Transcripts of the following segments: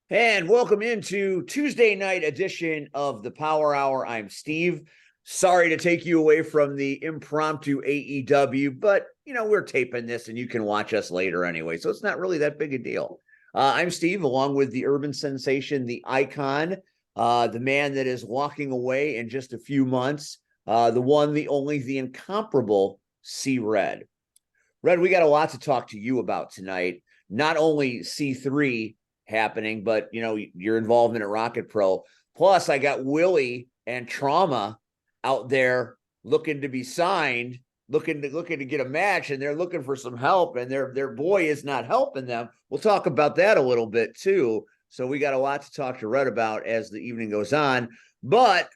And welcome into Tuesday night edition of the Power Hour. I'm Steve. Sorry to take you away from the impromptu AEW, but we're taping this and you can watch us later anyway, so it's not really that big a deal. I'm Steve, along with the urban sensation, the icon, the man that is walking away in just a few months, the one, the only, the incomparable C-Red. Red, we got a lot to talk to you about tonight. Not only C3 happening, but your involvement at Rocket Pro. Plus, I got Willie and Trauma out there looking to be signed, looking to get a match, and they're looking for some help, and their boy is not helping them. We'll talk about that a little bit too. So we got a lot to talk to Red about as the evening goes on. But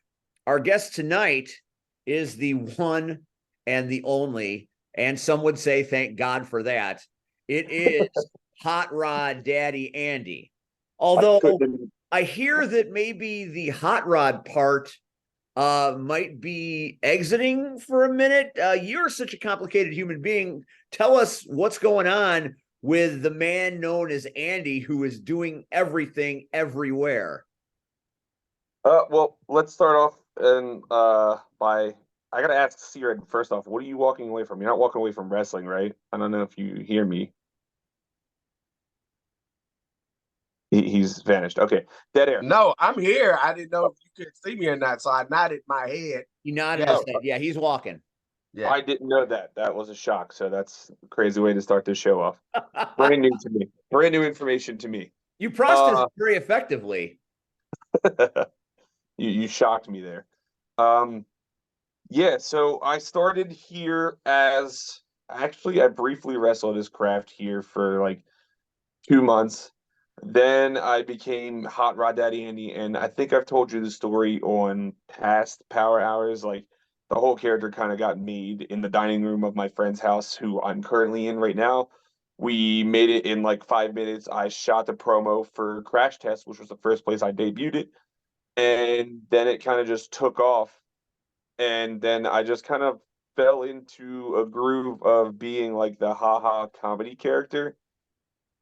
our guest tonight is the one and the only, and some would say thank God for that. It is Hot Rod Daddy Andy. Although I hear that maybe the Hot Rod part might be exiting for a minute. You're such a complicated human being. Tell us what's going on with the man known as Andy, who is doing everything everywhere. Well, let's start off and by I gotta ask C-Red first off, what are you walking away from? You're not walking away from wrestling, right? I don't know if you hear me. He's vanished. Okay, dead air. No, I'm here. I didn't know if you could see me or not, so I nodded my head. He nodded Yeah, his head. Yeah, he's walking. yeah. I didn't know that. That was a shock. So that's a crazy way to start this show off. Brand new to me. Brand new information to me. You processed very effectively. You shocked me there. Yeah, so I started here as actually I briefly wrestled as Craft here for like 2 months. Then I became Hot Rod Daddy Andy, and I think I've told you the story on past Power Hours. Like the whole character kind of got made in the dining room of my friend's house, who I'm currently in right now. We made it in like 5 minutes. I shot the promo for Crash Test, which was the first place I debuted it, and then it kind of just took off. And then I just kind of fell into a groove of being like the haha comedy character.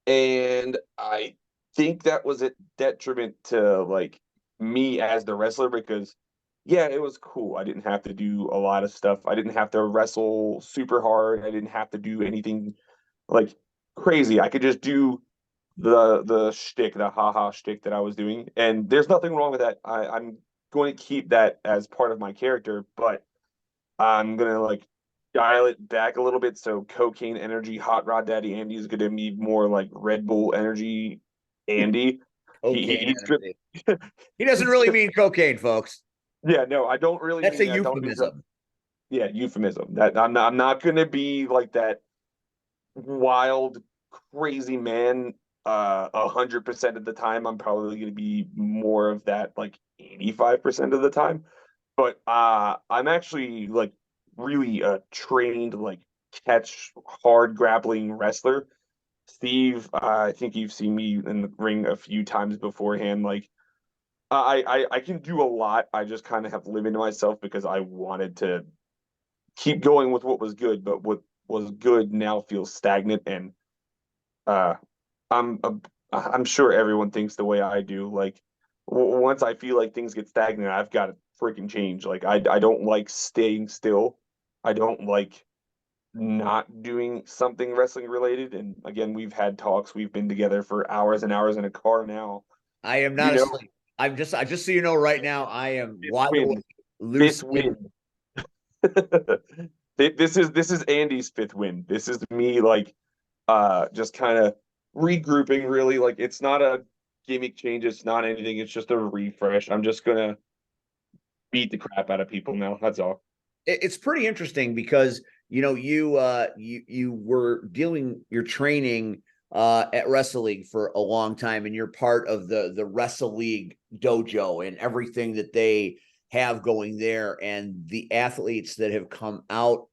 And I think that was a detriment to like me as the wrestler because yeah, it was cool. I didn't have to do a lot of stuff. I didn't have to wrestle super hard. I didn't have to do anything like crazy. I could just do the shtick, the haha shtick that I was doing. And there's nothing wrong with that. I'm going to keep that as part of my character, but I'm gonna like dial it back a little bit. So cocaine energy, hot rod daddy Andy is gonna be more like Red Bull energy Andy. Okay. He's He doesn't really mean cocaine, folks. yeah, no, I don't really That's a mean that. Don't euphemism. yeah, euphemism. That I'm not gonna be like that wild, crazy man 100% of the time. I'm probably gonna be more of that like 85% of the time. But I'm actually like really a trained like catch hard grappling wrestler. Steve, I think you've seen me in the ring a few times beforehand. Like I can do a lot. I just kind of have limited myself because I wanted to keep going with what was good, but what was good now feels stagnant. And uh, I'm a, I'm sure everyone thinks the way I do. Like once I feel like things get stagnant, I've got to freaking change. Like I don't like staying still. I don't like not doing something wrestling related. And again, we've had talks. We've been together for hours and hours in a car now. I am You not know, asleep. I just so you know right now, I am fifth wide awake, win, fifth lucid. win. This is Andy's fifth win. This is me like just kind of regrouping really. Like it's not a gimmick change, it's not anything, it's just a refresh. I'm just gonna beat the crap out of people now. That's all. It's pretty interesting because you were dealing your training at Wrestle League for a long time, and you're part of the Wrestle League dojo and everything that they have going there, and the athletes that have come out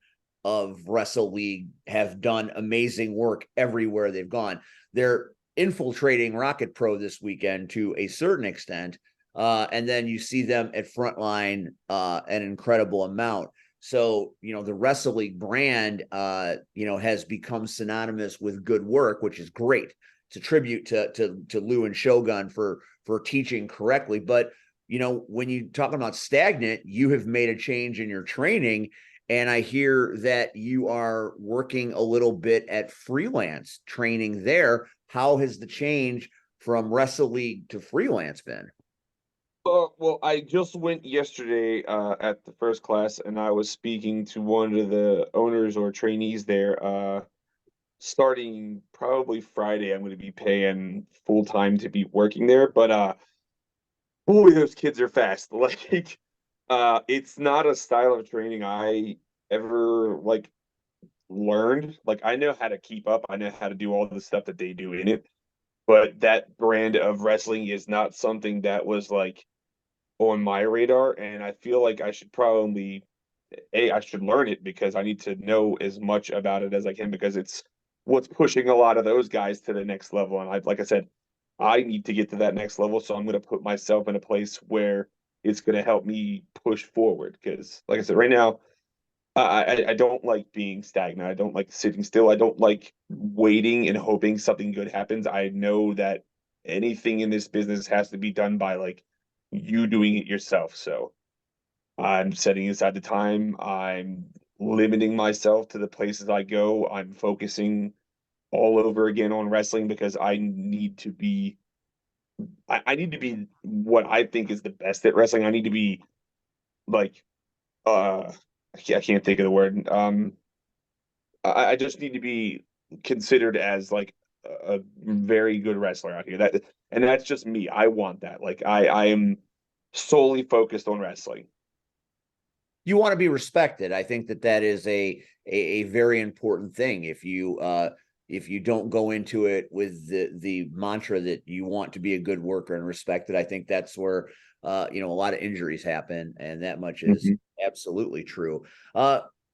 of Wrestle League have done amazing work everywhere they've gone. They're infiltrating Rocket Pro this weekend to a certain extent, and then you see them at Frontline an incredible amount. So, the Wrestle League brand, has become synonymous with good work, which is great. it's a tribute to Lou and Shogun for teaching correctly. But when you talk about stagnant, you have made a change in your training. And I hear that you are working a little bit at freelance training there. How has the change from Wrestle League to freelance been? Well, I just went yesterday at the first class, and I was speaking to one of the owners or trainees there. Starting probably Friday, I'm going to be paying full time to be working there. But boy, those kids are fast. Like, it's not a style of training I ever like learned. Like, I know how to keep up. I know how to do all the stuff that they do in it. But that brand of wrestling is not something that was like on my radar, and I feel like I should probably I should learn it because I need to know as much about it as I can because it's what's pushing a lot of those guys to the next level. And like I said, I need to get to that next level, so I'm going to put myself in a place where it's going to help me push forward. Because, like I said, right now, I don't like being stagnant. I don't like sitting still. I don't like waiting and hoping something good happens. I know that anything in this business has to be done by like you doing it yourself. So I'm setting aside the time. I'm limiting myself to the places I go. I'm focusing all over again on wrestling because I need to be what I think is the best at wrestling. I need to be like I can't think of the word. I just need to be considered as like a very good wrestler out here. And that's just me. I want that. Like I am solely focused on wrestling. You want to be respected. I think that is a very important thing. If you don't go into it with the mantra that you want to be a good worker and respected, I think that's where a lot of injuries happen, and that much is absolutely true.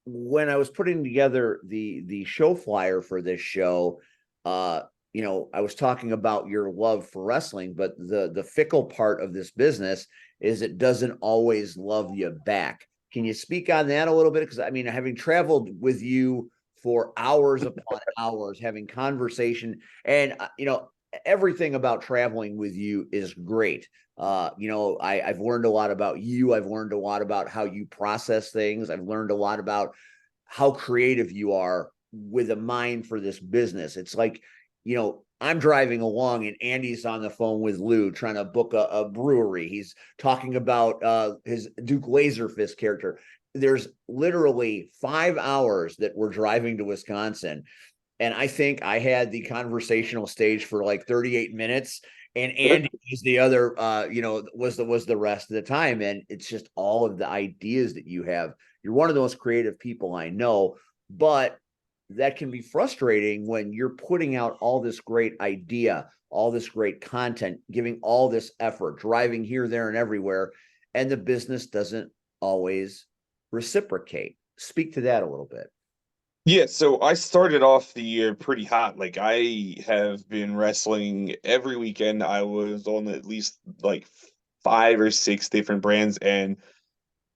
When I was putting together the show flyer for this show, I was talking about your love for wrestling, but the fickle part of this business is it doesn't always love you back. Can you speak on that a little bit? Because I mean, having traveled with you for hours upon hours, having conversation, and everything about traveling with you is great. I've learned a lot about you. I've learned a lot about how you process things. I've learned a lot about how creative you are with a mind for this business. It's like, I'm driving along and Andy's on the phone with Lou trying to book a brewery. He's talking about his Duke Laserfist character. There's literally 5 hours that we're driving to Wisconsin. And I think I had the conversational stage for like 38 minutes. And Andy was the other, was the rest of the time. And it's just all of the ideas that you have. You're one of the most creative people I know, but that can be frustrating when you're putting out all this great idea, all this great content, giving all this effort, driving here, there, and everywhere, and the business doesn't always reciprocate. Speak to that a little bit. Yeah, so I started off the year pretty hot. Like I have been wrestling every weekend. I was on at least like 5 or 6 different brands, and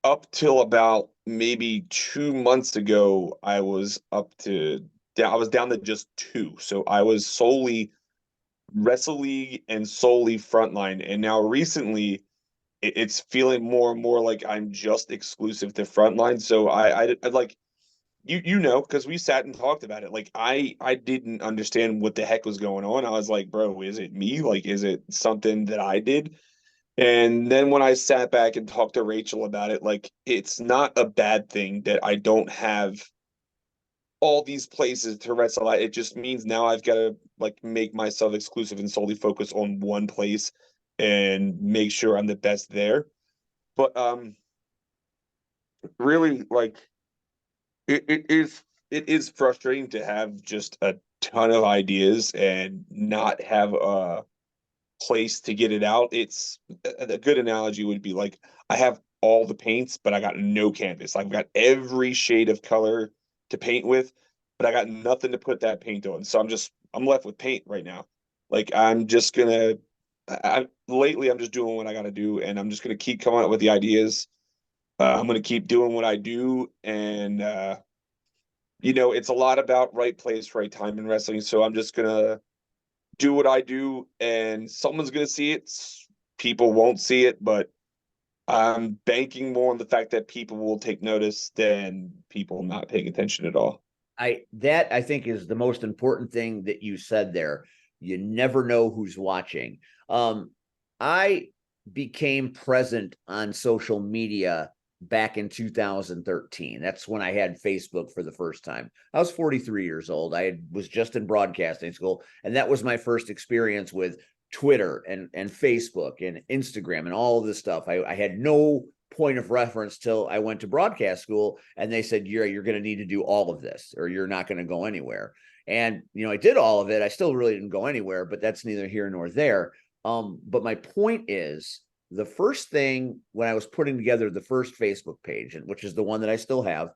up till about maybe 2 months ago, I was down to just two. So I was solely Wrestle League and solely Frontline. And now recently it's feeling more and more like I'm just exclusive to Frontline. So I like because we sat and talked about it. Like I didn't understand what the heck was going on. I was like, bro, is it me? Like, is it something that I did? And then when I sat back and talked to Rachel about it, like it's not a bad thing that I don't have all these places to wrestle at. It just means now I've got to like make myself exclusive and solely focus on one place and make sure I'm the best there. But really like it is frustrating to have just a ton of ideas and not have a place to get it out. It's a good analogy would be like I have all the paints, but I got no canvas. I've got every shade of color to paint with, but I got nothing to put that paint on. So I'm left with paint right now. Like I'm just gonna lately I'm just doing what I gotta do, and I'm just gonna keep coming up with the ideas. I'm gonna keep doing what I do, and it's a lot about right place, right time in wrestling. So I'm just gonna do what I do, and someone's gonna see it. People won't see it, but I'm banking more on the fact that people will take notice than people not paying attention at all. I think is the most important thing that you said there. You never know who's watching. I became present on social media back in 2013. That's when I had Facebook for the first time. I was 43 years old. Was just in broadcasting school, and that was my first experience with Twitter and Facebook and Instagram and all of this stuff. I had no point of reference till I went to broadcast school, and they said, you're going to need to do all of this or you're not going to go anywhere. And, I did all of it. I still really didn't go anywhere, but that's neither here nor there. But my point is, the first thing when I was putting together the first Facebook page, which is the one that I still have,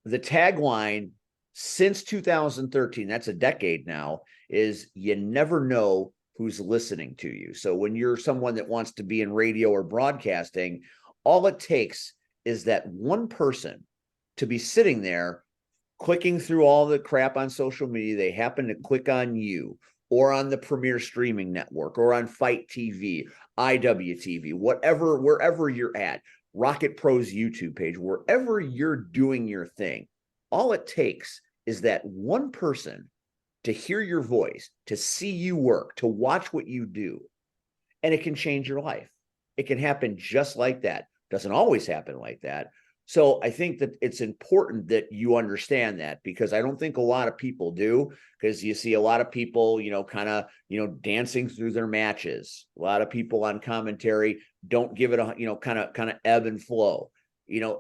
the tagline since 2013, that's a decade now, is you never know who's listening to you. So when you're someone that wants to be in radio or broadcasting, all it takes is that one person to be sitting there clicking through all the crap on social media. They happen to click on you or on the Premier Streaming Network or on Fight TV, IWTV, whatever, wherever you're at, Rocket Pro's YouTube page, wherever you're doing your thing. All it takes is that one person to hear your voice, to see you work, to watch what you do, and it can change your life. It can happen just like that. Doesn't always happen like that. So I think that it's important that you understand that, because I don't think a lot of people do, because you see a lot of people, kind of, dancing through their matches. A lot of people on commentary don't give it a, kind of ebb and flow.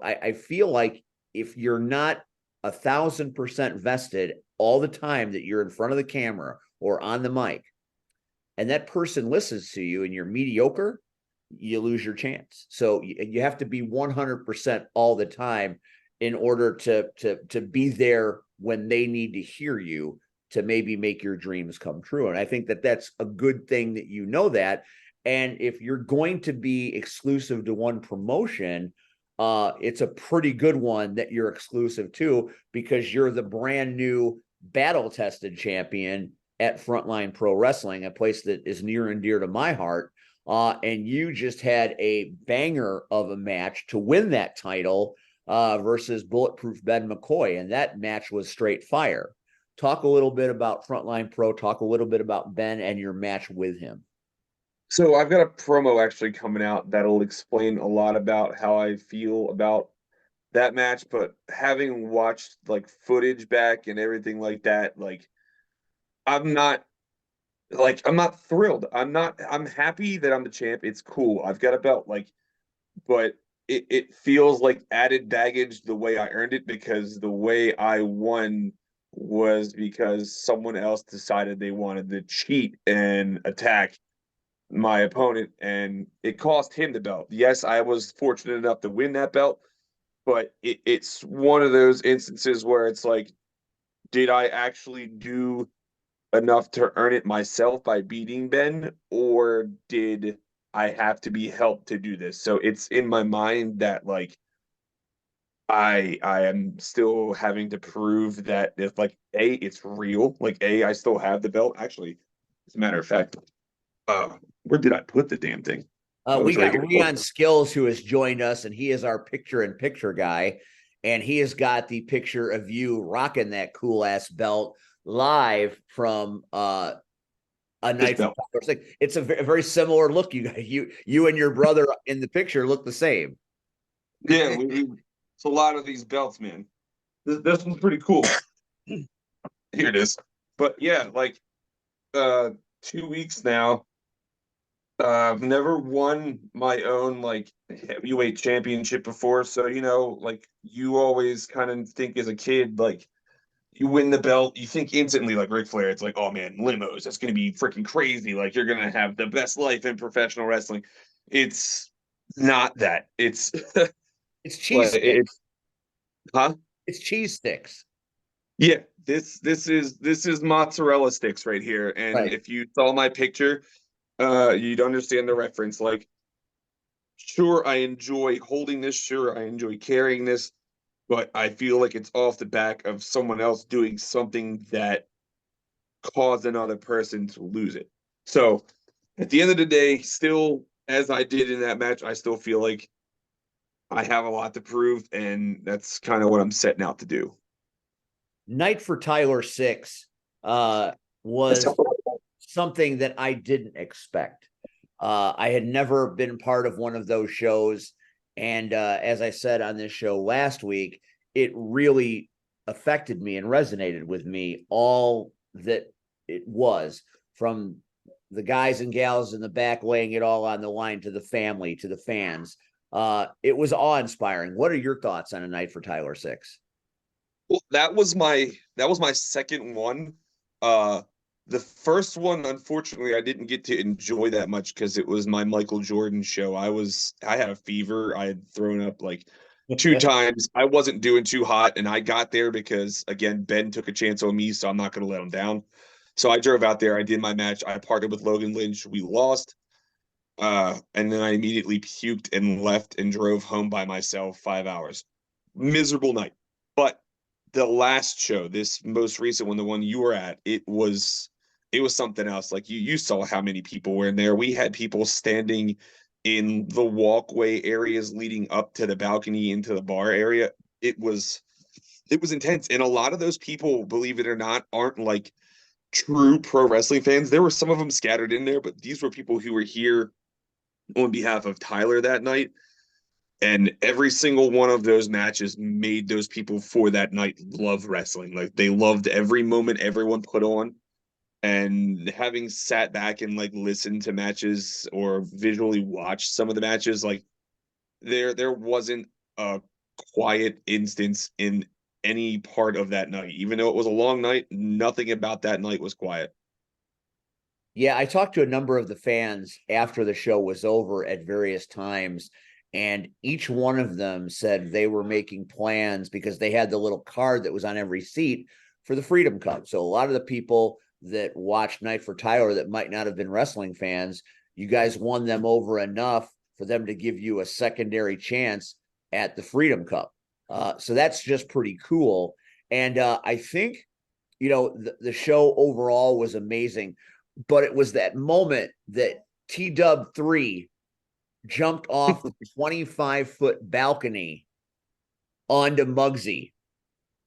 I feel like if you're not 1,000% vested all the time that you're in front of the camera or on the mic, and that person listens to you and you're mediocre, you lose your chance. So you have to be 100% all the time in order to be there when they need to hear you to maybe make your dreams come true. And I think that that's a good thing that that. And if you're going to be exclusive to one promotion, it's a pretty good one that you're exclusive to, because you're the brand new battle-tested champion at Frontline Pro Wrestling, a place that is near and dear to my heart. And you just had a banger of a match to win that title versus Bulletproof Ben McCoy. And that match was straight fire. Talk a little bit about Frontline Pro. Talk a little bit about Ben and your match with him. So I've got a promo actually coming out that'll explain a lot about how I feel about that match. But having watched like footage back and everything like that, I'm not I'm not thrilled. I'm happy that I'm the champ. It's cool. I've got a belt, but it feels like added baggage the way I earned it, because the way I won was because someone else decided they wanted to cheat and attack my opponent, and it cost him the belt. Yes, I was fortunate enough to win that belt, but it's one of those instances where it's like, did I actually do enough to earn it myself by beating Ben, or did I have to be helped to do this? So it's in my mind that I am still having to prove that if it's real, I still have the belt. Actually, as a matter of fact, where did I put the damn thing? We got Rion Skills, who has joined us, and he is our picture-in-picture guy. And he has got the picture of you rocking that cool-ass belt live from a night. It's a very similar look. You and your brother in the picture look the same. Yeah, it's a lot of these belts, man. This one's pretty cool. Here it is. But yeah, 2 weeks now. I've never won my own heavyweight championship before, so you always kind of think as a kid, you win the belt, you think instantly like Ric Flair. It's like, oh man, limos, that's gonna be freaking crazy. You're gonna have the best life in professional wrestling. It's not that. It's it's cheese sticks. Huh? It's cheese sticks. Yeah, this is mozzarella sticks right here. And right. If you saw my picture, you'd understand the reference. Sure, I enjoy holding this, sure, I enjoy carrying this, but I feel like it's off the back of someone else doing something that cause another person to lose it. So at the end of the day, still, as I did in that match, I still feel like I have a lot to prove, and that's kind of what I'm setting out to do. Night for Tyler 6 was something that I didn't expect. I had never been part of one of those shows. And as I said on this show last week, it really affected me and resonated with me, all that it was, from the guys and gals in the back laying it all on the line to the family, to the fans. It was awe-inspiring. What are your thoughts on A Night for Tyler 6? Well, that was my second one. The first one, unfortunately, I didn't get to enjoy that much because it was my Michael Jordan show. I had a fever. I had thrown up like 2 times. I wasn't doing too hot, and I got there because, again, Ben took a chance on me, so I'm not going to let him down. So I drove out there. I did my match. I partnered with Logan Lynch. We lost. And then I immediately puked and left and drove home by myself 5 hours. Miserable night. But the last show, this most recent one, the one you were at, it was something else. Like you saw how many people were in there. We had people standing in the walkway areas leading up to the balcony into the bar area. It was intense. And a lot of those people, believe it or not, aren't like true pro wrestling fans. There were some of them scattered in there, but these were people who were here on behalf of Tyler that night. And every single one of those matches made those people for that night love wrestling. Like they loved every moment everyone put on. And having sat back and like listened to matches or visually watched some of the matches, like there wasn't a quiet instance in any part of that night. Even though it was a long night, nothing about that night was quiet. Yeah, I talked to a number of the fans after the show was over at various times, and each one of them said they were making plans because they had the little card that was on every seat for the Freedom Cup. So a lot of the people that watched Night for Tyler that might not have been wrestling fans, you guys won them over enough for them to give you a secondary chance at the Freedom Cup. So that's just pretty cool. And I think, the show overall was amazing, but it was that moment that T-Dub 3 jumped off the 25-foot balcony onto Muggsy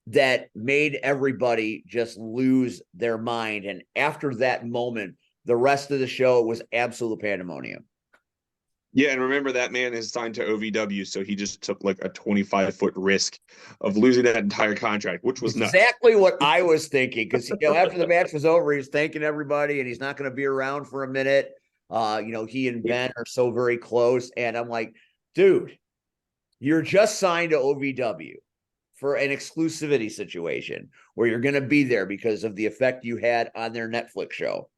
that made everybody just lose their mind. And after that moment, the rest of the show was absolute pandemonium. Yeah, and remember that man is signed to OVW, so he just took like a 25-foot risk of losing that entire contract, which was nuts. Exactly what I was thinking, because after the match was over, he's thanking everybody, and he's not going to be around for a minute. He and Ben are so very close, and I'm like, dude, you're just signed to OVW for an exclusivity situation where you're going to be there because of the effect you had on their Netflix show.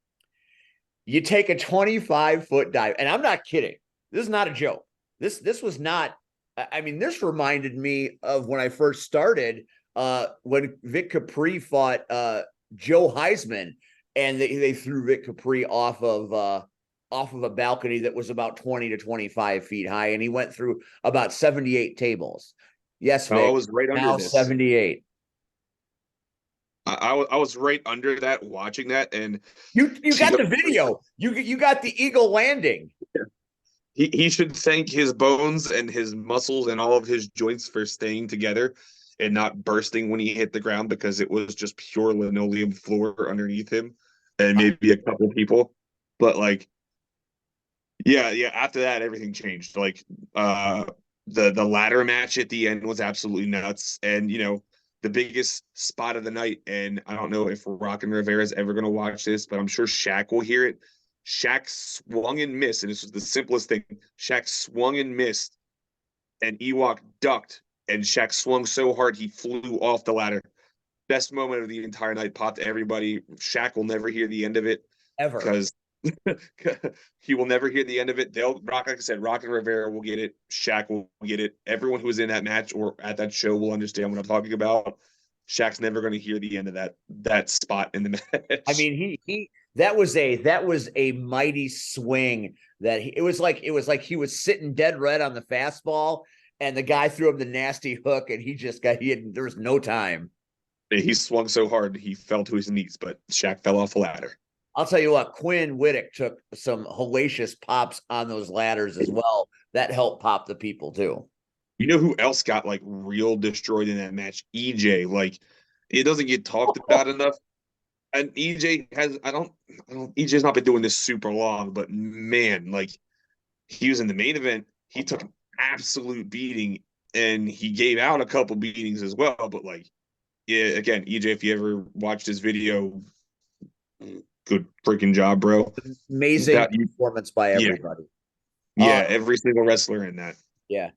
You take a 25-foot dive, and I'm not kidding. This is not a joke. This was not. I mean, this reminded me of when I first started, when Vic Capri fought Joe Heisman, and they threw Vic Capri off of a balcony that was about 20 to 25 feet high, and he went through about 78 tables. Yes, Vic. I was right under now this. 78. I was right under that, watching that, and you got the video. You got the eagle landing. He should thank his bones and his muscles and all of his joints for staying together and not bursting when he hit the ground, because it was just pure linoleum floor underneath him and maybe a couple people. But like, yeah. After that, everything changed. Like, the ladder match at the end was absolutely nuts, and the biggest spot of the night. And I don't know if Rockin' Rivera is ever going to watch this, but I'm sure Shaq will hear it. Shaq swung and missed, and this was the simplest thing. Shaq swung and missed, and Ewok ducked, and Shaq swung so hard he flew off the ladder. Best moment of the entire night. Popped to everybody. Shaq will never hear the end of it Ever. because he will never hear the end of it. Like I said, Rockin' Rivera will get it. Shaq will get it. Everyone who was in that match or at that show will understand what I'm talking about. Shaq's never going to hear the end of that spot in the match. I mean, that was a mighty swing it was like he was sitting dead red on the fastball, and the guy threw him the nasty hook, and there was no time. He swung so hard he fell to his knees, but Shaq fell off a ladder. I'll tell you what, Quinn Whittick took some hellacious pops on those ladders as well. That helped pop the people too. You know who else got like real destroyed in that match? EJ. Like it doesn't get talked about enough. And EJ has EJ's not been doing this super long, but man, like he was in the main event. He took an absolute beating and he gave out a couple beatings as well. But like, yeah, again, EJ, if you ever watched his video, good freaking job, bro. Amazing performance by everybody. Yeah, every single wrestler in that. Yeah.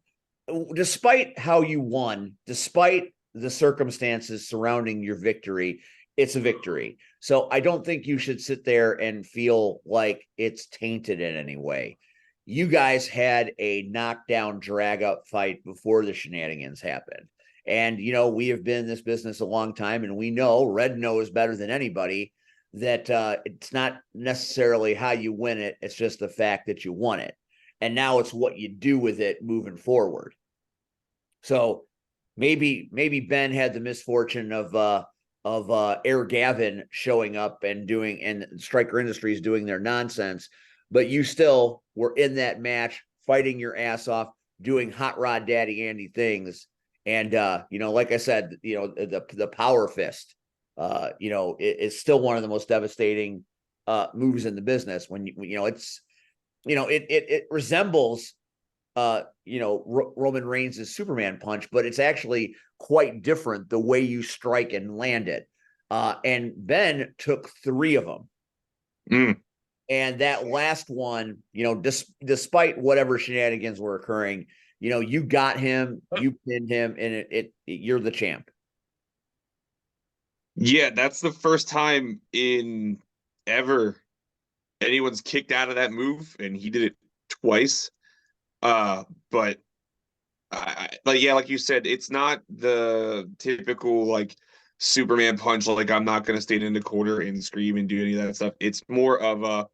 Despite how you won, despite the circumstances surrounding your victory, it's a victory. So I don't think you should sit there and feel like it's tainted in any way. You guys had a knockdown, drag up fight before the shenanigans happened. And, you know, we have been in this business a long time, and we know, Red knows better than anybody, that it's not necessarily how you win it. It's just the fact that you won it. And now it's what you do with it moving forward. So maybe Ben had the misfortune of Air Gavin showing up and Striker Industries doing their nonsense, but you still were in that match, fighting your ass off, doing Hot Rod Daddy Andy things. And you know, like I said, you know, the power fist, you know, it's still one of the most devastating moves in the business. When you know, it's, you know, it resembles you know, Roman Reigns' Superman punch, but it's actually quite different the way you strike and land it. And Ben took 3 of them. And that last one, you know, despite whatever shenanigans were occurring, you know, you got him, you pinned him, and you're the champ. Yeah, that's the first time in ever anyone's kicked out of that move, and he did it twice. But yeah, like you said, it's not the typical like Superman punch. Like I'm not gonna stand in the corner and scream and do any of that stuff. It's more of a,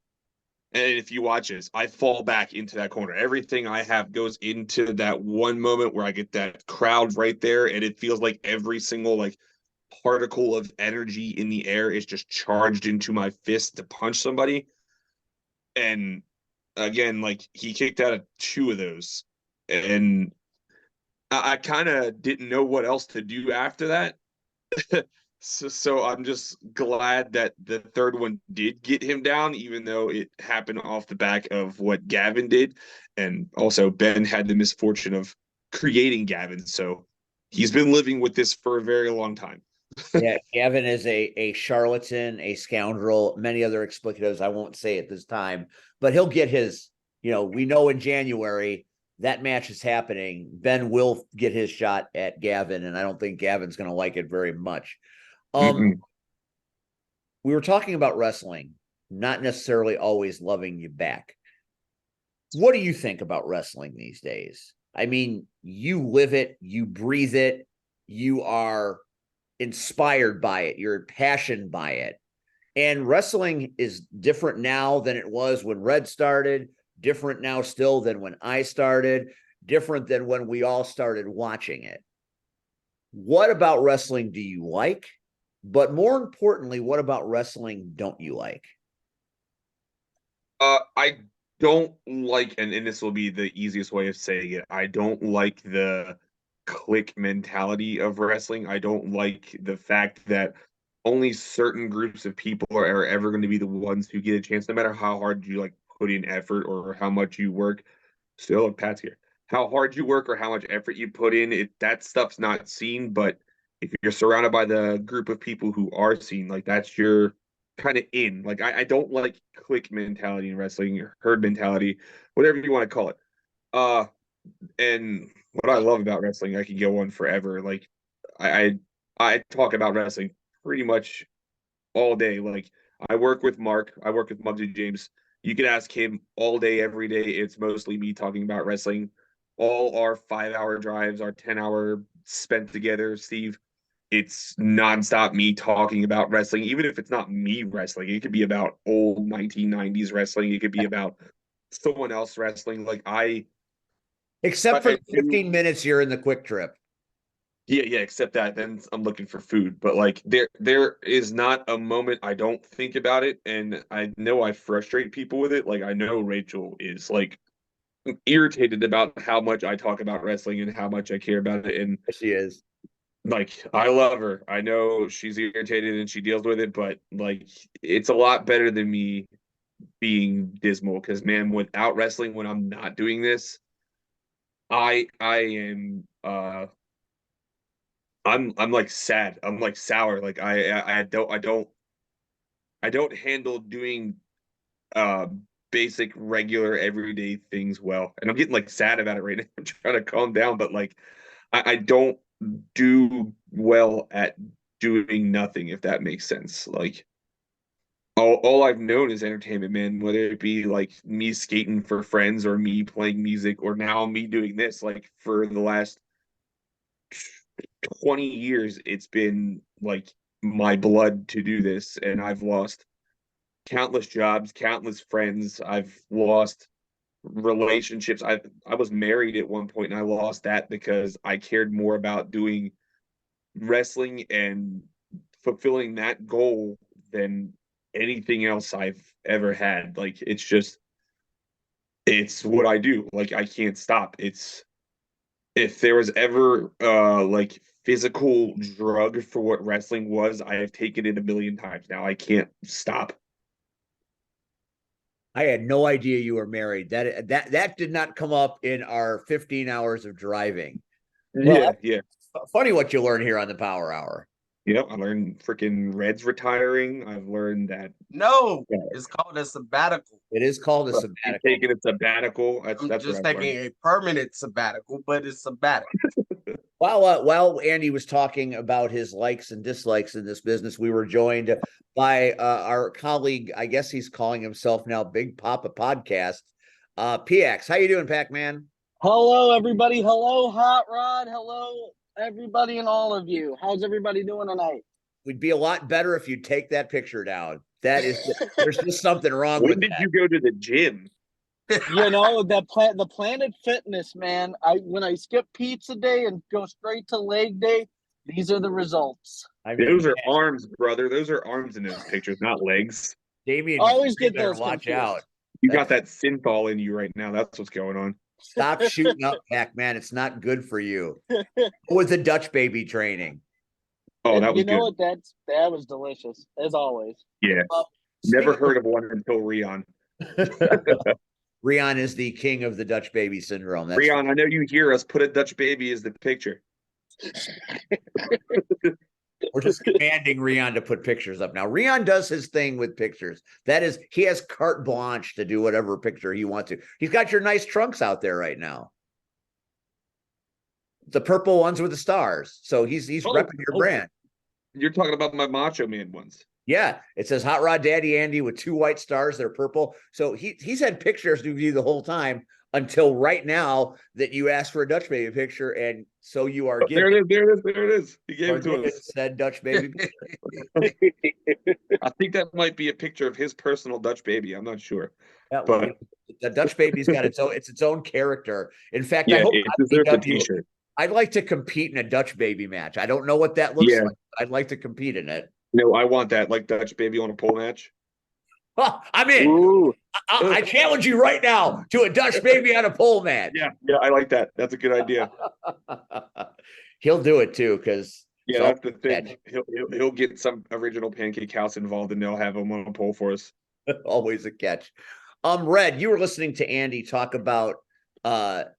and if you watch this, I fall back into that corner. Everything I have goes into that one moment where I get that crowd right there, and it feels like every single like particle of energy in the air is just charged into my fist to punch somebody. And again, like he kicked out of 2 of those, and I kind of didn't know what else to do after that. So I'm just glad that the third one did get him down, even though it happened off the back of what Gavin did. And also Ben had the misfortune of creating Gavin. So he's been living with this for a very long time. Yeah, Gavin is a charlatan, a scoundrel, many other explicatives I won't say at this time, but he'll get his, you know, we know in January that match is happening. Ben will get his shot at Gavin, and I don't think Gavin's going to like it very much. We were talking about wrestling, not necessarily always loving you back. What do you think about wrestling these days? I mean, you live it, you breathe it, you are inspired by it, you're impassioned by it. And wrestling is different now than it was when Red started, different now still than when I started, different than when we all started watching it. What about wrestling do you like? But more importantly, what about wrestling don't you like? I don't like, and this will be the easiest way of saying it, I don't like the clique mentality of wrestling. I don't like the fact that only certain groups of people are ever going to be the ones who get a chance, no matter how hard you like put in effort or how much you work. Still, Pat's here. How hard you work or how much effort you put in, that stuff's not seen. But if you're surrounded by the group of people who are seen, like that's your kind of in. Like I don't like clique mentality in wrestling, or herd mentality, whatever you want to call it. And what I love about wrestling, I could go on forever. Like I talk about wrestling pretty much all day. Like I work with Mark, I work with Muggsy James. You could ask him all day, every day. It's mostly me talking about wrestling. All our 5-hour drives, our 10-hour spent together, Steve. It's nonstop me talking about wrestling, even if it's not me wrestling. It could be about old 1990s wrestling. It could be about someone else wrestling. Like Except for the do 15 minutes you're in the quick trip. Yeah, except that then I'm looking for food. But like there is not a moment I don't think about it, and I know I frustrate people with it. Like I know Rachel is like irritated about how much I talk about wrestling and how much I care about it. And She is. like I love her. I know she's irritated and she deals with it, but like it's a lot better than me being dismal because man, without wrestling when I'm not doing this, I am I'm like sad. I'm like sour. Like I don't handle doing uh basic regular everyday things well. And I'm getting like sad about it right now. I'm trying to calm down, but like I don't do well at doing nothing, if that makes sense. Like all I've known is entertainment, man, whether it be like me skating for friends or me playing music or now me doing this. Like for the last 20 years, it's been like my blood to do this. And I've lost countless jobs, countless friends. I've lost relationships. I was married at one point and I lost that because I cared more about doing wrestling and fulfilling that goal than anything else I've ever had. Like it's what I do. Like I can't stop. It's if there was ever like physical drug for what wrestling was, I have taken it a million times now. I can't stop. I had no idea you were married. That did not come up in our 15 hours of driving. Well, Yeah. funny what you learn here on the Power Hour. Yep, I learned freaking Red's retiring. I've learned that No, it's called a sabbatical. It is called a he's sabbatical. taking a sabbatical. I'm That's just what I've taking learned. a permanent sabbatical, but it's sabbatical. While Andy was talking about his likes and dislikes in this business, we were joined by our colleague. I guess he's calling himself now Big Papa Podcast. PX, how you doing, Pac-Man? Hello, everybody. Hello, Hot Rod. Hello, everybody, and all of you. How's everybody doing tonight? We'd be a lot better if you take that picture down. There's just something wrong When with did that. you go to the gym? You know the Planet Fitness, man. When I skip pizza day and go straight to leg day, these are the results. I mean, Those are arms, brother. Those are arms in those pictures, not legs. Damien, I always you get better those watch confused. out. You got that synthol in you right now. That's what's going on. Stop shooting up, Pac-Man. It's not good for you. With the Dutch baby training. Oh, that was You know good. what? That was delicious as always. Yeah. Never heard of one until Rion. Rion is the king of the Dutch baby syndrome. That's Rion, I know you hear us. Put a Dutch baby as the picture. We're just commanding Rion to put pictures up now. Rion does his thing with pictures. That is, he has carte blanche to do whatever picture he wants to. He's got your nice trunks out there right now. The purple ones with the stars. So he's repping your brand. You're talking about my Macho Man ones. Yeah, it says Hot Rod Daddy Andy with 2 white stars. They're purple. So he's had pictures to view the whole time until right now that you asked for a Dutch baby picture, and so you are There it is. He gave it to us. Said Dutch baby. I think that might be a picture of his personal Dutch baby. I'm not sure. Yeah, But well, the Dutch baby's got its own character. In fact, yeah, I hope it deserves a t-shirt. I'd like to compete in a Dutch baby match. I don't know what that looks Yeah. like. I'd like to compete in it. No, I want that, like Dutch baby on a pole match. Oh, I'm in. Ooh, I challenge you right now to a Dutch baby on a pole match. Yeah, I like that. That's a good idea. He'll do it too, because Yeah, that's the thing. He'll get some original Pancake House involved, and they'll have him on a pole for us. always a catch. Red, you were listening to Andy talk about the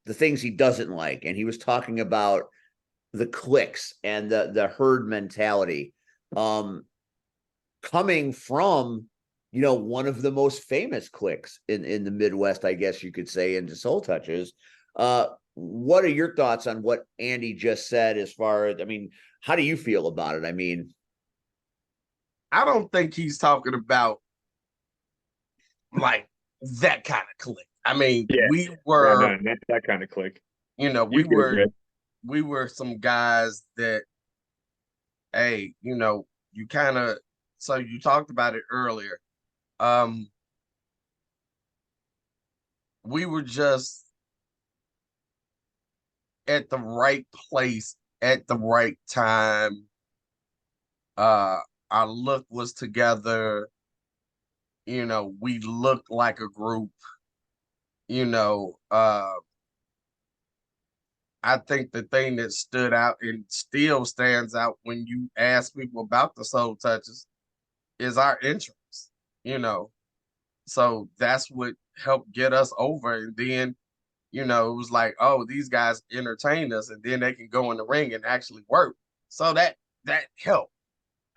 things he doesn't like, and he was talking about the clicks and the herd mentality. Coming from, one of the most famous clicks in the Midwest, I guess you could say, into Soul Touches. What are your thoughts on what Andy just said as far as, how do you feel about it? I don't think he's talking about like that kind of click. We were not that kind of click. We were some guys that, hey, you kind of, so you talked about it earlier. We were just at the right place at the right time. Our look was together. We looked like a group. You know, I think the thing that stood out and still stands out when you ask people about the Soul Touches is our entrance, you know. So that's what helped get us over. And then, it was like, oh, these guys entertain us, and then they can go in the ring and actually work. So that helped.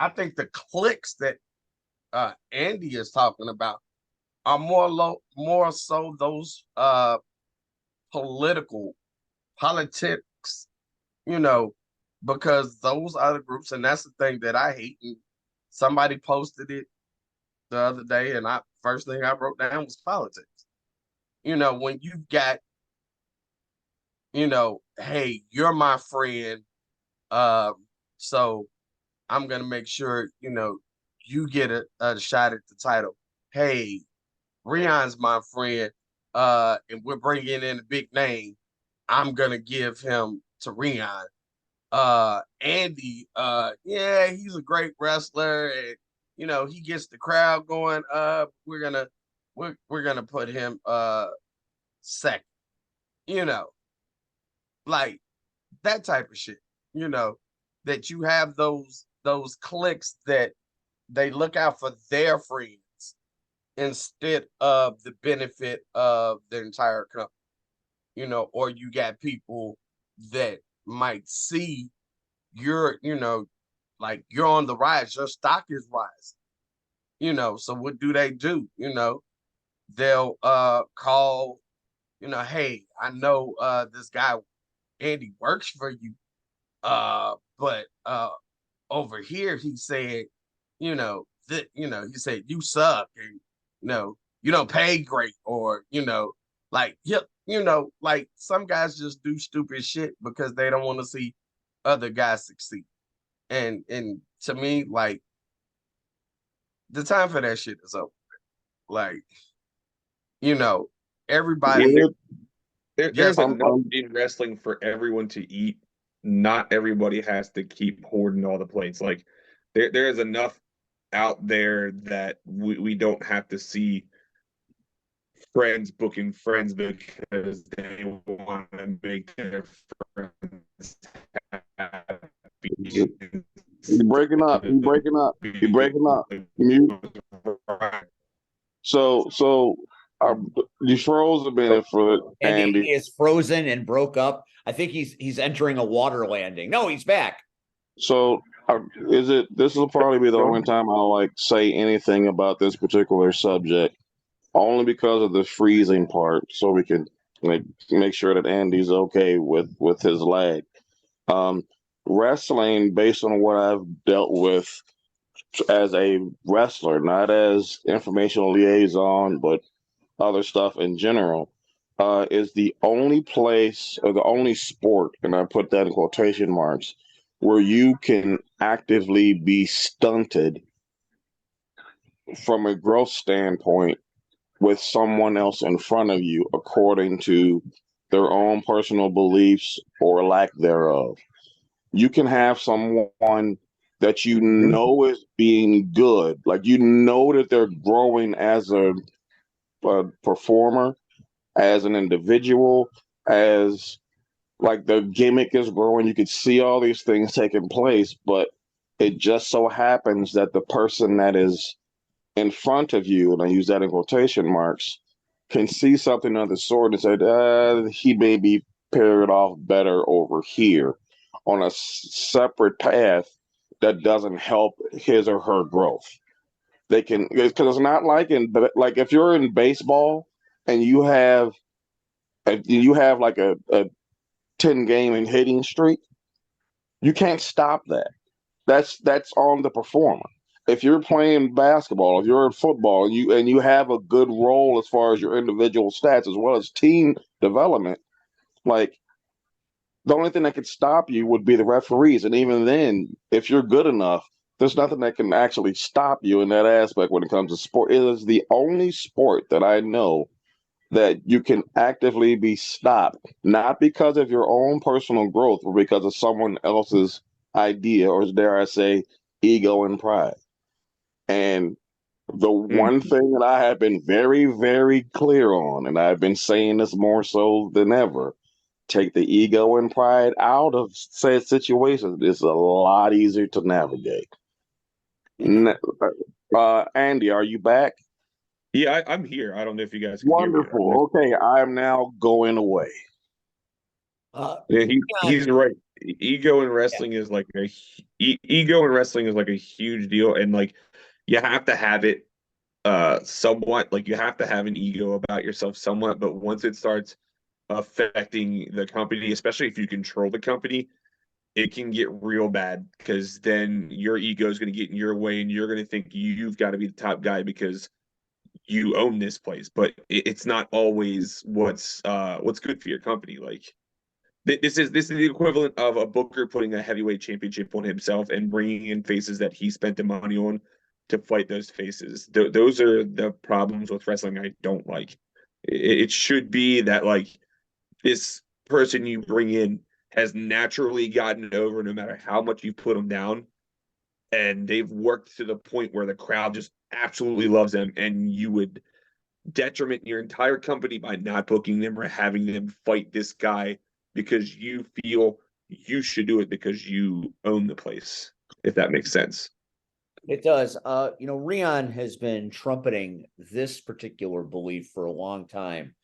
I think the clicks that Andy is talking about are more so those politics, because those other groups, and that's the thing that I hate. And somebody posted it the other day, and first thing I wrote down was politics. When you've got, hey, you're my friend, so I'm gonna make sure you get a shot at the title. Hey, Rion's my friend, and we're bringing in a big name. I'm gonna give him to Rion. Andy, yeah, he's a great wrestler, and he gets the crowd going up. We're gonna put him second. Like that type of shit. That you have those clicks that they look out for their friends instead of the benefit of the entire company. Or you got people that might see you're, like you're on the rise, your stock is rising. So what do? They'll call, hey, I know this guy Andy works for you, but over here he said, he said you suck, and you don't pay great, or like like some guys just do stupid shit because they don't want to see other guys succeed. And to me, like, the time for that shit is over. Like, everybody. There's enough in wrestling for everyone to eat. Not everybody has to keep hoarding all the plates. Like, there is enough out there that we don't have to see friends booking friends because they want to make their friends happy. You're breaking up. Mute. So you froze a minute for Andy. He is frozen and broke up. I think he's entering a water landing. No, he's back. So this will probably be the only time I'll like say anything about this particular subject, only because of the freezing part, so we can make sure that Andy's okay with his lag. Wrestling, based on what I've dealt with as a wrestler, not as informational liaison, but other stuff in general, is the only place or the only sport, and I put that in quotation marks, where you can actively be stunted from a growth standpoint with someone else in front of you according to their own personal beliefs or lack thereof. You can have someone that you know is being good, like that they're growing as a performer, as an individual, as like the gimmick is growing. You could see all these things taking place, but it just so happens that the person that is in front of you, and I use that in quotation marks, can see something of the sort and say, he may be paired off better over here on a separate path that doesn't help his or her growth. They can, because it's not like if you're in baseball and you have like a 10-game hitting streak, you can't stop that. That's on the performer. If you're playing basketball, if you're in football, and you have a good role as far as your individual stats as well as team development, like, the only thing that could stop you would be the referees. And even then, if you're good enough, there's nothing that can actually stop you in that aspect when it comes to sport. It is the only sport that I know that you can actively be stopped, not because of your own personal growth, but because of someone else's idea, or dare I say, ego and pride. And the Mm. one thing that I have been very, very clear on, and I've been saying this more so than ever, take the ego and pride out of said situations. It's a lot easier to navigate. Andy, are you back? Yeah, I'm here. I don't know if you guys can hear me. Wonderful. Okay, I am now going away. Yeah, Rion, he's right. Ego in yeah, wrestling is like ego in wrestling is like a huge deal, and like you have to have it somewhat. Like you have to have an ego about yourself somewhat, but once it starts affecting the company, especially if you control the company, it can get real bad because then your ego is going to get in your way, and you're going to think you've got to be the top guy because you own this place. But it's not always what's good for your company. Like this is the equivalent of a Booker putting a heavyweight championship on himself and bringing in faces that he spent the money on to fight those faces. Those are the problems with wrestling I don't like. It should be that like this person you bring in has naturally gotten over no matter how much you put them down, and they've worked to the point where the crowd just absolutely loves them, and you would detriment your entire company by not booking them or having them fight this guy because you feel you should do it because you own the place, if that makes sense. it does. Rion has been trumpeting this particular belief for a long time.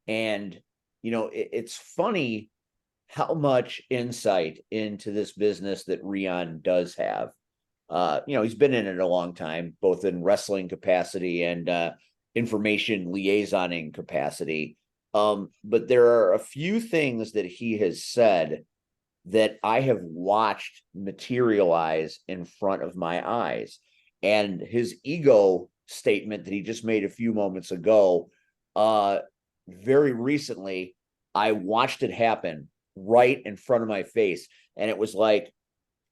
And, it's funny how much insight into this business that Rion does have. He's been in it a long time, both in wrestling capacity and information liaisoning capacity. But there are a few things that he has said that I have watched materialize in front of my eyes. And his ego statement that he just made a few moments ago, very recently, I watched it happen right in front of my face. And it was like,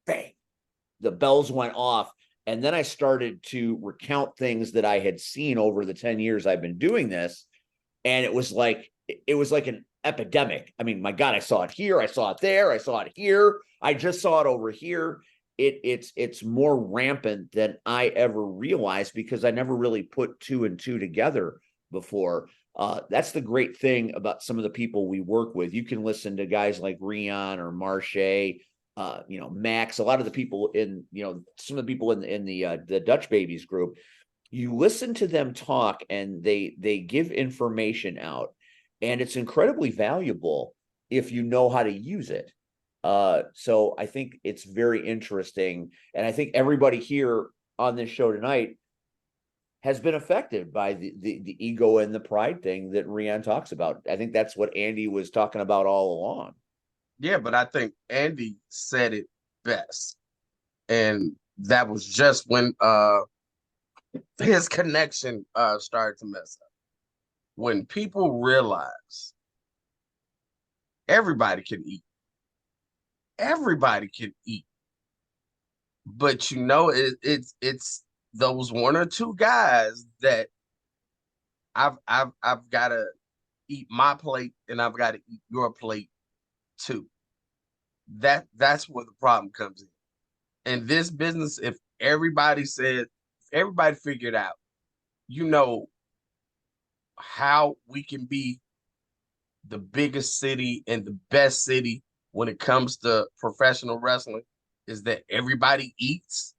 bang, the bells went off. And then I started to recount things that I had seen over the 10 years I've been doing this. And it was like an epidemic. I mean, my God, I saw it here, I saw it there, I saw it here, I just saw it over here. It's more rampant than I ever realized because I never really put two and two together before. That's the great thing about some of the people we work with. You can listen to guys like Rion or Marche, Max, a lot of the people in, some of the people in the Dutch Babies group. You listen to them talk and they give information out, and it's incredibly valuable if you know how to use it. So I think it's very interesting, and I think everybody here on this show tonight has been affected by the ego and the pride thing that Rion talks about. I think that's what Andy was talking about all along. Yeah, but I think Andy said it best. And that was just when his connection started to mess up. When people realize everybody can eat. Everybody can eat. But it's those one or two guys that I've gotta eat my plate and I've got to eat your plate too. That's where the problem comes in. And this business, if everybody figured out, how we can be the biggest city and the best city when it comes to professional wrestling is that everybody eats,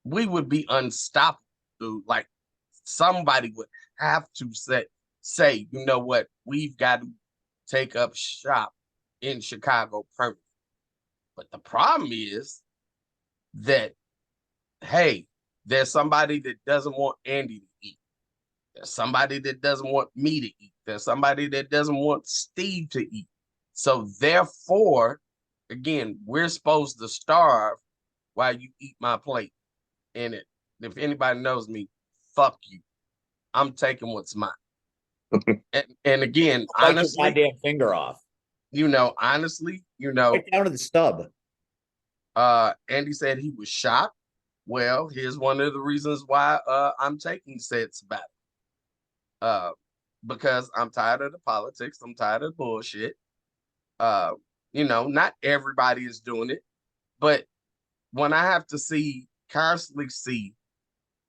we would be unstoppable, dude. Like somebody would have to say, you know what, we've got to take up shop in Chicago permanently. But the problem is that, hey, there's somebody that doesn't want Andy to eat. There's somebody that doesn't want me to eat. There's somebody that doesn't want Steve to eat. So therefore, again, we're supposed to starve while you eat my plate. And if anybody knows me, fuck you. I'm taking what's mine. and again, Bite your honestly, goddamn finger off. honestly, Right down to the stub. Andy said he was shocked. Well, here's one of the reasons why I'm taking said sabbatical. because I'm tired of the politics. I'm tired of bullshit. Uh, not everybody is doing it, but when I have to constantly see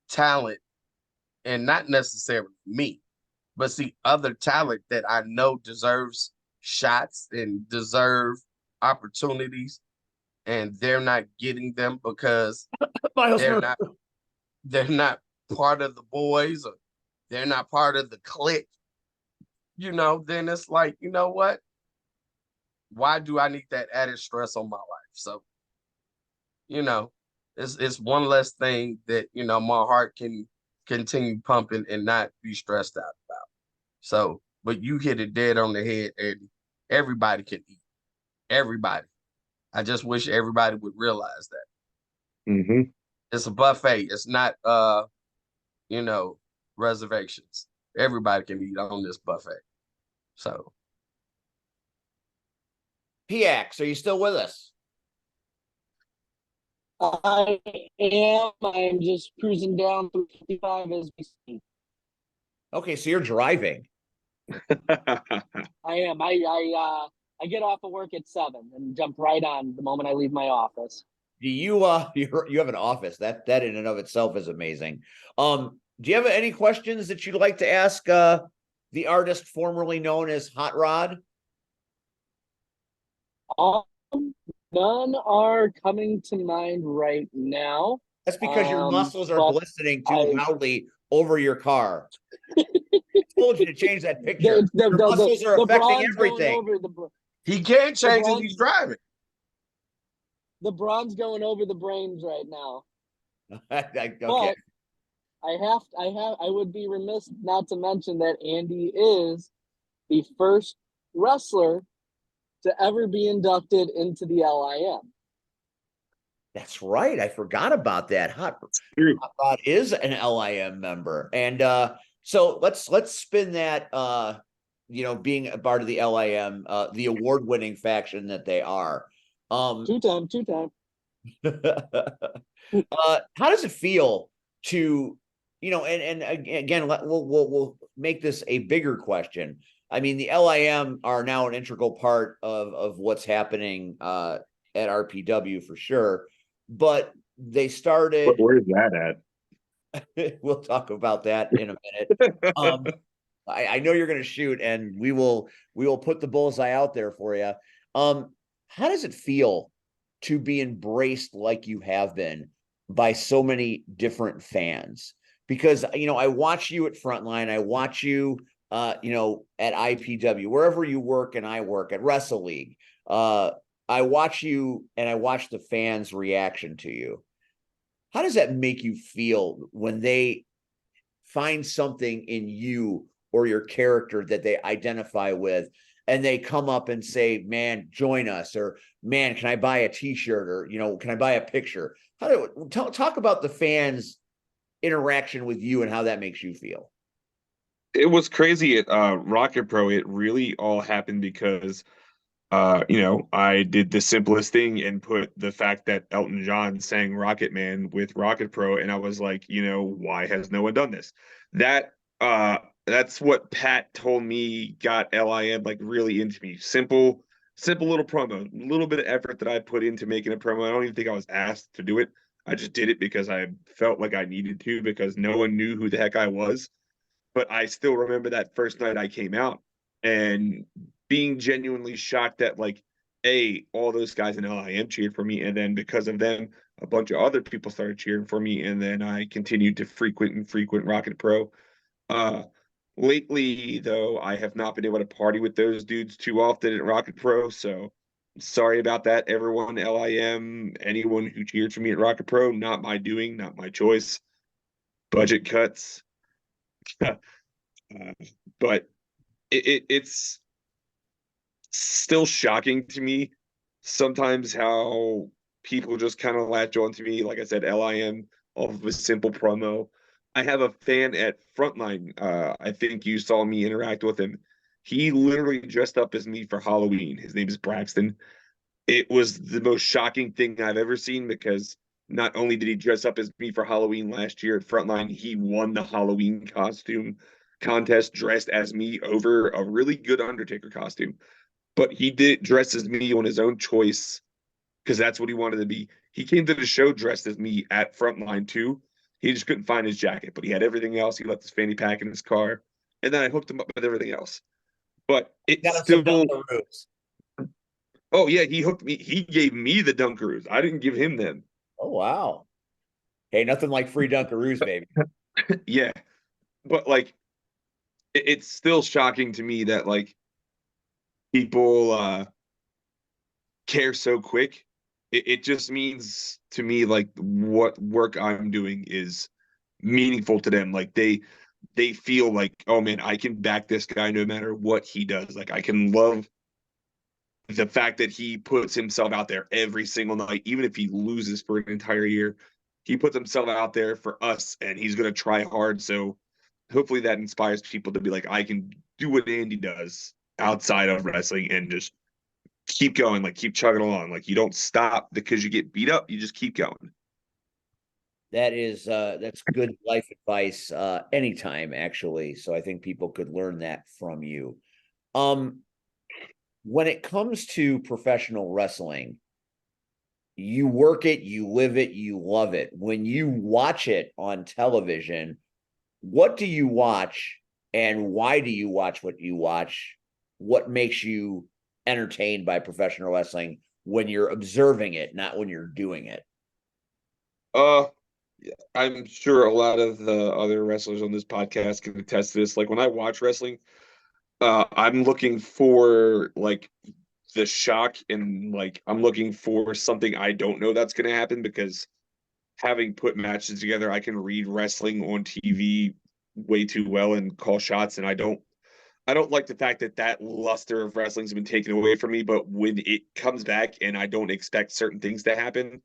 talent, and not necessarily me, but see other talent that I know deserves shots and deserve opportunities, and they're not getting them because Miles they're Murphy. not they're not part of the boys, or they're not part of the clique, then it's like, you know what? Why do I need that added stress on my life? So, you know, it's one less thing that, my heart can continue pumping and not be stressed out about. So, but you hit it dead on the head, Eddie. Everybody can eat. Everybody. I just wish everybody would realize that. Mm-hmm. It's a buffet. It's not you know, reservations. Everybody can eat on this buffet. So PX, are you still with us? I am. I'm just cruising down through 55 as we speak. Okay, so you're driving. I am. I get off of work at 7 and jump right on the moment I leave my office. Do you you have an office that in and of itself is amazing. Do you have any questions that you'd like to ask the artist formerly known as Hot Rod? None are coming to mind right now. That's because your muscles are but glistening too loudly over your car. I told you to change that picture. The Your muscles are affecting bronze going everything. over he can't change it. bronze- He's driving. the bronze going over the brains right now. Okay. But I would be remiss not to mention that Andy is the first wrestler to ever be inducted into the LIM. That's right. I forgot about that. Hot Rod is an LIM member. And so let's spin that being a part of the LIM, the award-winning faction that they are. Two-time. How does it feel to, and again, we'll make this a bigger question. I mean, the LIM are now an integral part of what's happening at RPW for sure, but they started. Where's that at? We'll talk about that in a minute. I know you're going to shoot, and we will put the bullseye out there for you. How does it feel to be embraced like you have been by so many different fans? Because I watch you at Frontline, I watch you at IPW, wherever you work, and I work at Wrestle League. I watch you, and I watch the fans' reaction to you. How does that make you feel when they find something in you or your character that they identify with, and they come up and say, man, join us, or man, can I buy a t-shirt, or, can I buy a picture? Talk about the fans' interaction with you and how that makes you feel. It was crazy at Rocket Pro. It really all happened because I did the simplest thing and put the fact that Elton John sang Rocket Man with Rocket Pro, and I was like, why has no one done this? That's what Pat told me got LIM like really into me. Simple little promo, a little bit of effort that I put into making a promo. I don't even think I was asked to do it. I just did it because I felt like I needed to, because no one knew who the heck I was. But I still remember that first night I came out and being genuinely shocked that all those guys in LIM cheered for me, and then because of them, a bunch of other people started cheering for me, and then I continued to frequent Rocket Pro. Lately, though, I have not been able to party with those dudes too often at Rocket Pro, so sorry about that, everyone. LIM, anyone who cheered for me at Rocket Pro, not my doing, not my choice. Budget cuts. But it's still shocking to me sometimes how people just kind of latch on to me. Like I said, LIM off of a simple promo. I have a fan at Frontline. I think you saw me interact with him. He literally dressed up as me for Halloween. His name is Braxton. It was the most shocking thing I've ever seen, because not only did he dress up as me for Halloween last year at Frontline, he won the Halloween costume contest dressed as me over a really good Undertaker costume. But he did dress as me on his own choice because that's what he wanted to be. He came to the show dressed as me at Frontline too. He just couldn't find his jacket, but he had everything else. He left his fanny pack in his car, and then I hooked him up with everything else. But it Got him some still, Dunkaroos. oh yeah, he hooked me. He gave me the Dunkaroos. I didn't give him them. Oh wow. Hey, nothing like free Dunkaroos, baby. Yeah, but like, it's still shocking to me that like people care so quick. It just means to me like what work I'm doing is meaningful to them. Like they feel like, oh man, I can back this guy no matter what he does. Like I can love the fact that he puts himself out there every single night, even if he loses for an entire year. He puts himself out there for us and he's gonna try hard. So hopefully that inspires people to be like, I can do what Andy does outside of wrestling and just keep going, like keep chugging along. Like you don't stop because you get beat up, you just keep going. That's good life advice anytime actually. So I think people could learn that from you. Um when it comes to professional wrestling, you work it, you live it, you love it. When you watch it on television, what do you watch and why do you watch what you watch? What makes you entertained by professional wrestling when you're observing it, not when you're doing it? Uh I'm sure a lot of the other wrestlers on this podcast can attest to this. Like when I watch wrestling, I'm looking for like the shock and like I'm looking for something I don't know that's going to happen because having put matches together, I can read wrestling on TV way too well and call shots. And I don't like the fact that that luster of wrestling's been taken away from me. But when it comes back and I don't expect certain things to happen,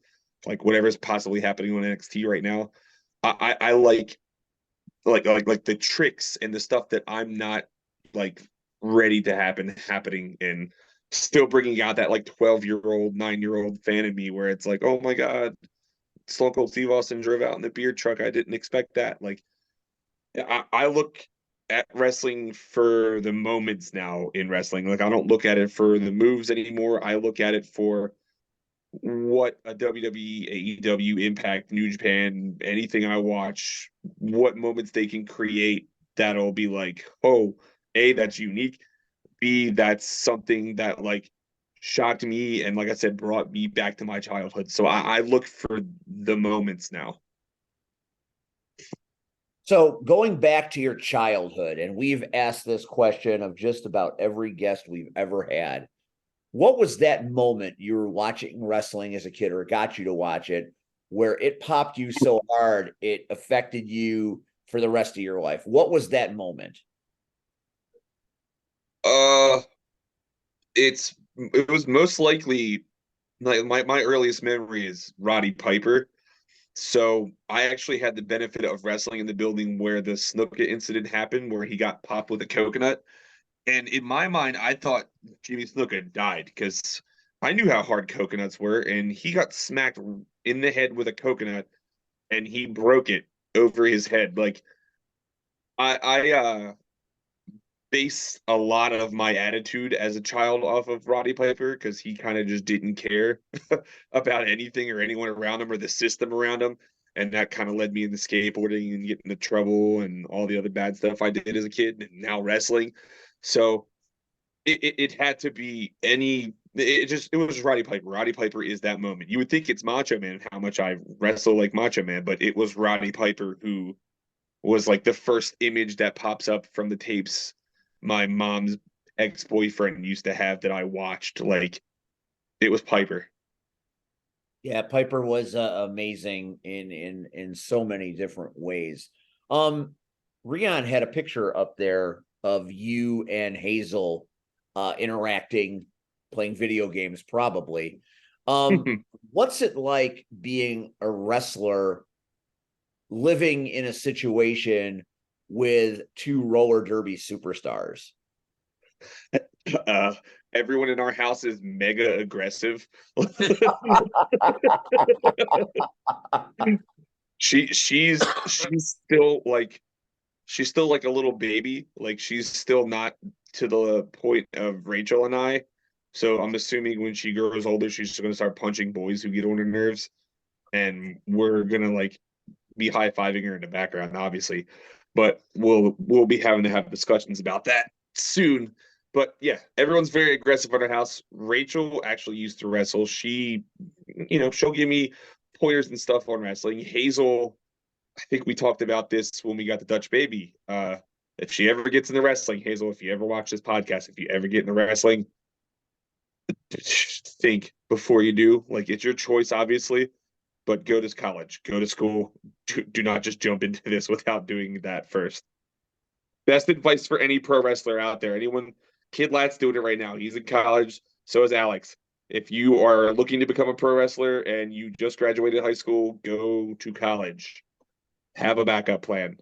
like whatever's possibly happening on NXT right now, I like the tricks and the stuff that I'm not like ready to happen happening and still bringing out that like 12-year-old 9-year-old fan in me where it's like, oh my god, Stone Cold Steve Austin drove out in the beer truck. I didn't expect that. Like I look at wrestling for the moments now in wrestling. Like I don't look at it for the moves anymore. I look at it for what a WWE, AEW, Impact, New Japan, anything I watch, what moments they can create that'll be like, oh, A, that's unique. B, that's something that like shocked me and like I said, brought me back to my childhood. So I look for the moments now. So going back to your childhood, and we've asked this question of just about every guest we've ever had. What was that moment you were watching wrestling as a kid, or got you to watch it, where it popped you so hard it affected you for the rest of your life? What was that moment? Uh it was most likely like my earliest memory is Roddy Piper. So I actually had the benefit of wrestling in the building where the Snuka incident happened, where he got popped with a coconut. And in my mind, I thought Jimmy Snuka died because I knew how hard coconuts were, and he got smacked in the head with a coconut, and he broke it over his head. Like I base a lot of my attitude as a child off of Roddy Piper because he kind of just didn't care about anything or anyone around him or the system around him. And that kind of led me into skateboarding and getting into trouble and all the other bad stuff I did as a kid and now wrestling. So it had to be it was Roddy Piper. Roddy Piper is that moment. You would think it's Macho Man, how much I wrestle like Macho Man, but it was Roddy Piper who was like the first image that pops up from the tapes my mom's ex-boyfriend used to have that I watched. Like it was Piper. Yeah, Piper was amazing in so many different ways. Rion had a picture up there of you and Hazel interacting, playing video games, probably. What's it like being a wrestler living in a situation with two roller derby superstars? uh Everyone in our house is mega aggressive. She's still like she's still like a little baby. Like she's still not to the point of Rachel and I. So I'm assuming when she grows older, she's just gonna start punching boys who get on her nerves, and we're gonna like be high fiving her in the background, obviously. But we'll be having to have discussions about that soon. But yeah, everyone's very aggressive on her house. Rachel actually used to wrestle. She, she'll give me pointers and stuff on wrestling. Hazel, I think we talked about this when we got the Dutch baby. If she ever gets into wrestling, Hazel, if you ever watch this podcast, if you ever get into wrestling, think before you do. Like it's your choice, obviously, but go to college, go to school. Do not just jump into this without doing that first. Best advice for any pro wrestler out there. Anyone, Kid Lat's doing it right now. He's in college. So is Alex. If you are looking to become a pro wrestler and you just graduated high school, go to college. Have a backup plan.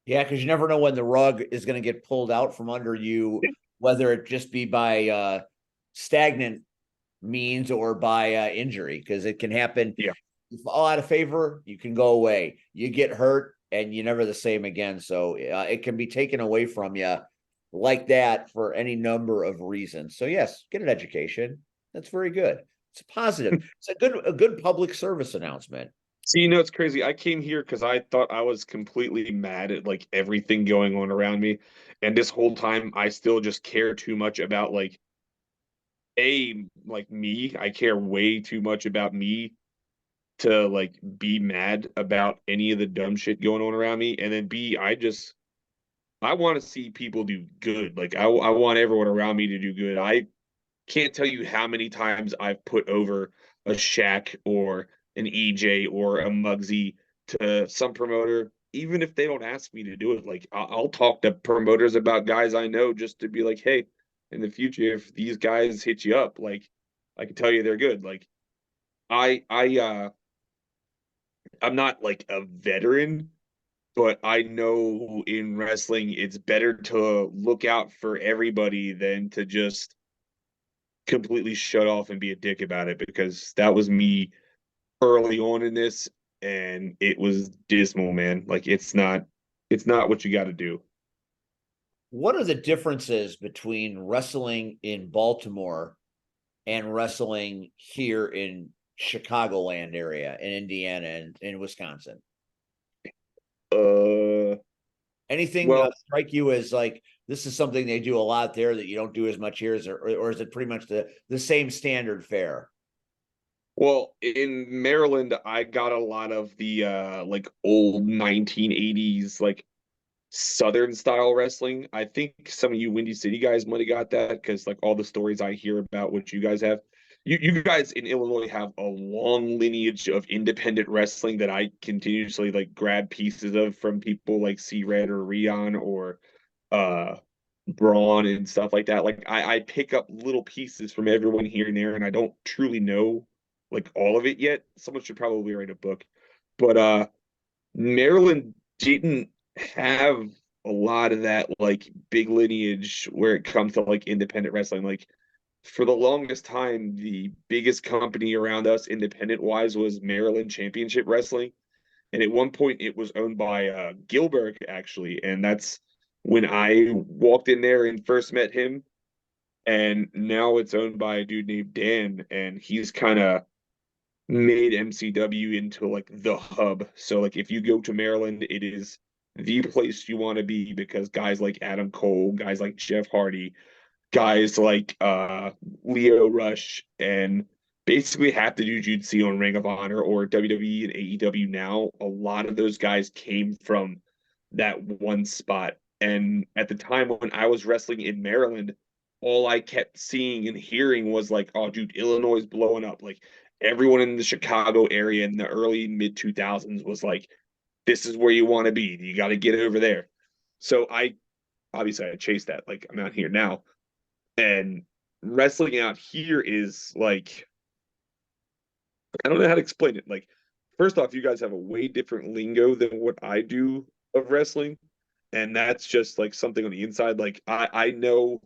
Yeah, because you never know when the rug is going to get pulled out from under you, whether it just be by stagnant means or by injury, because it can happen. Yeah. You fall out of favor, you can go away. You get hurt, and you're never the same again. So it can be taken away from you like that for any number of reasons. So yes, get an education. That's very good. It's positive. It's a good public service announcement. See, it's crazy. I came here because I thought I was completely mad at like everything going on around me. And this whole time I still just care too much about like me. I care way too much about me to like be mad about any of the dumb shit going on around me. And then B, I want to see people do good. Like I want everyone around me to do good. I can't tell you how many times I've put over a Shaq or an EJ or a Muggsy to some promoter, even if they don't ask me to do it. Like I'll talk to promoters about guys I know just to be like, hey, in the future, if these guys hit you up, like I can tell you they're good. Like I'm not like a veteran, but I know in wrestling it's better to look out for everybody than to just completely shut off and be a dick about it, because that was me early on in this and it was dismal, man. Like it's not what you got to do. What are the differences between wrestling in Baltimore and wrestling here in Chicagoland area, in Indiana and in Wisconsin? Uh Anything well, strike you as like this is something they do a lot there that you don't do as much here, or is it pretty much the same standard fare? well, in Maryland I got a lot of the like old 1980s like Southern style wrestling. I think some of you Windy City guys might have got that because like all the stories I hear about what you guys have. You guys in Illinois have a long lineage of independent wrestling that I continuously like grab pieces of from people like C Red or Rion or uh Braun and stuff like that. Like I pick up little pieces from everyone here and there, and I don't truly know like all of it yet. Someone should probably write a book. But Maryland didn't have a lot of that like big lineage where it comes to like independent wrestling. Like for the longest time, the biggest company around us, independent wise, was Maryland Championship Wrestling. And at one point, it was owned by Gilbert, actually. And that's when I walked in there and first met him. And now it's owned by a dude named Dan. And he's kind of made MCW into like the hub. So like if you go to Maryland, it is the place you want to be because guys like Adam Cole, guys like Jeff Hardy, guys like Leo Rush, and basically half the dudes you'd see on Ring of Honor or WWE and AEW now, a lot of those guys came from that one spot. And at the time when I was wrestling in Maryland, all I kept seeing and hearing was like, oh, dude, Illinois is blowing up. Like everyone in the Chicago area in the early mid 2000s was like, this is where you want to be. You got to get over there. So I chased that. Like I'm out here now. And wrestling out here is like, I don't know how to explain it. Like, first off, you guys have a way different lingo than what I do of wrestling. And that's just like something on the inside. Like I know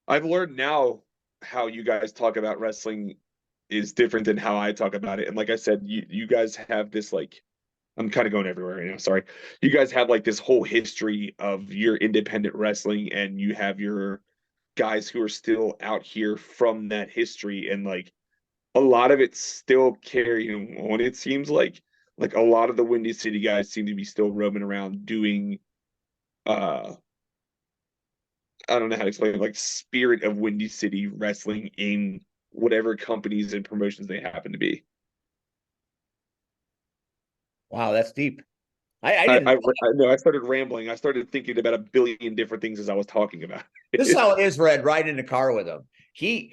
I've learned now how you guys talk about wrestling is different than how I talk about it. And like I said, you guys have this like I'm kind of going everywhere right now. Sorry. You guys have like this whole history of your independent wrestling, and you have your guys who are still out here from that history, and like a lot of it's still carrying on. It seems like a lot of the Windy City guys seem to be still roaming around doing uh I don't know how to explain it, like spirit of Windy City wrestling in whatever companies and promotions they happen to be. Wow, that's deep. I didn't. I know I started rambling. I started thinking about a billion different things as I was talking about. This is how it is, Red, riding in the car with him. He's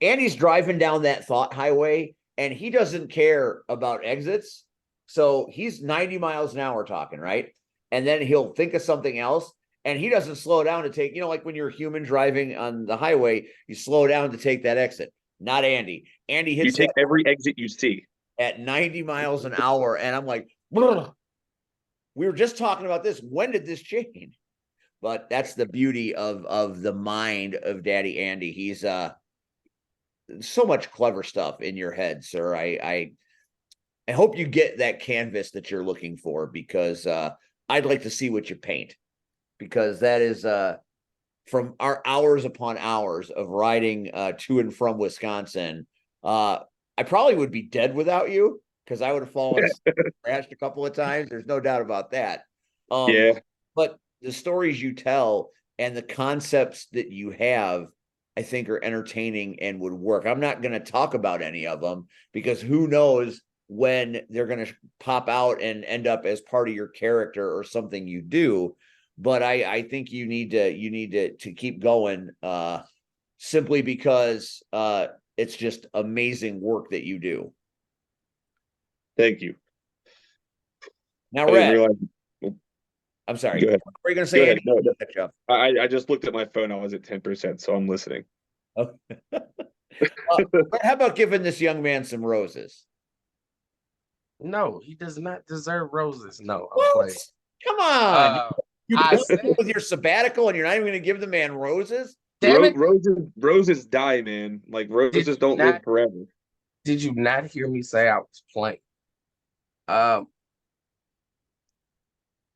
Andy's driving down that thought highway and he doesn't care about exits. So he's 90 miles an hour talking, right? And then he'll think of something else and he doesn't slow down to take, like when you're human driving on the highway, you slow down to take that exit. Not Andy. Andy hits You take every exit you see. at 90 miles an hour. And I'm like, "Ugh." We were just talking about this. When did this change? But that's the beauty of the mind of Daddy Andy. He's so much clever stuff in your head, sir. I hope you get that canvas that you're looking for because I'd like to see what you paint because that is from our hours upon hours of riding to and from Wisconsin. I probably would be dead without you because I would have fallen crashed a couple of times. There's no doubt about that. Yeah. But the stories you tell and the concepts that you have, I think are entertaining and would work. I'm not going to talk about any of them because who knows when they're going to pop out and end up as part of your character or something you do. But I think you need to keep going simply because it's just amazing work that you do. Thank you. Now, I didn't Red, realize. I'm sorry. Go ahead. What are you going to Go say, ahead. Andy? No, I just looked at my phone. I was at 10%, so I'm listening. But how about giving this young man some roses? No, he does not deserve roses. No, I'm What? playing. Come on. You're I done said- with your sabbatical and you're not even going to give the man roses? Damn it. Roses die, man. Like roses don't live forever. Did you not hear me say I was playing?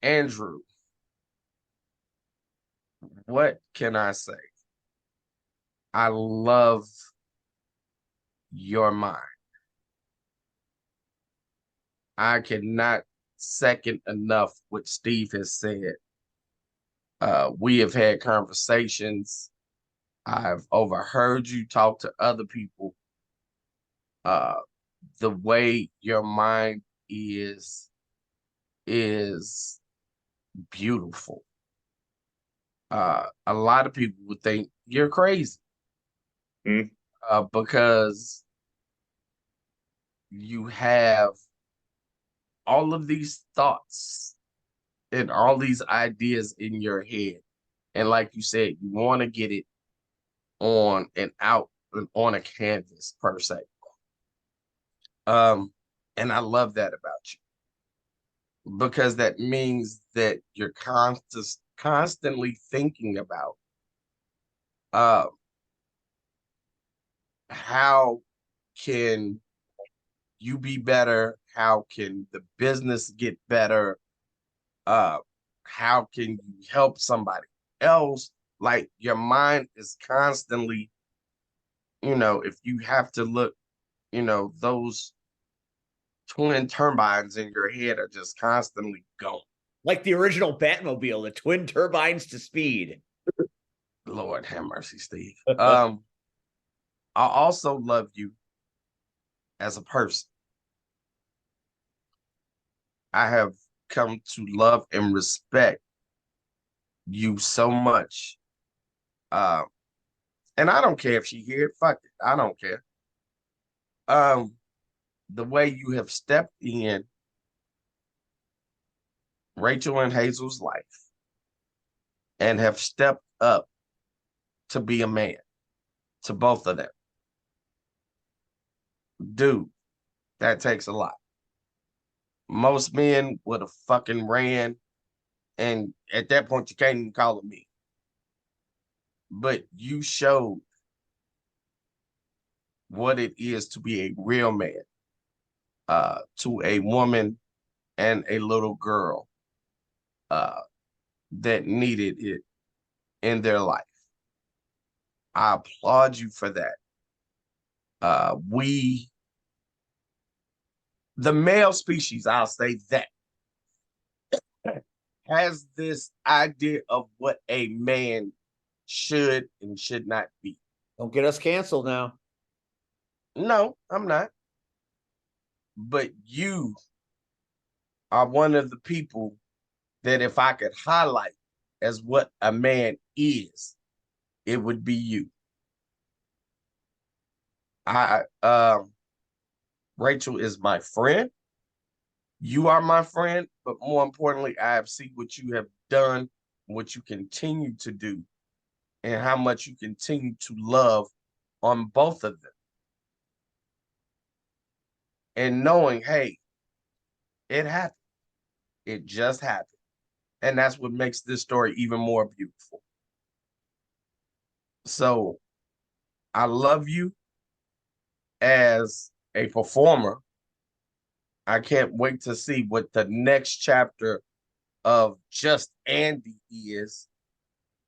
Andrew, what can I say? I love your mind. I cannot second enough what Steve has said. We have had conversations. I've overheard you talk to other people. The way your mind is beautiful. A lot of people would think you're crazy because you have all of these thoughts and all these ideas in your head. And like you said, you want to get it on and out and on a canvas per se. And I love that about you because that means that you're constantly thinking about how can you be better? How can the business get better? How can you help somebody else? Like your mind is constantly, if you have to look, those twin turbines in your head are just constantly going. Like the original Batmobile, the twin turbines to speed. Lord have mercy, Steve. I also love you as a person. I have come to love and respect you so much. And I don't care if she hear it. Fuck it. I don't care. The way you have stepped in Rachel and Hazel's life and have stepped up to be a man to both of them. Dude, that takes a lot. Most men would have fucking ran, and at that point, you can't even call him me. But you showed what it is to be a real man to a woman and a little girl that needed it in their life. I applaud you for that. The male species, I'll say that, has this idea of what a man should and should not be. Don't get us canceled now. No, I'm not. But you are one of the people that if I could highlight as what a man is, it would be you. Rachel is my friend. You are my friend, but more importantly, I have seen what you have done, what you continue to do, and how much you continue to love on both of them. And knowing, hey, it happened. It just happened. And that's what makes this story even more beautiful. So I love you as a performer. I can't wait to see what the next chapter of Just Andy is.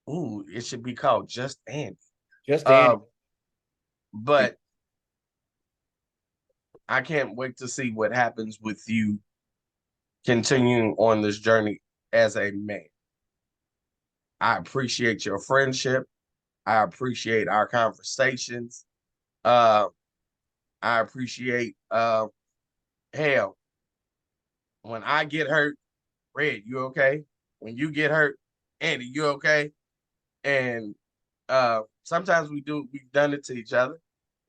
Ooh, it should be called Just Andy. Just Andy. But I can't wait to see what happens with you continuing on this journey as a man. I appreciate your friendship. I appreciate our conversations. I appreciate hell. When I get hurt, Red, you okay? When you get hurt, Andy, you okay? And sometimes we've done it to each other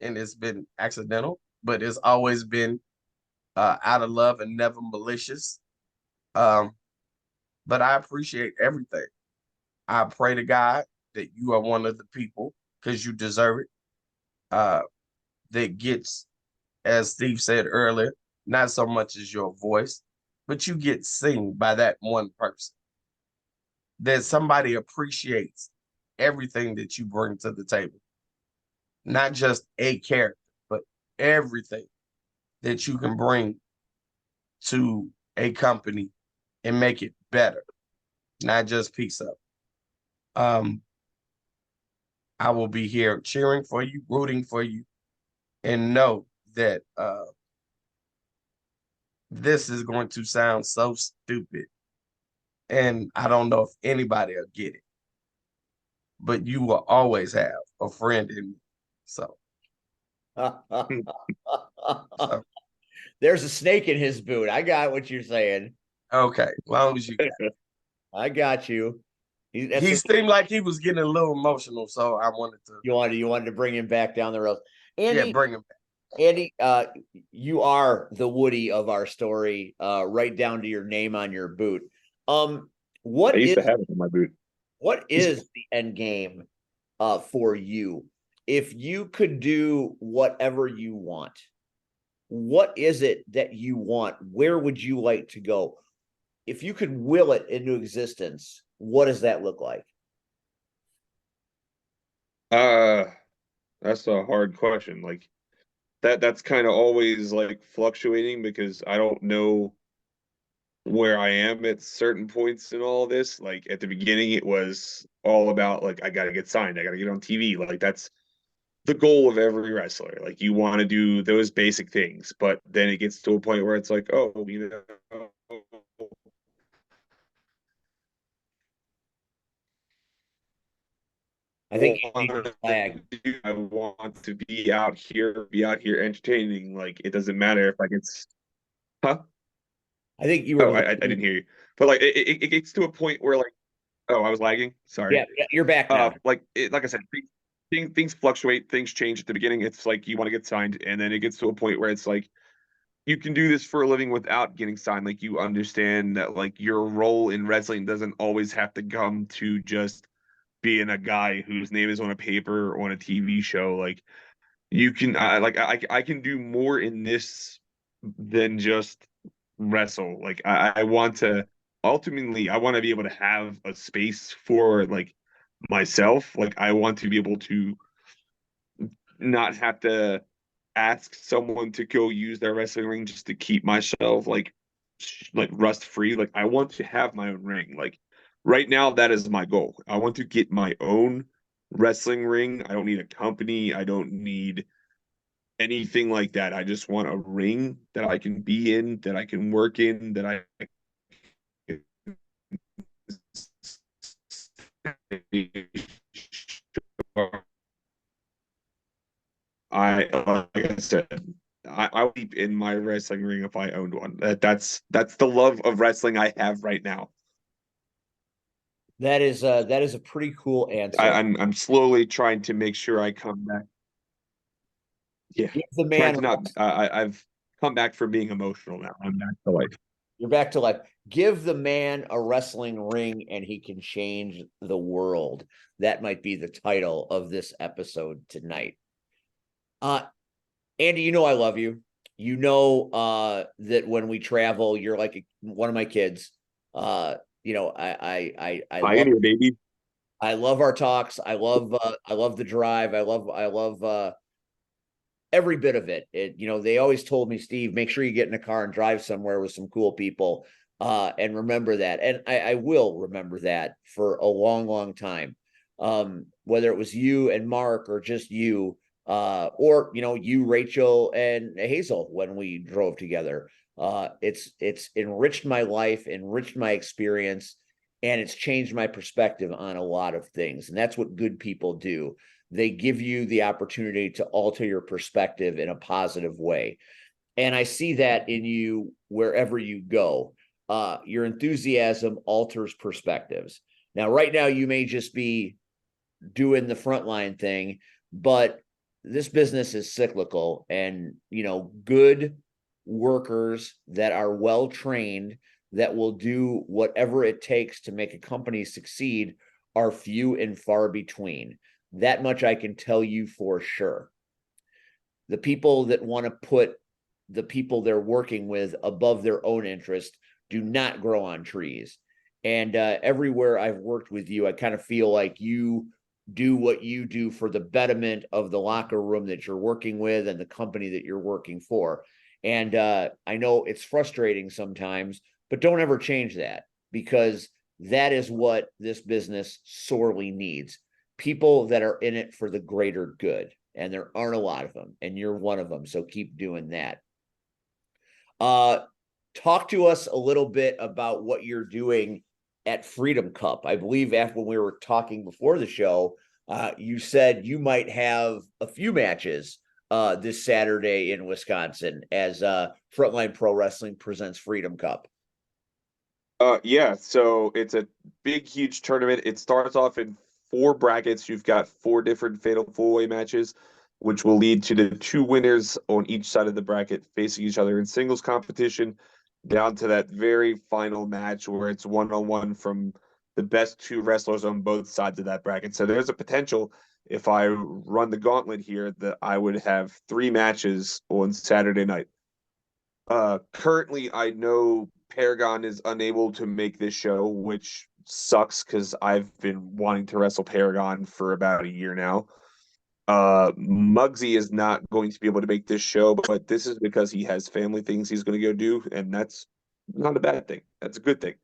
and it's been accidental, but it's always been out of love and never malicious. But I appreciate everything. I pray to God that you are one of the people, because you deserve it, that gets, as Steve said earlier, not so much as your voice, but you get seen by that one person. That somebody appreciates everything that you bring to the table. Not just a character, but everything that you can bring to a company and make it better, not just piece up. I will be here cheering for you, rooting for you, and know that this is going to sound so stupid, and I don't know if anybody will get it, but you will always have a friend in me. So There's a snake in his boot. I got what you're saying. okay, as long as you got it. I got you. He seemed like he was getting a little emotional, so I wanted to. You wanted to bring him back down the road. Andy, Yeah, bring him back. Andy, you are the Woody of our story, right down to your name on your boot. What I used is to have it in my boot. what is the end game for you? If you could do whatever you want, what is it that you want? Where would you like to go? If you could will it into existence, what does that look like? That's a hard question. Like that's kind of always like fluctuating because I don't know where I am at certain points in all this. Like at the beginning, it was all about like I gotta get signed, I gotta get on TV. Like that's the goal of every wrestler. Like you want to do those basic things, but then it gets to a point where it's like, oh, I think you need a flag. I want to be out here entertaining. Like it doesn't matter if I get, huh? I think you were. Oh, I didn't hear you. But like it gets to a point where like, oh, I was lagging. Sorry. Yeah, you're back now. Like I said, things fluctuate, things change. At the beginning, it's like you want to get signed, and then it gets to a point where it's like you can do this for a living without getting signed. Like you understand that like your role in wrestling doesn't always have to come to just being a guy whose name is on a paper or on a TV show. Like you can I can do more in this than just wrestle. Like I want to ultimately I want to be able to have a space for like myself. Like I want to be able to not have to ask someone to go use their wrestling ring just to keep myself like like rust free. Like I want to have my own ring. Like right now, that is my goal. I want to get my own wrestling ring. I don't need a company. I don't need anything like that. I just want a ring that I can be in, that I can work in, that I like I said, I would be in my wrestling ring if I owned one. That's the love of wrestling I have right now. That is a pretty cool answer. I'm slowly trying to make sure I come back. Yeah, Give the trying man to not. I've come back from being emotional now. I'm back to life. You're back to life. Give the man a wrestling ring and he can change the world. That might be the title of this episode tonight. Andy, you know I love you. You know that when we travel, you're like one of my kids. You know, Pioneer, baby. I love our talks. I love the drive. I love every bit of it. You know, they always told me, Steve, make sure you get in a car and drive somewhere with some cool people. And remember that. And I will remember that for a long, long time. Whether it was you and Mark or just you, or you know, you, Rachel, and Hazel when we drove together. It's enriched my life, enriched my experience, and it's changed my perspective on a lot of things. And that's what good people do. They give you the opportunity to alter your perspective in a positive way. And I see that in you wherever you go. Your enthusiasm alters perspectives. Now, right now, you may just be doing the frontline thing, but this business is cyclical, and you know, good workers that are well trained, that will do whatever it takes to make a company succeed, are few and far between. That much I can tell you for sure. The people that want to put the people they're working with above their own interest do not grow on trees. And everywhere I've worked with you, I kind of feel like you do what you do for the betterment of the locker room that you're working with and the company that you're working for. And I know it's frustrating sometimes, but don't ever change that, because that is what this business sorely needs. People that are in it for the greater good. And there aren't a lot of them, and you're one of them. So keep doing that. Talk to us a little bit about what you're doing at Freedom Cup. I believe after when we were talking before the show, you said you might have a few matches this Saturday in Wisconsin as Frontline Pro Wrestling presents Freedom Cup. Yeah, so it's a big, huge tournament. It starts off in 4 brackets. You've got 4 different fatal 4-way matches, which will lead to the 2 winners on each side of the bracket facing each other in singles competition, down to that very final match where it's 1-on-1 from the best 2 wrestlers on both sides of that bracket. So there's a potential, if I run the gauntlet here, that I would have 3 matches on Saturday night. Currently, I know Paragon is unable to make this show, which sucks because I've been wanting to wrestle Paragon for about a year now. Muggsy is not going to be able to make this show, but this is because he has family things he's going to go do, and that's not a bad thing. That's a good thing.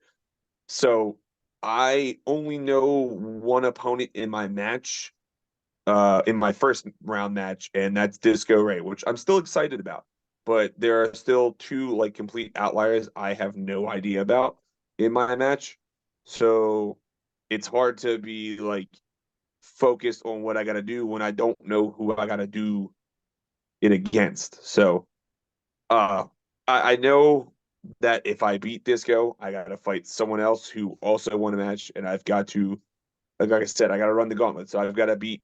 So I only know one opponent in my match, in my first round match, and that's Disco Ray, which I'm still excited about. But there are still 2 like complete outliers I have no idea about in my match. So it's hard to be like focused on what I got to do when I don't know who I got to do it against. So I know that if I beat Disco, I got to fight someone else who also won a match, and I've got to, like I said, I got to run the gauntlet. So I've got to beat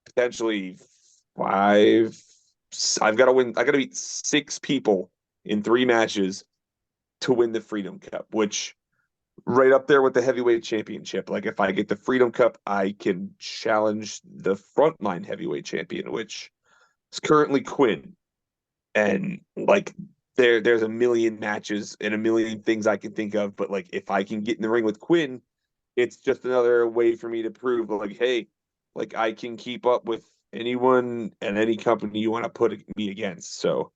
potentially 5. I've got to win. I got to beat 6 people in 3 matches to win the Freedom Cup, which right up there with the heavyweight championship. Like if I get the Freedom Cup, I can challenge the frontline heavyweight champion, which is currently Quinn. And like there's a million matches and a million things I can think of, but like if I can get in the ring with Quinn, it's just another way for me to prove like, hey, like I can keep up with anyone and any company you want to put me against. So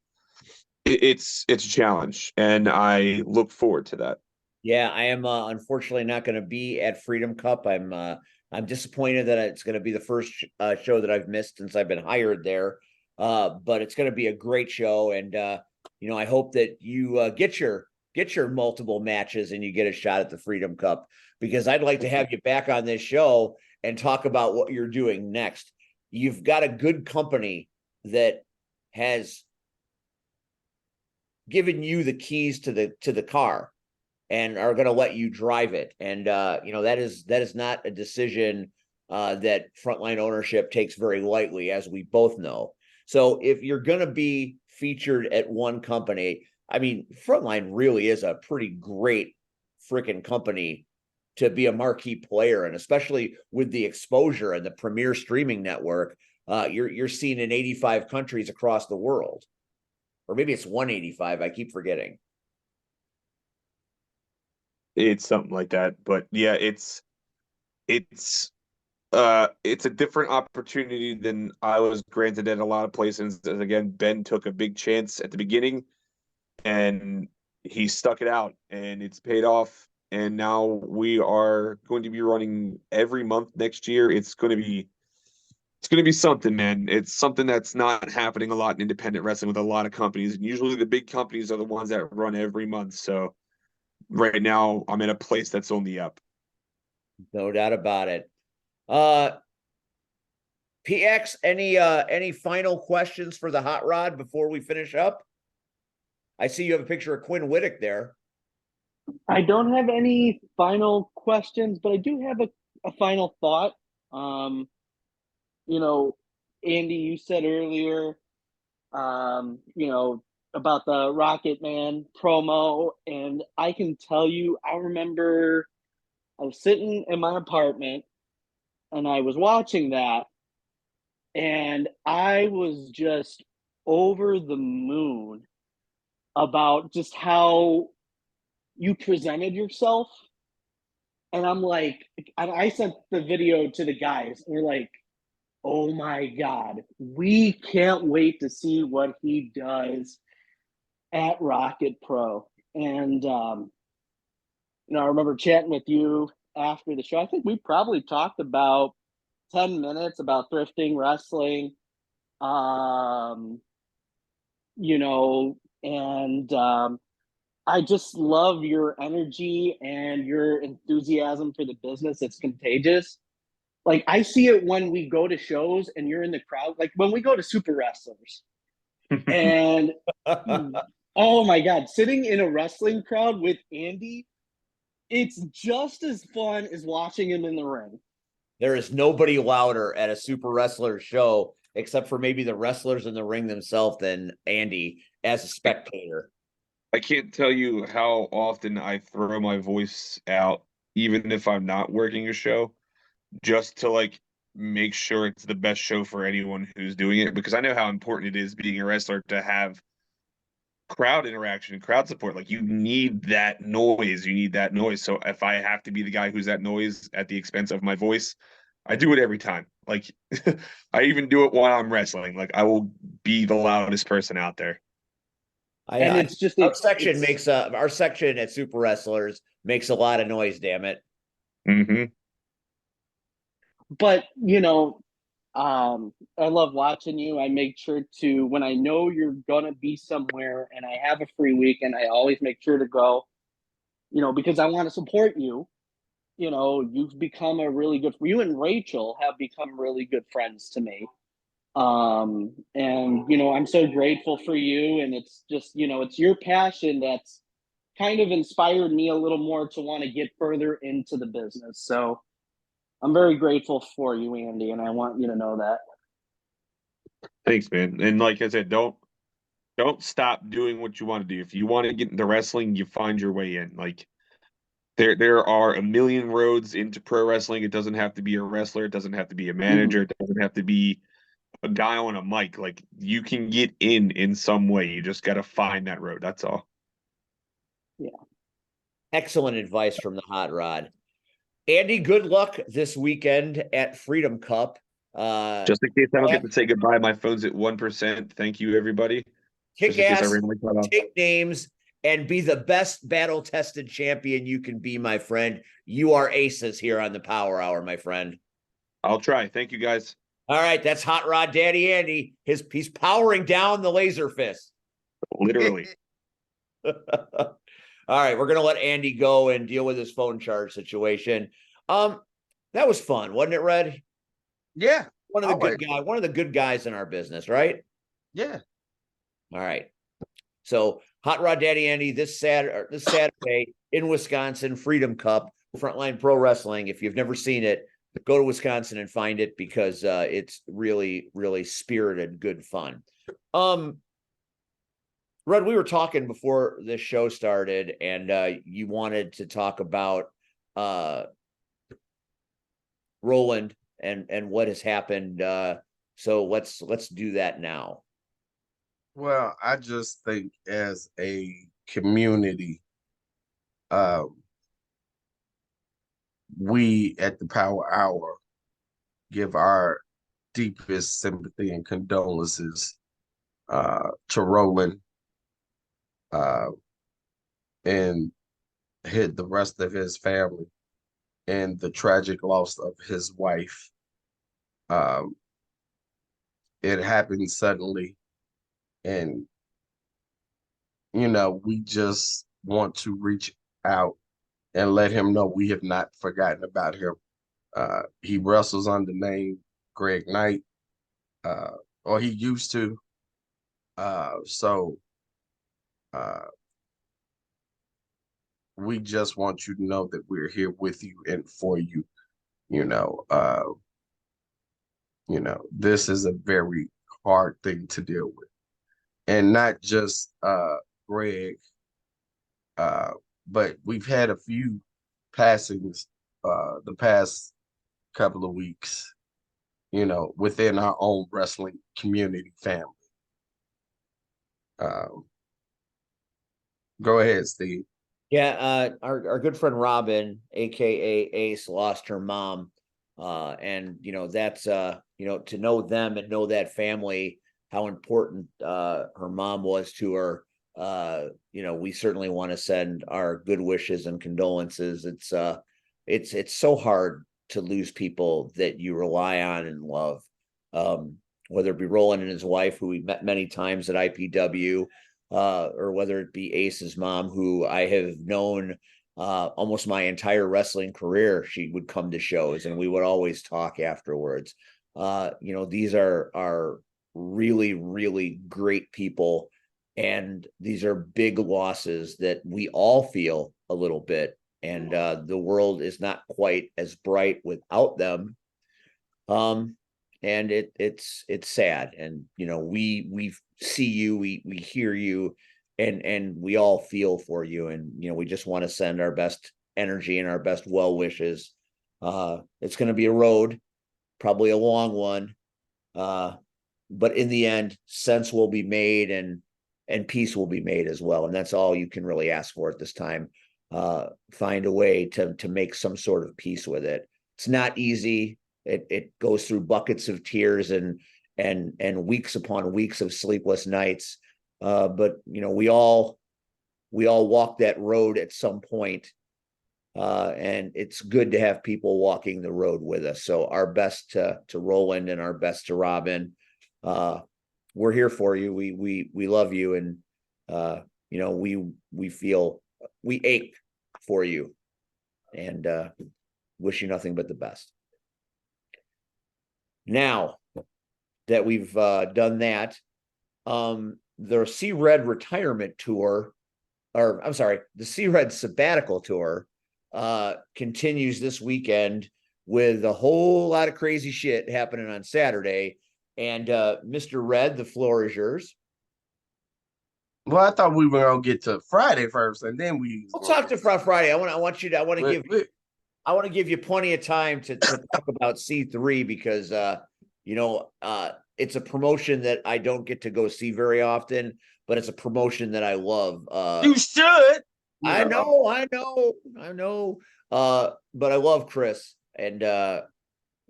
it's a challenge, and I look forward to that. Yeah, I am unfortunately not going to be at Freedom Cup. I'm disappointed that it's going to be the first show that I've missed since I've been hired there. But it's going to be a great show, and I hope that you get your multiple matches and you get a shot at the Freedom Cup, because I'd like to have you back on this show and talk about what you're doing next. You've got a good company that has given you the keys to the car and are going to let you drive it. And that is not a decision that Frontline ownership takes very lightly, as we both know. So if you're going to be featured at one company, I mean, Frontline really is a pretty great freaking company to be a marquee player, and especially with the exposure and the premier streaming network, you're seen in 85 countries across the world, or maybe it's 185. I keep forgetting. It's something like that, but yeah, it's it's a different opportunity than I was granted at a lot of places. As again, Ben took a big chance at the beginning, and he stuck it out, and it's paid off. And now we are going to be running every month next year. It's going to be something, man. It's something that's not happening a lot in independent wrestling with a lot of companies. And usually the big companies are the ones that run every month. So right now I'm in a place that's on the up. No doubt about it. PX, any final questions for the Hot Rod before we finish up? I see you have a picture of Quinn Whittick there. I don't have any final questions, but I do have a final thought. You know, Andy, you said earlier, about the Rocket Man promo, and I can tell you, I remember I was sitting in my apartment and I was watching that, and I was just over the moon about just how you presented yourself. And I'm like, I sent the video to the guys, and we're like, oh my God, we can't wait to see what he does at Rocket Pro. And, I remember chatting with you after the show. I think we probably talked about 10 minutes about thrifting, wrestling, um, and I just love your energy and your enthusiasm for the business. It's contagious. Like, I see it when we go to shows and you're in the crowd, like when we go to Super Wrestlers, and oh my God, sitting in a wrestling crowd with Andy, it's just as fun as watching him in the ring. There is nobody louder at a Super Wrestler show, except for maybe the wrestlers in the ring themselves, than Andy as a spectator. I can't tell you how often I throw my voice out, even if I'm not working a show, just to like make sure it's the best show for anyone who's doing it, because I know how important it is being a wrestler to have crowd interaction, crowd support. Like, you need that noise. You need that noise. So if I have to be the guy who's that noise at the expense of my voice, I do it every time. Like, I even do it while I'm wrestling. Like, I will be the loudest person out there. And it's just our section at Super Wrestlers makes a lot of noise. Damn it. Mm-hmm. But I love watching you. I make sure to, when I know you're gonna be somewhere and I have a free weekend, I always make sure to go. Because I want to support you. You've become you and Rachel have become really good friends to me. And I'm so grateful for you, and it's just, it's your passion that's kind of inspired me a little more to want to get further into the business. So I'm very grateful for you, Andy, and I want you to know that. Thanks, man. And like I said, don't stop doing what you want to do. If you want to get into wrestling, you find your way in. Like, there are a million roads into pro wrestling. It doesn't have to be a wrestler. It doesn't have to be a manager. It doesn't have to be a guy on a mic. Like, you can get in some way. You just got to find that road. That's all. Yeah. Excellent advice from the Hot Rod. Andy, good luck this weekend at Freedom Cup. Just in case I don't get to say goodbye, my phone's at 1%. Thank you, everybody. kick Just in case I ass, randomly cut off. take names, and be the best battle-tested champion you can be, my friend. You are aces here on the Power Hour, my friend. I'll try. Thank you, guys. All right, that's Hot Rod Daddy Andy. He's powering down the laser fist. Literally. All right, we're gonna let Andy go and deal with his phone charge situation. That was fun, wasn't it, Red? Yeah. One of the always. one of the good guys in our business, right? Yeah. All right. So Hot Rod Daddy Andy this Saturday in Wisconsin, Freedom Cup, Frontline Pro Wrestling. If you've never seen it, go to Wisconsin and find it because it's really, really spirited, good fun. Red, we were talking before this show started, and you wanted to talk about Roland and what has happened. So let's do that now. Well, I just think as a community, we at the Power Hour give our deepest sympathy and condolences to Roland and hit the rest of his family and the tragic loss of his wife. It happened suddenly, and we just want to reach out and let him know we have not forgotten about him. He wrestles under the name Greg Knight, or he used to. So we just want you to know that we're here with you and for you. This is a very hard thing to deal with, and not just Greg, but we've had a few passings the past couple of weeks, within our own wrestling community family. Go ahead, Steve. Yeah, our good friend Robin, aka Ace, lost her mom. And that's to know them and know that family, how important her mom was to her. We certainly want to send our good wishes and condolences. It's so hard to lose people that you rely on and love. Whether it be Roland and his wife, who we met many times at IPW, or whether it be Ace's mom, who I have known almost my entire wrestling career. She would come to shows and we would always talk afterwards. These are really, really great people, and these are big losses that we all feel a little bit, and the world is not quite as bright without them. And it's sad, and we see you, we hear you, and we all feel for you, and we just want to send our best energy and our best well wishes. It's going to be a road, probably a long one, but in the end, sense will be made, and peace will be made as well, and that's all you can really ask for at this time. Find a way to make some sort of peace with it. It's not easy. It goes through buckets of tears and weeks upon weeks of sleepless nights. But we all walk that road at some point. And it's good to have people walking the road with us. So our best to Roland and our best to Robin. We're here for you. We love you, and we ache for you, and wish you nothing but the best. Now that we've done that, the Sea Red retirement tour, or I'm sorry, the Sea Red sabbatical tour continues this weekend with a whole lot of crazy shit happening on Saturday. And Mr. Red, the floor is yours. Well, I thought we were gonna get to Friday first, and then we'll talk to Friday. I want to give you plenty of time to talk about C3, because it's a promotion that I don't get to go see very often, but it's a promotion that I love. You should. I know. But I love Chris, and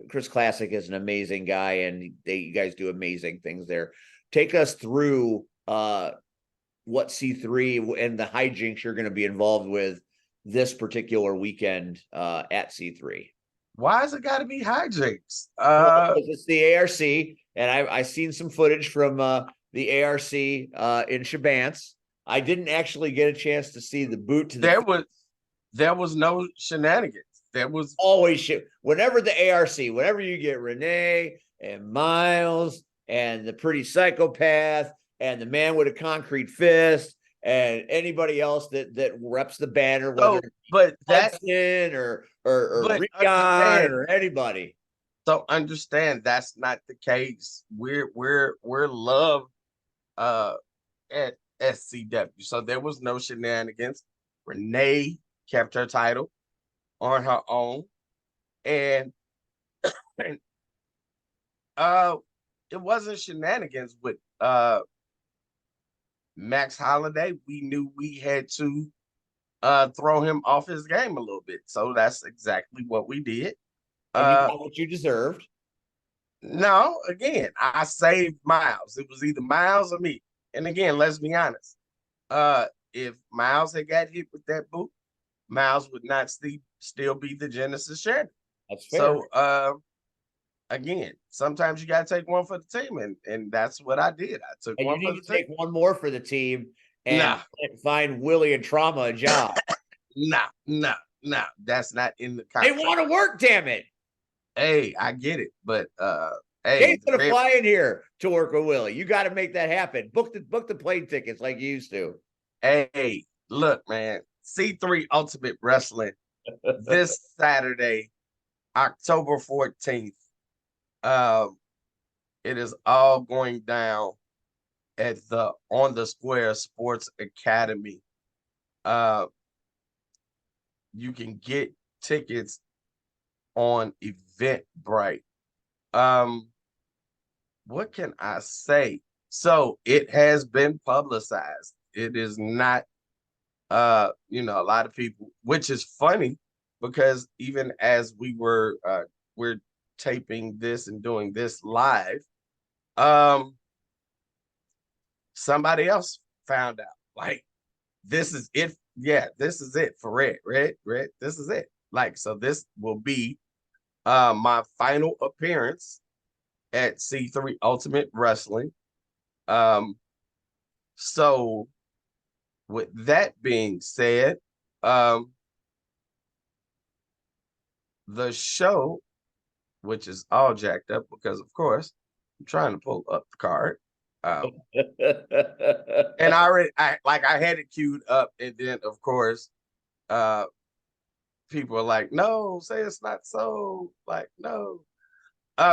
Chris Classic is an amazing guy, and you guys do amazing things there. Take us through what C3 and the hijinks you're going to be involved with this particular weekend at C3. Why has it got to be hijinks? It's the ARC, and I seen some footage from the ARC in Shabance. I didn't actually get a chance to see the boot to the there was no shenanigans. There was always shit. Whenever the ARC, whenever you get Renee and Miles and the pretty psychopath and the man with a concrete fist and anybody else that reps the banner, whether but that's or Rion or anybody. So understand that's not the case. We're loved at SCW. So there was no shenanigans. Renee kept her title on her own. And it wasn't shenanigans with Max Holiday. We knew we had to throw him off his game a little bit. So that's exactly what we did. And you got what you deserved. No, again, I saved Miles. It was either Miles or me. And again, let's be honest. If Miles had got hit with that boot, Miles would not still be the Genesis champion. That's fair. So again, sometimes you gotta take one for the team, and that's what I did. I took and one you for need the to take team. one more for the team and find Willie and Trauma a job. No, that's not in the They contract. want to work, damn it. Hey, I get it, but hey, Jay's gonna fly in here to work with Willie. You got to make that happen. Book the plane tickets like you used to. Hey, look, man, C3 Ultimate Wrestling this Saturday, October 14th. It is all going down at the On the Square Sports Academy. You can get tickets on Eventbrite. What can I say? So it has been publicized. It is not a lot of people, which is funny because even as we're taping this and doing this live, somebody else found out, like, this is it. Yeah, this is it for Red. This is it. Like, so this will be my final appearance at C3 Ultimate Wrestling. So with that being said, the show, which is all jacked up because, of course, I'm trying to pull up the card. And I had it queued up, and then of course, people are like, "No, say it's not so." Like, no.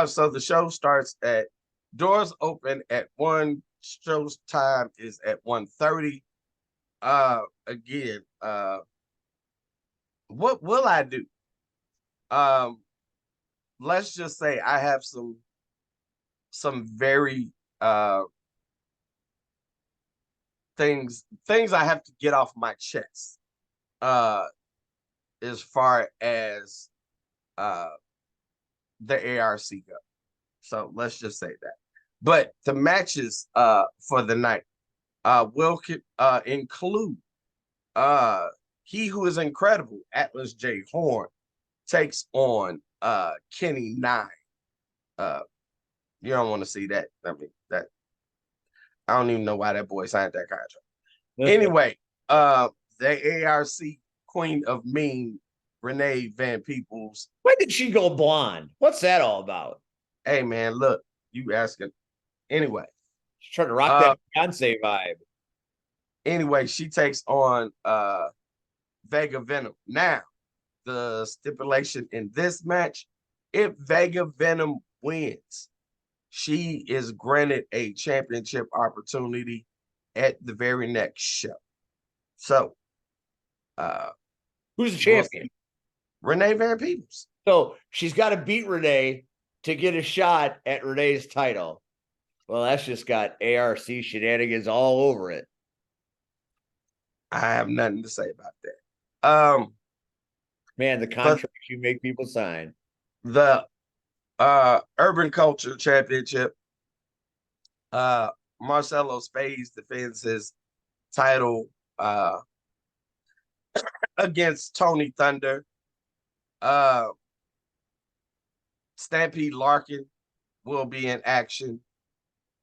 So the show starts at doors open at 1. Show's time is at 1:30. Again, what will I do? Let's just say I have some very things I have to get off my chest as far as the ARC go. So let's just say that. But the matches for the night will include He Who Is Incredible, Atlas J. Horn, takes on Kenny Nine. You don't want to see that. I mean, that I don't even know why that boy signed that contract. Anyway, the ARC Queen of Mean, Renee Van Peebles. When did she go blonde? What's that all about? Hey, man, look, you asking. Anyway. She's trying to rock that Beyonce vibe. Anyway, she takes on Vega Venom. Now, the stipulation in this match, if Vega Venom wins, she is granted a championship opportunity at the very next show. So, who's the champion? Renee Van Peebles. So she's got to beat Renee to get a shot at Renee's title. Well, that's just got ARC shenanigans all over it. I have nothing to say about that. Man, the contracts you make people sign. The Urban Culture Championship. Marcelo Spades defends his title against Tony Thunder. Stampede Larkin will be in action.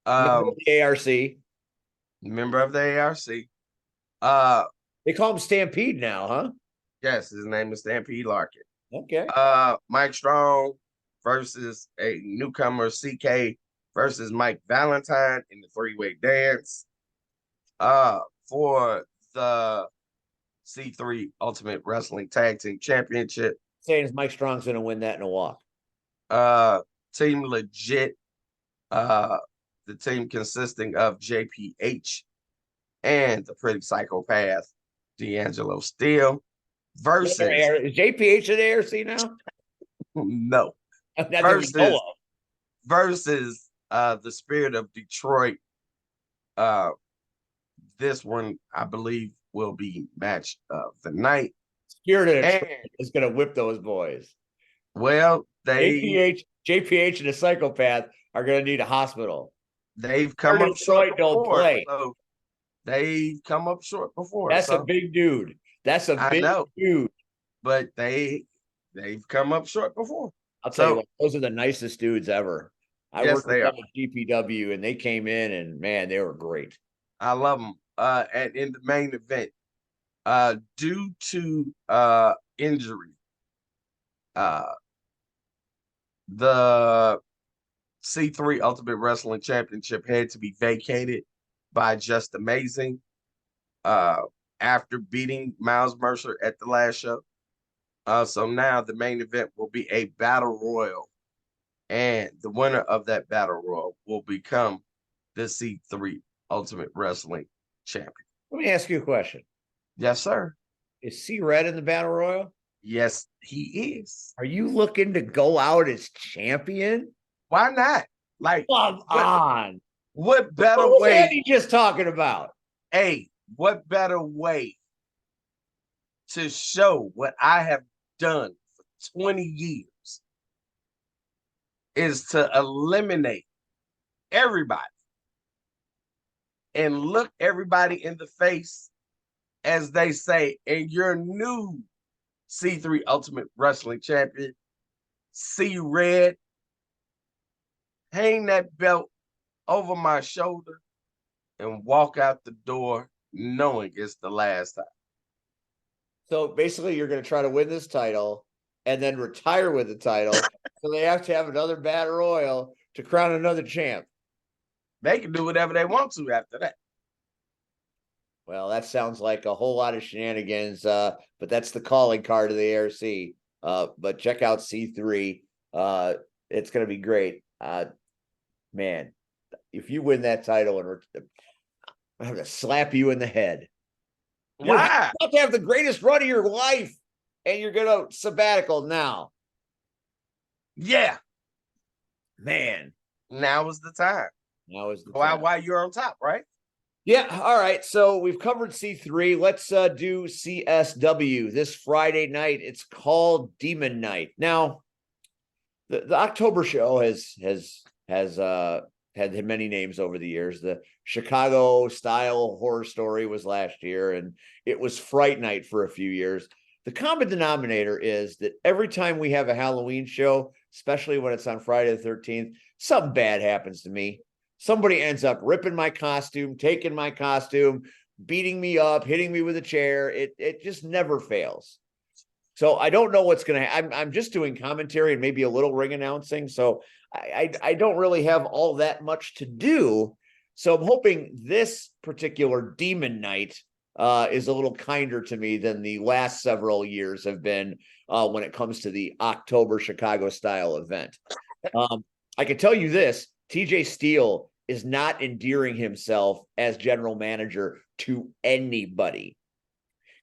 The ARC. Member of the ARC. They call him Stampede now, huh? Yes, his name is Stampede Larkin. Okay. Mike Strong versus a newcomer, CK versus Mike Valentine in the three-way dance. For the C3 Ultimate Wrestling Tag Team Championship. Saying Mike Strong's going to win that in a walk. Team Legit. The team consisting of JPH and the Pretty Psychopath D'Angelo Steele versus Is JPH at ARC now? no Not that we know of. versus the Spirit of Detroit. This one, I believe, will be match of the night. Spirit of Detroit And is going to whip those boys. well, they JPH and the Psychopath are going to need a hospital. they've come up Detroit short don't before. play. So they've come up short before. That's so, a big dude. That's a I big know. dude. but they've come up short before. I'll tell So- you what, those are the nicest dudes ever. I Yes, worked with they them are. at GPW and they came in and man, they were great. I love them. And in the main event, due to injury, the C3 Ultimate Wrestling Championship had to be vacated by Just Amazing after beating Miles Mercer at the last show. So now the main event will be a battle royal, and the winner of that battle royal will become the C3 Ultimate Wrestling Champion. Let me ask you a question. Yes, sir. Is C Red in the Battle Royal? Yes, he is. Are you looking to go out as champion? Why not? Like, Come on. what better What was way? Andy just talking about? Hey, what better way to show what I have done for 20 years is to eliminate everybody and look everybody in the face as they say, and your new C3 Ultimate Wrestling Champion, C Red, hang that belt over my shoulder and walk out the door knowing it's the last time. So basically, you're going to try to win this title and then retire with the title. So they have to have another Battle Royal to crown another champ. They can do whatever they want to after that. Well, that sounds like a whole lot of shenanigans, but that's the calling card of the ARC. But check out C3. It's going to be great. Man, if you win that title, and I'm going to slap you in the head. You're Why? about to have the greatest run of your life, and you're going to sabbatical now. Yeah, Man, now is the time. now is the Why? time. Why you're on top, right? Yeah, all right. So we've covered C3. Let's do CSW this Friday night. It's called Demon Night. Now, the October show has had many names over the years. The Chicago style horror story was last year, and it was Fright Night for a few years. The common denominator is that every time we have a Halloween show, especially when it's on Friday the 13th, something bad happens to me. Somebody ends up ripping my costume, taking my costume, beating me up, hitting me with a chair. It just never fails. So I don't know what's going to happen. I'm just doing commentary and maybe a little ring announcing. So I don't really have all that much to do. So I'm hoping this particular Demon Night is a little kinder to me than the last several years have been when it comes to the October Chicago style event. I can tell you this, TJ Steele is not endearing himself as general manager to anybody.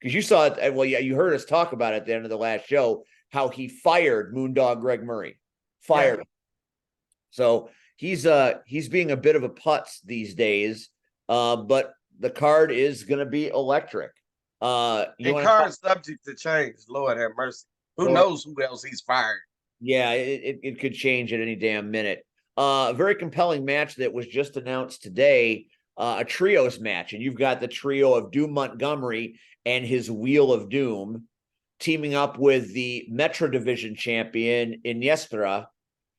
Because you saw it, well, yeah, you heard us talk about it at the end of the last show, how he fired Moondog Greg Murray. Fired him. So he's being a bit of a putz these days, but the card is going to be electric. And card subject to change. Lord have mercy. Who knows who else he's fired? Yeah, it could change at any damn minute. a very compelling match that was just announced today, a trios match. And you've got the trio of Doom Montgomery and his Wheel of Doom teaming up with the Metro Division champion Iniestra,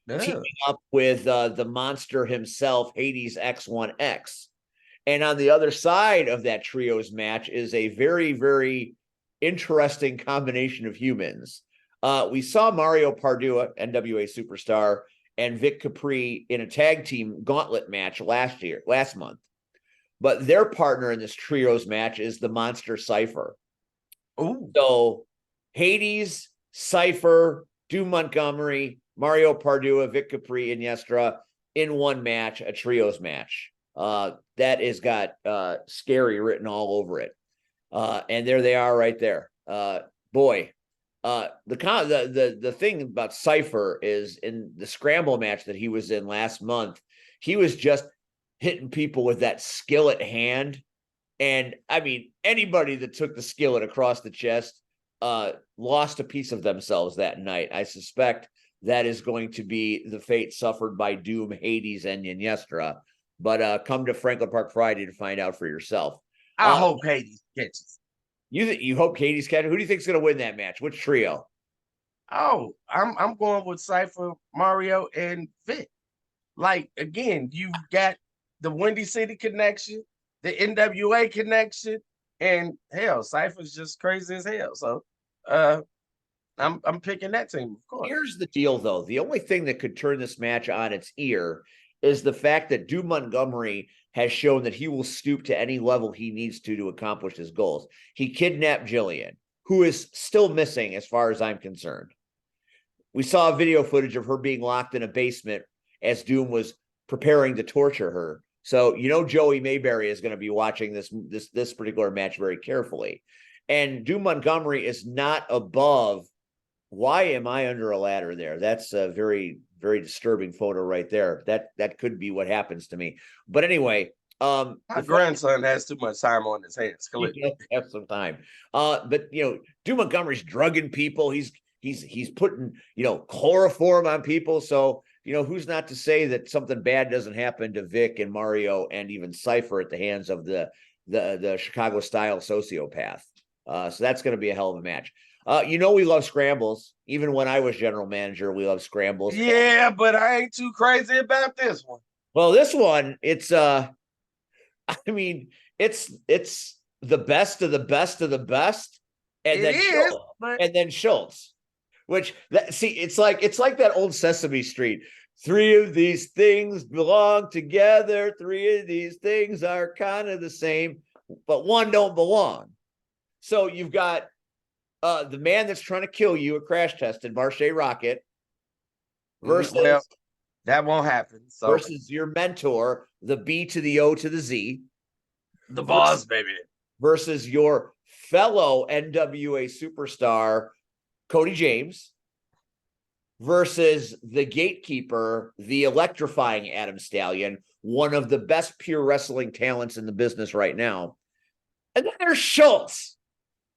teaming up with the monster himself, Hades X1X. And on the other side of that trios match is a very, very interesting combination of humans. We saw Mario Pardua, NWA superstar, and Vic Capri in a tag team gauntlet match last month. But their partner in this trios match is the Monster Cypher. Ooh. So Hades, Cypher, Doom Montgomery, Mario Pardua, Vic Capri, Iniestra in one match, a trios match. That has got scary written all over it. And there they are right there. Boy, the thing about Cypher is in the scramble match that he was in last month, he was just hitting people with that skillet hand. And I mean, anybody that took the skillet across the chest lost a piece of themselves that night. I suspect that is going to be the fate suffered by Doom, Hades, and Iniestra. But come to Franklin Park Friday to find out for yourself. I hope Hades catches. You hope Hades catches? Who do you think is going to win that match? Which trio? Oh, I'm going with Cypher, Mario, and Vic. Like, again, you've got the Windy City connection, the NWA connection, and hell, Cypher's just crazy as hell. So I'm picking that team, of course. Here's the deal, though. The only thing that could turn this match on its ear is the fact that Doom Montgomery has shown that he will stoop to any level he needs to accomplish his goals. He kidnapped Jillian, who is still missing as far as I'm concerned. We saw video footage of her being locked in a basement as Doom was preparing to torture her. So, Joey Mayberry is going to be watching this particular match very carefully. And Doom Montgomery is not above. Why am I under a ladder there? That's a very, very disturbing photo right there. That could be what happens to me. But anyway, my grandson has too much time on his hands. He does have some time. But Doom Montgomery's drugging people. He's putting chloroform on people. So who's not to say that something bad doesn't happen to Vic and Mario and even Cypher at the hands of the Chicago style sociopath. So that's going to be a hell of a match. We love scrambles. Even when I was general manager, we love scrambles. Yeah, but I ain't too crazy about this one. Well, this one, it's it's the best of the best of the best, and then Schultz. Which it's like that old Sesame Street. 3 of these things belong together. 3 of these things are kind of the same, but one don't belong. So you've got the man that's trying to kill you at Crash Tested, Marche Rocket, versus that won't happen. So versus your mentor, the B to the O to the Z, the boss, baby, versus your fellow NWA superstar, Cody James, versus the gatekeeper, the electrifying Adam Stallion, one of the best pure wrestling talents in the business right now. And then there's Schultz.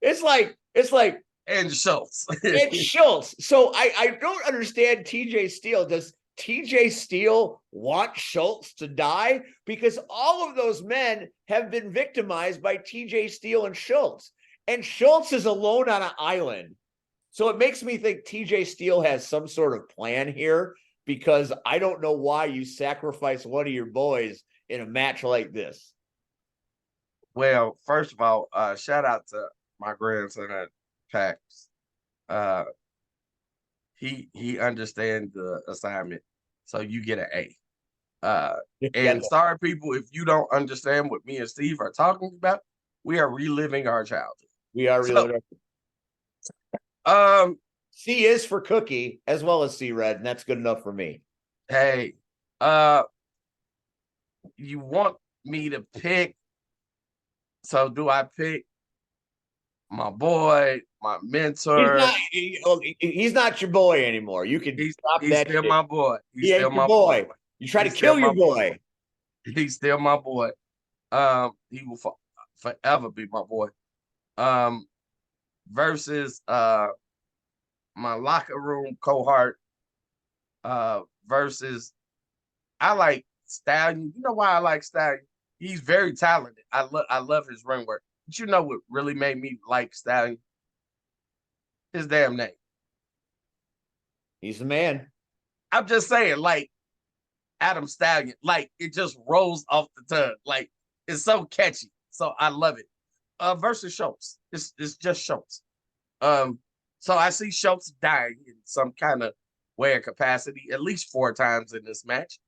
It's like and Schultz. It's Schultz. So I don't understand TJ Steele. Does TJ Steele want Schultz to die? Because all of those men have been victimized by TJ Steele and Schultz. And Schultz is alone on an island. So it makes me think TJ Steele has some sort of plan here, because I don't know why you sacrifice one of your boys in a match like this. Well, first of all, shout out to my grandson at PAX. He understands the assignment, so you get an A. And sorry, people, if you don't understand what me and Steve are talking about, we are reliving our childhood. We are reliving. C is for Cookie as well as C Red, and that's good enough for me. Hey, you want me to pick? So do I pick my boy, my mentor? He's not your boy anymore. You can stop that. He's still my boy. He's still my boy. You try to kill your boy. He's still my boy. He will forever be my boy. Versus my locker room cohort, versus I like Stallion. You know why I like Stallion? He's very talented. I love his ring work. But you know what really made me like Stallion? His damn name. He's the man. I'm just saying, like Adam Stallion, like it just rolls off the tongue. Like it's so catchy. So I love it. Versus Schultz. It's just Schultz. So I see Schultz dying in some kind of way or capacity at least 4 times in this match.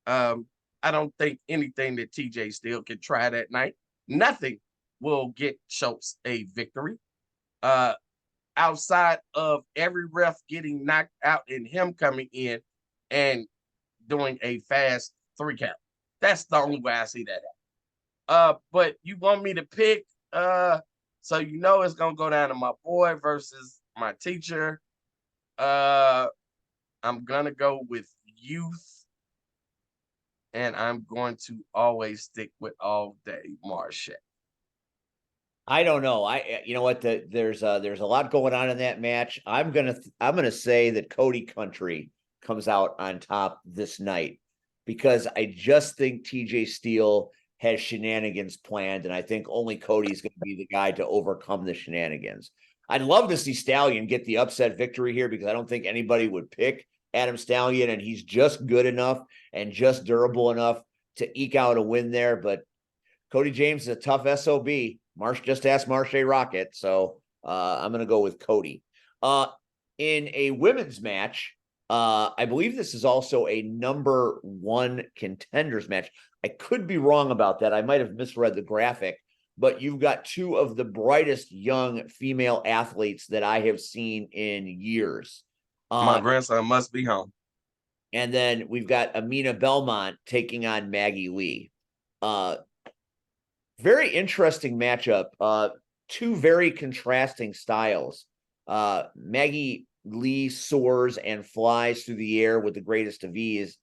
I don't think anything that TJ Steele can try that night. Nothing will get Schultz a victory. Outside of every ref getting knocked out and him coming in and doing a fast 3 count. That's the only way I see that happen. But you want me to pick, so you know it's gonna go down to my boy versus my teacher. I'm gonna go with Youth, and I'm going to always stick with All Day Marche. I don't know. You know what? There's a lot going on in that match. I'm gonna say that Cody Country comes out on top this night because I just think TJ Steele has shenanigans planned, and I think only Cody's going to be the guy to overcome the shenanigans. I'd love to see Stallion get the upset victory here because I don't think anybody would pick Adam Stallion, and he's just good enough and just durable enough to eke out a win there. But Cody James is a tough SOB. Marsh just asked Marche Rocket, so I'm going to go with Cody. In a women's match, I believe this is also a number 1 contenders match. I could be wrong about that. I might have misread the graphic, but you've got 2 of the brightest young female athletes that I have seen in years. My grandson must be home. And then we've got Amina Belmont taking on Maggie Lee. Very interesting matchup. 2 very contrasting styles. Maggie Lee soars and flies through the air with the greatest of ease.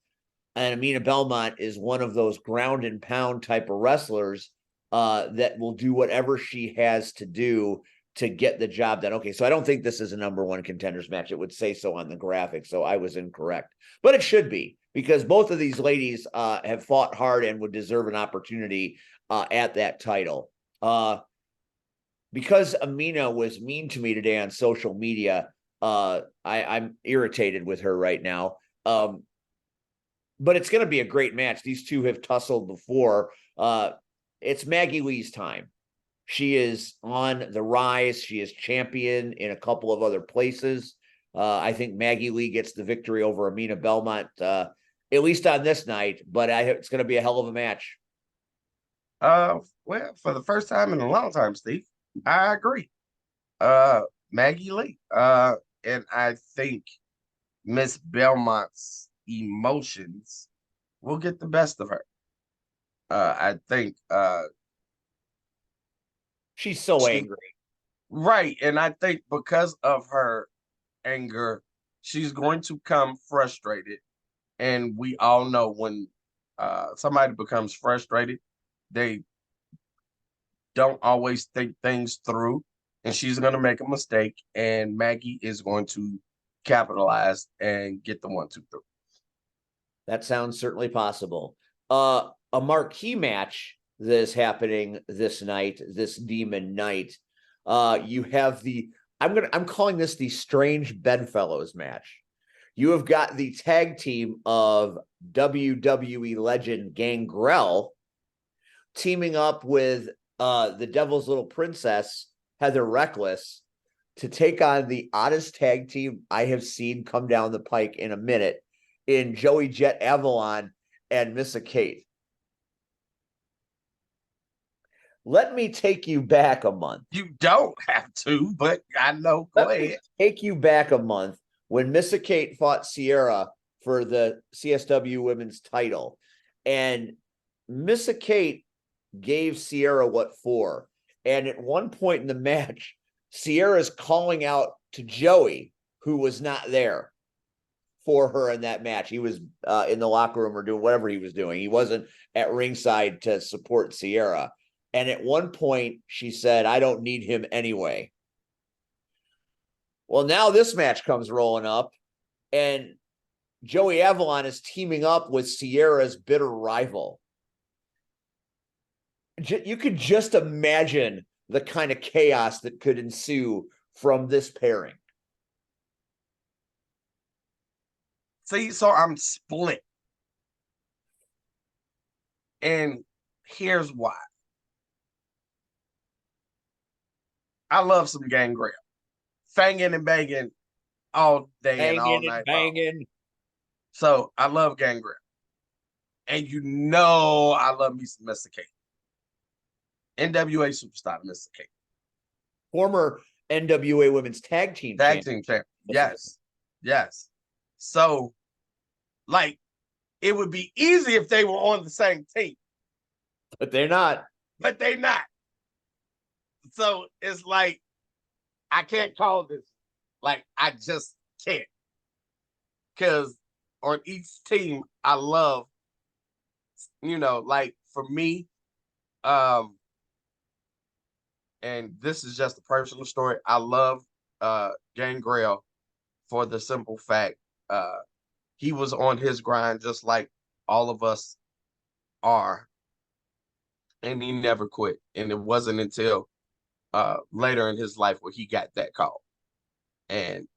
And Amina Belmont is one of those ground and pound type of wrestlers that will do whatever she has to do to get the job done. Okay, so I don't think this is a number 1 contenders match. It would say so on the graphic, so I was incorrect. But it should be, because both of these ladies have fought hard and would deserve an opportunity at that title. Because Amina was mean to me today on social media, I'm irritated with her right now. But it's going to be a great match. These 2 have tussled before. It's Maggie Lee's time. She is on the rise. She is champion in a couple of other places. I think Maggie Lee gets the victory over Amina Belmont, at least on this night, but it's going to be a hell of a match. Well, for the first time in a long time, Steve, I agree. Maggie Lee. And I think Miss Belmont's emotions will get the best of her. I think she's so angry. Right. And I think because of her anger, she's going to come frustrated. And we all know when somebody becomes frustrated, they don't always think things through. And she's going to make a mistake. And Maggie is going to capitalize and get the 1-2-3. That sounds certainly possible. A marquee match that is happening this night, this Demon Night. You have I'm calling this the Strange Bedfellows match. You have got the tag team of WWE legend Gangrel teaming up with the Devil's Little Princess, Heather Reckless, to take on the oddest tag team I have seen come down the pike in a minute in Joey Jet Avalon and Missa Kate. Let me take you back a month. You don't have to, but I know. Go ahead. Take you back a month when Missa Kate fought Sierra for the CSW women's title. And Missa Kate gave Sierra what for. And at one point in the match, Sierra's calling out to Joey, who was not there for her in that match. He was in the locker room or doing whatever he was doing. He wasn't at ringside to support Sierra. And at one point, she said, "I don't need him anyway." Well, now this match comes rolling up, and Joey Avalon is teaming up with Sierra's bitter rival. You could just imagine the kind of chaos that could ensue from this pairing. See, so I'm split. And here's why. I love some Gangrel. Fanging and banging all day and all Banging night and long. banging. So I love Gangrel. And you know I love me some Mr. K. NWA superstar, Mr. K. Former NWA Women's Tag Team Tag champion. team champ. Yes. Yes. So, like, it would be easy if they were on the same team, But they're not. but they not. So it's like, I can't call this. Like, I just can't. Because on each team, I love, like for me, and this is just a personal story. I love Gangrel for the simple fact he was on his grind just like all of us are, and he never quit. And it wasn't until later in his life where he got that call, and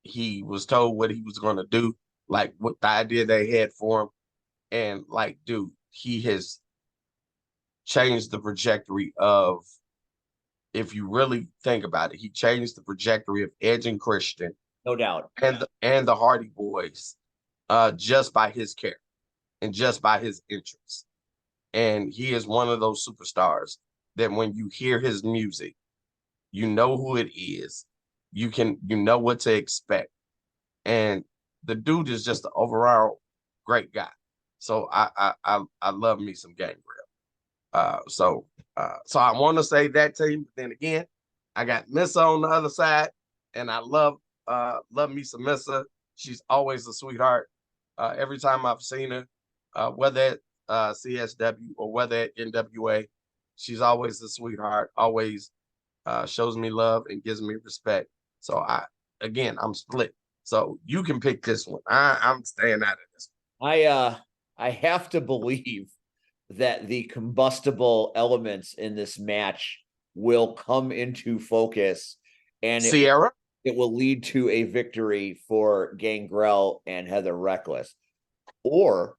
he was told what he was going to do, like what the idea they had for him, and like, dude, he has changed the trajectory of, if you really think about it, he changed the trajectory of Edge and Christian No doubt. and the Hardy Boys just by his care and just by his entrance. And he is one of those superstars that when you hear his music, you know who it is. You know what to expect. And the dude is just an overall great guy. So I love me some Gangrel. So I want to say that team, but then again, I got Missa on the other side, and I love me some Missa. She's always a sweetheart. Every time I've seen her, whether at CSW or whether at NWA, she's always a sweetheart. Always shows me love and gives me respect. So I'm split. So you can pick this one. I'm staying out of this. I have to believe that the combustible elements in this match will come into focus, and Sierra, it will lead to a victory for Gangrel and Heather Reckless. Or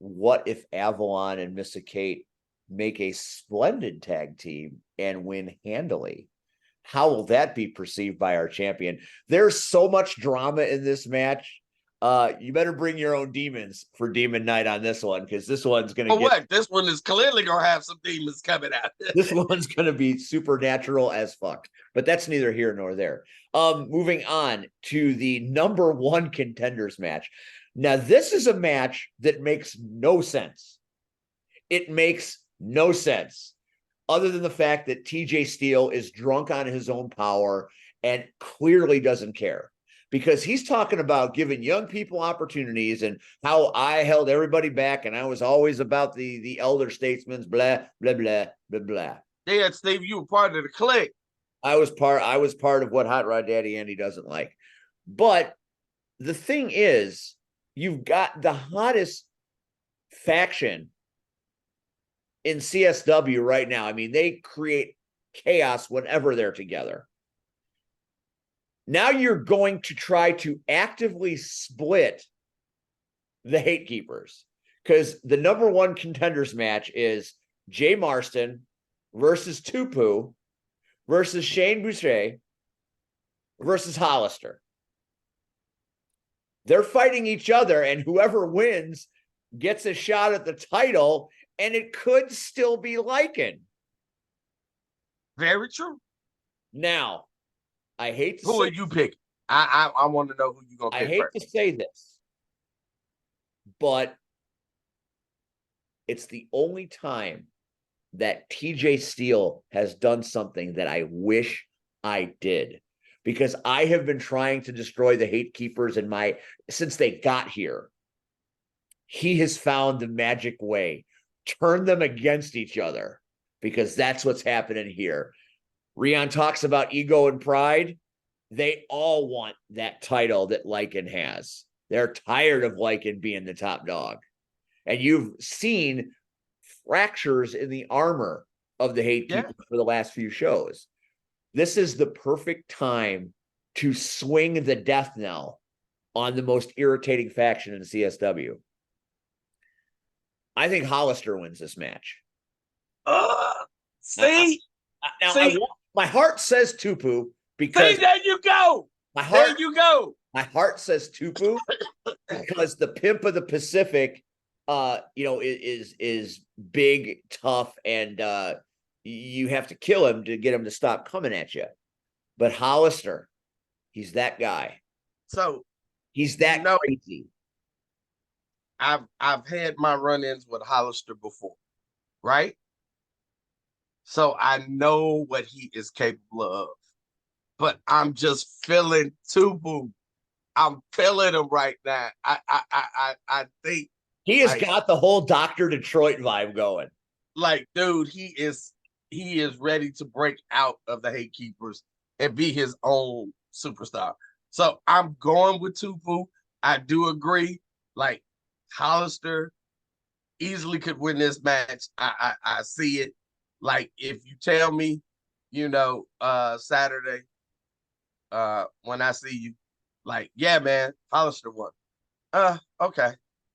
what if Avalon and Missa Kate make a splendid tag team and win handily? How will that be perceived by our champion? There's so much drama in this match. You better bring your own demons for Demon Night on this one, because this one's going to what? This one is clearly going to have some demons coming out. This one's going to be supernatural as fuck, but that's neither here nor there. Moving on to the number one contenders match. Now, this is a match that makes no sense. It makes no sense other than the fact that TJ Steele is drunk on his own power and clearly doesn't care, because he's talking about giving young people opportunities and how I held everybody back and I was always about the elder statesmen, blah, blah, blah, blah, blah. Yeah, Steve, you were part of the clique. I was part of what Hot Rod Daddy Andy doesn't like. But the thing is, you've got the hottest faction in CSW right now. I mean, they create chaos whenever they're together. Now you're going to try to actively split the Hate Keepers, because the number one contenders match is Jay Marston versus Tupu versus Shane Boucher versus Hollister. They're fighting each other, and whoever wins gets a shot at the title, and it could still be Lycan. Very true. Now, I hate to Who are you picking? I want to know who you're going to pick. I hate first. to say this, but it's the only time that TJ Steele has done something that I wish I did, because I have been trying to destroy the Hate Keepers since they got here. He has found the magic way, turn them against each other, because that's what's happening here. Rion talks about ego and pride. they all want that title that Lycan has. They're tired of Lycan being the top dog. And you've seen fractures in the armor of the Hate Keeper for the last few shows. This is the perfect time to swing the death knell on the most irritating faction in the CSW. I think Hollister wins this match. See? My heart says Tupu because See, there you go. There you go. My heart says Tupu because the Pimp of the Pacific, is big, tough, and you have to kill him to get him to stop coming at you. But Hollister, he's that guy. So he's that crazy. I've had my run-ins with Hollister before, right? So I know what he is capable of. But I'm just feeling Tupu. I'm feeling him right now. I think he has got the whole Dr. Detroit vibe going. Like, dude, he is ready to break out of the Hate Keepers and be his own superstar. So I'm going with Tupu. I do agree. Like, Hollister easily could win this match. I see it. Like, if you tell me, Saturday, when I see you, like, yeah, man, Hollister won. Okay.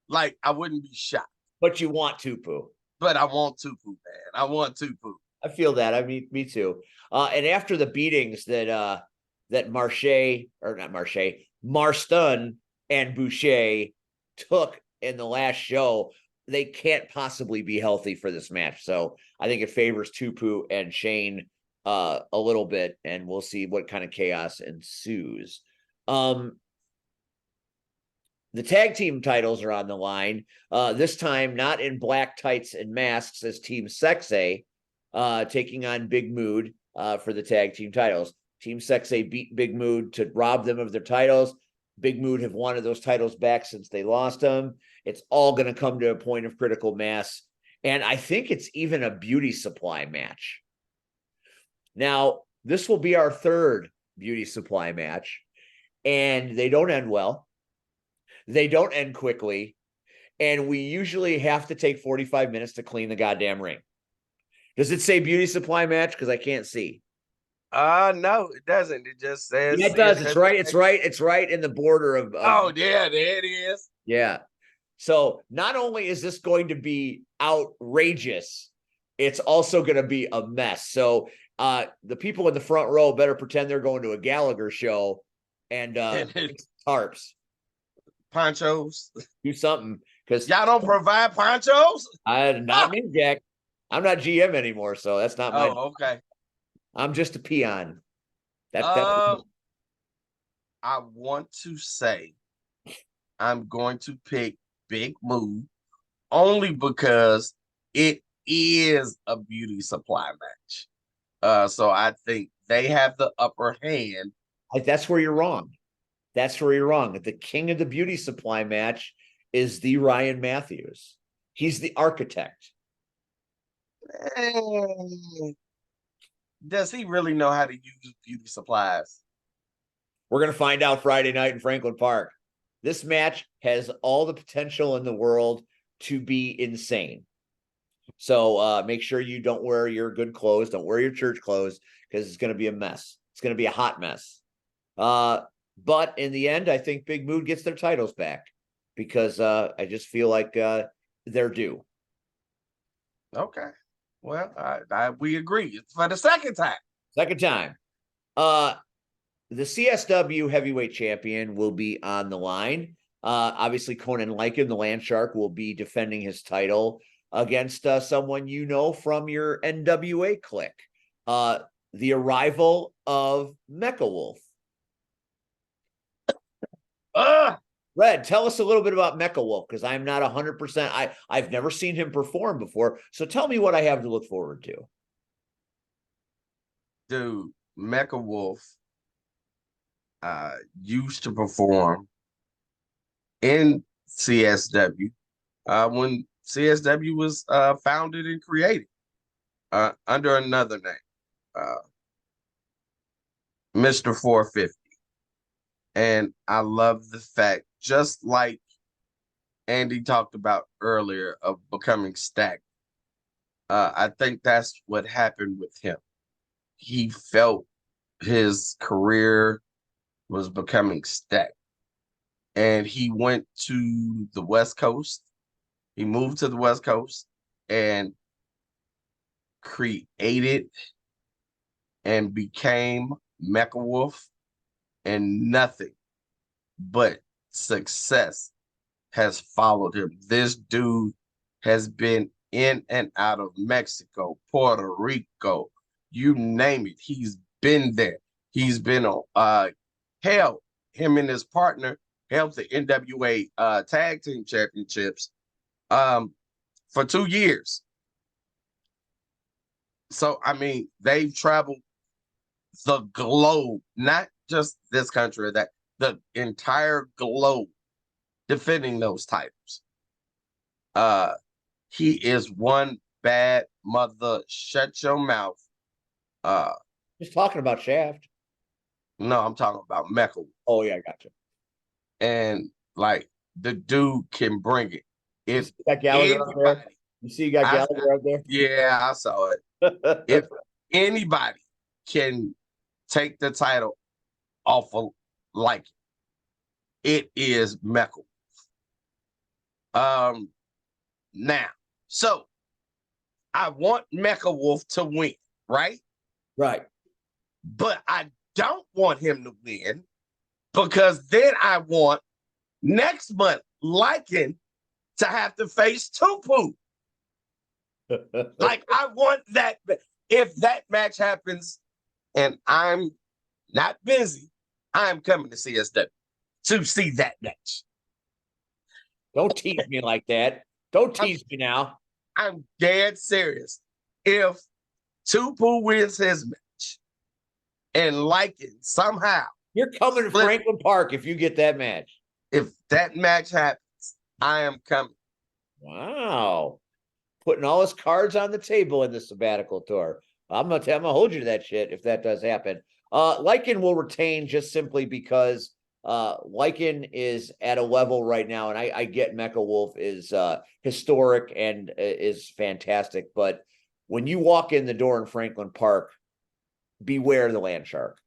Like, I wouldn't be shocked. But you want Tupu. But I want Tupu, man. I want Tupu. I feel that. I mean, me too. And after the beatings that Marston and Boucher took in the last show, they can't possibly be healthy for this match. So I think it favors Tupu and Shane a little bit, and we'll see what kind of chaos ensues. The tag team titles are on the line. This time, not in black tights and masks as Team Sexay, taking on Big Mood for the tag team titles. Team Sexay beat Big Mood to rob them of their titles. Big Mood have wanted those titles back since they lost them. It's all going to come to a point of critical mass. And I think it's even a beauty supply match. Now, this will be our third beauty supply match, and they don't end well. They don't end quickly, and we usually have to take 45 minutes to clean the goddamn ring. Does it say beauty supply match? Because I can't see. No, it doesn't. It just says. Yeah, it does. It's right. It's right in the border of. Oh, yeah, there it is. Yeah. So not only is this going to be outrageous, it's also going to be a mess. So the people in the front row better pretend they're going to a Gallagher show and tarps. Ponchos. Do something, because y'all don't provide ponchos? Not me, Jack. I'm not GM anymore, so that's not my. Oh, okay. I'm just a peon. I want to say I'm going to pick Big Mood only because it is a beauty supply match. So I think they have the upper hand. That's where you're wrong. That's where you're wrong. The king of the beauty supply match is the Ryan Matthews. He's the architect. Does he really know how to use beauty supplies? We're going to find out Friday night in Franklin Park. This match has all the potential in the world to be insane. So make sure you don't wear your good clothes. Don't wear your church clothes, because it's going to be a mess. It's going to be a hot mess. But in the end, I think Big Mood gets their titles back, because I just feel like they're due. Okay. Well, we agree. It's for the second time. Second time. The CSW heavyweight champion will be on the line. Obviously, Conan Lycan, the Land Shark, will be defending his title against someone you know from your NWA clique. The arrival of Mecha Wolf. Red, tell us a little bit about Mecha Wolf, because I'm not 100%. I've never seen him perform before. So tell me what I have to look forward to. Dude, Mecha Wolf used to perform in CSW when CSW was founded and created under another name, Mr. 450. And I love the fact, just like Andy talked about earlier, of becoming stagnant. I think that's what happened with him. He felt his career was becoming stagnant. And he went to the West Coast. He moved to the West Coast and created and became Mecha Wolf, and nothing but success has followed him. This dude has been in and out of Mexico, Puerto Rico, you name it. He's been there. He's been on hell, him and his partner held the NWA tag team championships for 2 years. So I mean, they've traveled the globe, not just this country, that the entire globe, defending those titles. He is one bad mother. Shut your mouth. Just talking about Shaft. No, I'm talking about Mecha. Oh yeah, I gotcha. And like, the dude can bring it. If You got Gallagher up there? anybody, You see, you got Gallagher up there. yeah, I saw it. If anybody can take the title off of like it is Mecha. Now, so I want Mecha Wolf to win, right? Right. But I don't want him to win, because then I want next month Lycan to have to face Tupu. Like, I want that. If that match happens and I'm not busy, I'm coming to CSW to see that match. Don't tease me like that. Don't tease me now. I'm dead serious. If Tupu wins his match and Lycan somehow, You're coming to Franklin Park if you get that match. if that match happens, I am coming. Wow. Putting all his cards on the table in the sabbatical tour. I'm gonna hold you to that shit if that does happen. Lycan will retain just simply because Lycan is at a level right now, and I get Mecha Wolf is historic and is fantastic, but when you walk in the door in Franklin Park, beware the land shark.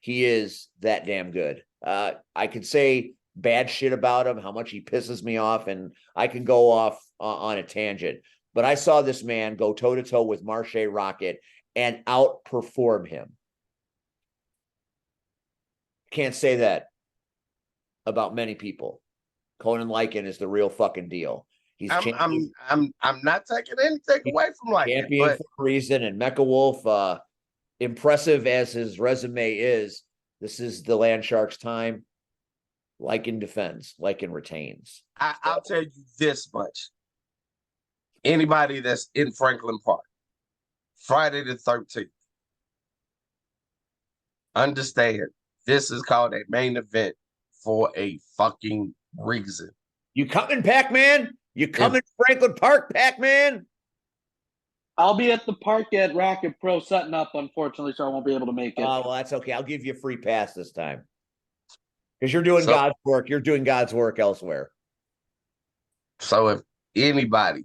He is that damn good. I could say bad shit about him, how much he pisses me off, and I can go off on a tangent. But I saw this man go toe-to-toe with Marshe Rocket and outperform him. Can't say that about many people. Conan Lycan is the real fucking deal. He's I'm not taking anything away from Lycan, champion but for a reason. And Mecha Wolf, impressive as his resume is, this is the Land Sharks' time. Lycan defends, Lycan retains. I'll tell you this much. Anybody that's in Franklin Park, Friday the 13th, understand this is called a main event for a fucking reason. You coming, Pac-Man? You coming to Franklin Park, Pac-Man? I'll be at the park at Rocket Pro setting up, unfortunately, so I won't be able to make it. Oh, well, that's okay. I'll give you a free pass this time. Because you're doing God's work. You're doing God's work elsewhere. So if anybody,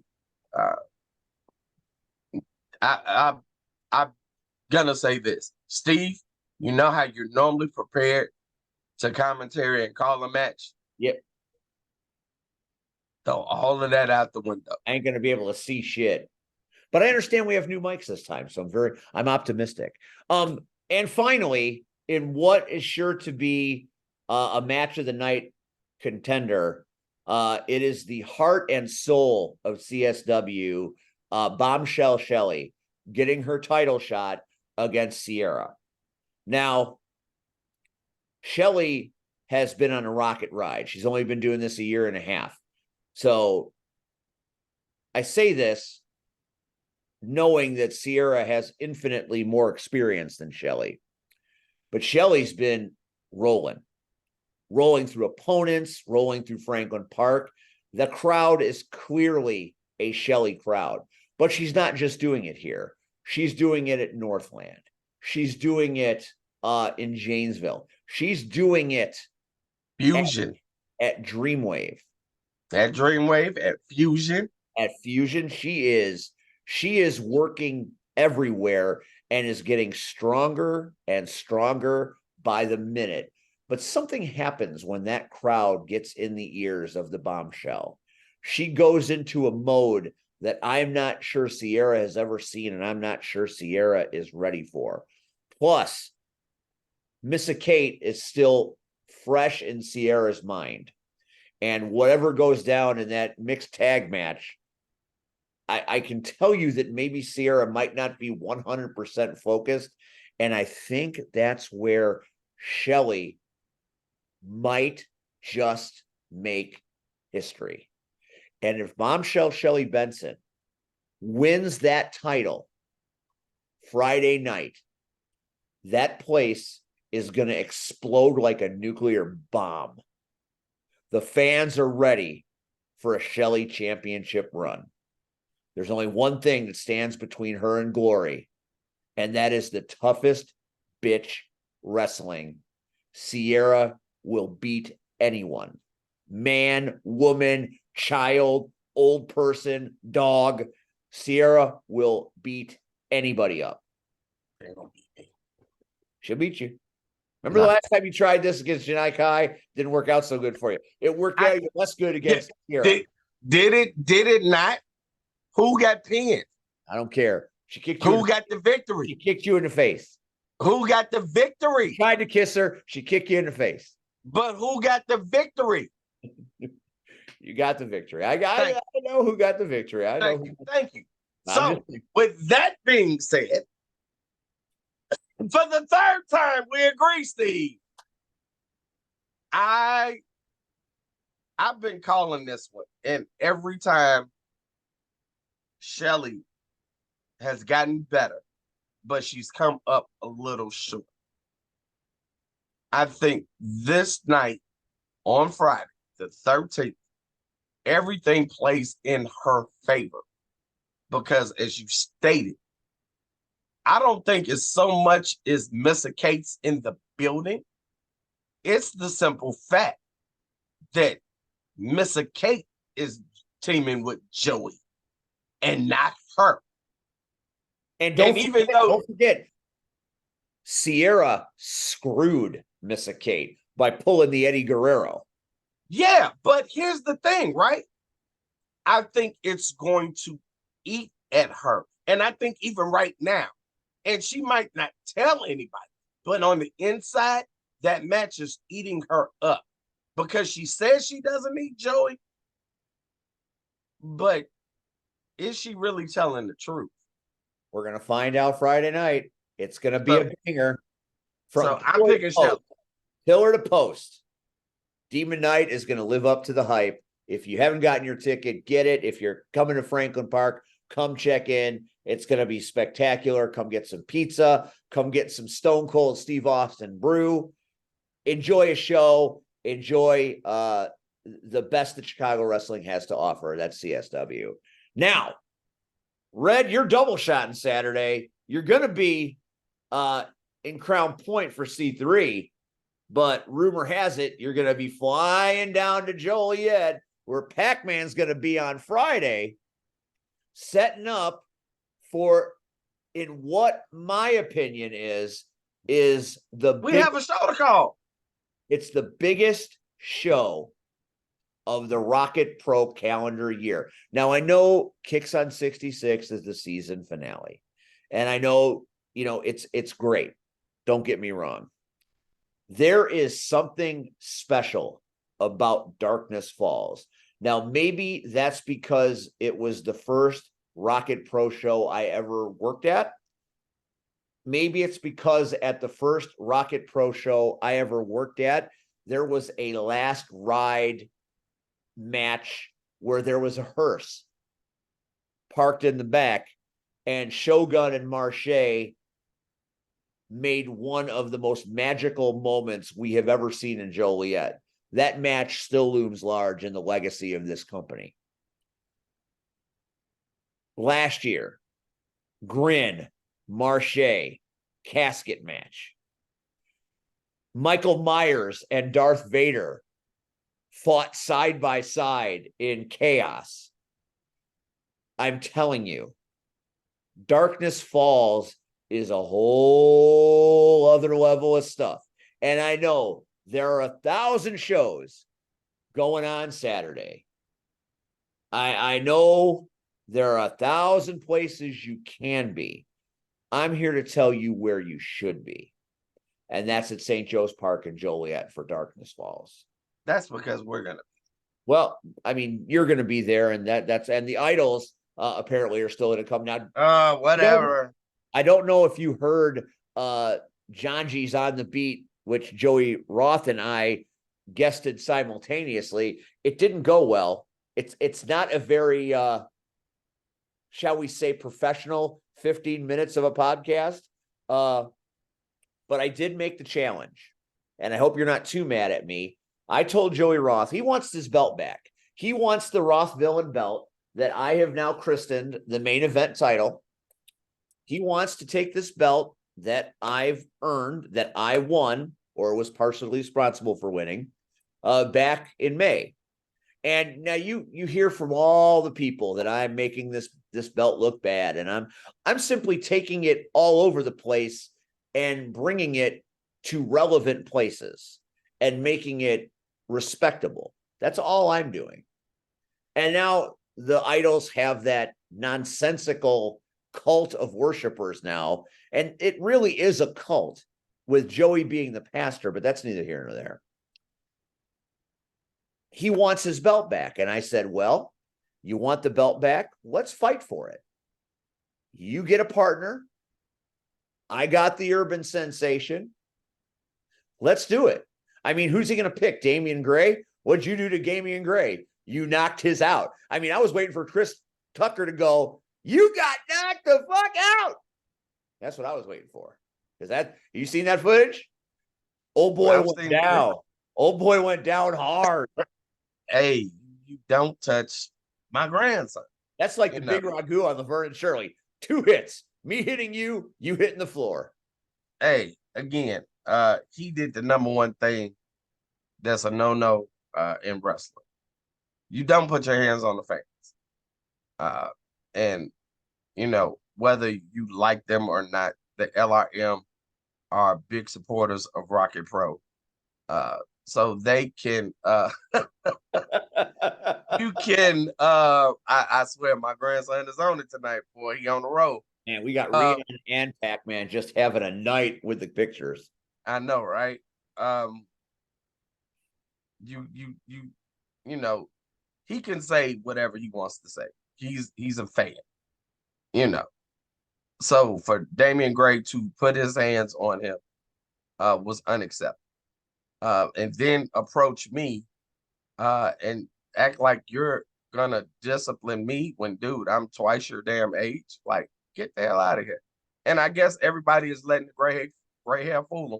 I'm gonna say this. Steve, you know how you're normally prepared to commentary and call a match? Yep. Throw all of that out the window. I ain't gonna be able to see shit. But I understand we have new mics this time, so I'm optimistic. And finally, in what is sure to be a match of the night contender, it is the heart and soul of CSW, Bombshell Shelley, getting her title shot against Sierra. Now, Shelley has been on a rocket ride. She's only been doing this a year and a half. So I say this knowing that Sierra has infinitely more experience than Shelley. But Shelley's been rolling through opponents, rolling through Franklin Park. The crowd is clearly a Shelley crowd, but she's not just doing it here. She's doing it at Northland. She's doing it in Janesville. She's doing it Fusion. at Dreamwave. At Dreamwave, at Fusion. At Fusion, she is working everywhere and is getting stronger and stronger by the minute. But something happens when that crowd gets in the ears of the Bombshell. She goes into a mode that I'm not sure Sierra has ever seen, and I'm not sure Sierra is ready for. Plus, Missa Kate is still fresh in Sierra's mind. And whatever goes down in that mixed tag match, I can tell you that maybe Sierra might not be 100% focused. And I think that's where Shelly might just make history. And if Bombshell Shelly Benson wins that title Friday night, that place is going to explode like a nuclear bomb. The fans are ready for a Shelly championship run. There's only one thing that stands between her and glory, and that is the toughest bitch wrestling. Sierra will beat anyone. Man, woman, child, old person, dog. Sierra will beat anybody up. She'll beat you. Remember the last time you tried this against Janai Kai? Didn't work out so good for you. It worked out less good against Sierra. Did it not? Who got pinned? I don't care. She kicked you. Who got the victory? She kicked you in the face. Who got the victory? You tried to kiss her. She kicked you in the face. But who got the victory? You got the victory. I know who got the victory. I know. Thank you. I'm So, with that being said, for the third time, we agree, Steve. I've been calling this one, and every time Shelly has gotten better, but she's come up a little short. I think this night on Friday, the 13th, everything plays in her favor. Because as you stated, I don't think it's so much as Missa Kate's in the building. It's the simple fact that Missa Kate is teaming with Joey and not her. And even though don't forget, Sierra screwed Missa Kate by pulling the Eddie Guerrero. Yeah, but here's the thing, right? I think it's going to eat at her. And I think even right now, and she might not tell anybody, but on the inside, that match is eating her up because she says she doesn't need Joey. But is she really telling the truth? We're going to find out Friday night. It's going to be a banger. So I'm picking Shelly. Pillar to post. Demon Knight is going to live up to the hype. If you haven't gotten your ticket, get it. If you're coming to Franklin Park, come check in. It's going to be spectacular. Come get some pizza. Come get some Stone Cold Steve Austin brew. Enjoy a show. Enjoy the best that Chicago wrestling has to offer. That's CSW. Now, Red, you're double shotting Saturday. You're going to be in Crown Point for C3, but rumor has it you're going to be flying down to Joliet, where Pac-Man's going to be on Friday, setting up for, in what my opinion is we have a show to call. It's the biggest show of the Rocket Pro calendar year. Now, I know Kicks on 66 is the season finale, and I know, it's great. Don't get me wrong. There is something special about Darkness Falls. Now, maybe that's because it was the first Rocket Pro show I ever worked at. Maybe it's because at the first Rocket Pro show I ever worked at, there was a last ride match where there was a hearse parked in the back, and Shogun and Marche made one of the most magical moments we have ever seen in Joliet. That match still looms large in the legacy of this company. Last year, Grin, Marche, casket match. Michael Myers and Darth Vader fought side by side in chaos. I'm telling you, Darkness Falls is a whole other level of stuff. And I know there are 1,000 shows going on Saturday. I know there are 1,000 places you can be. I'm here to tell you where you should be. And that's at St. Joe's Park in Joliet for Darkness Falls. That's because we're gonna. Well, I mean, you're going to be there, and that's the Idols apparently are still going to come now. Whatever. I don't know if you heard John G's on the Beat, which Joey Roth and I guested simultaneously. It didn't go well. It's not a very shall we say professional 15 minutes of a podcast. But I did make the challenge, and I hope you're not too mad at me. I told Joey Roth he wants his belt back. He wants the Roth Villain belt that I have now christened the main event title. He wants to take this belt that I've earned, that I won or was partially responsible for winning, back in May. And now you hear from all the people that I'm making this belt look bad, and I'm simply taking it all over the place and bringing it to relevant places and making it respectable. That's all I'm doing. And now the Idols have that nonsensical cult of worshipers now, and it really is a cult with Joey being the pastor, but that's neither here nor there. He wants his belt back, and I said, well, you want the belt back? Let's fight for it. You get a partner. I got the urban sensation. Let's do it. I mean, who's he going to pick? Damian Gray? What'd you do to Damian Gray? You knocked his out. I mean, I was waiting for Chris Tucker to go, you got knocked the fuck out. That's what I was waiting for. Is that, you seen that footage? Old boy went down. Old boy went down hard. Hey, you don't touch my grandson. That's like the big ragu on Laverne and Shirley. 2 hits. Me hitting you, you hitting the floor. Hey, again, he did the number one thing that's a no-no in wrestling. You don't put your hands on the fans. And, you know, whether you like them or not, the LRM are big supporters of Rocket Pro. So they can, you can, I swear my grandson is on it tonight, boy. He on the road. Man, we got Rian and Pac-Man just having a night with the pictures. I know, right? You know, he can say whatever he wants to say. He's a fan, you know. So for Damian Gray to put his hands on him was unacceptable. And then approach me and act like you're gonna discipline me when, dude, I'm twice your damn age. Like, get the hell out of here. And I guess everybody is letting the gray hair fool them.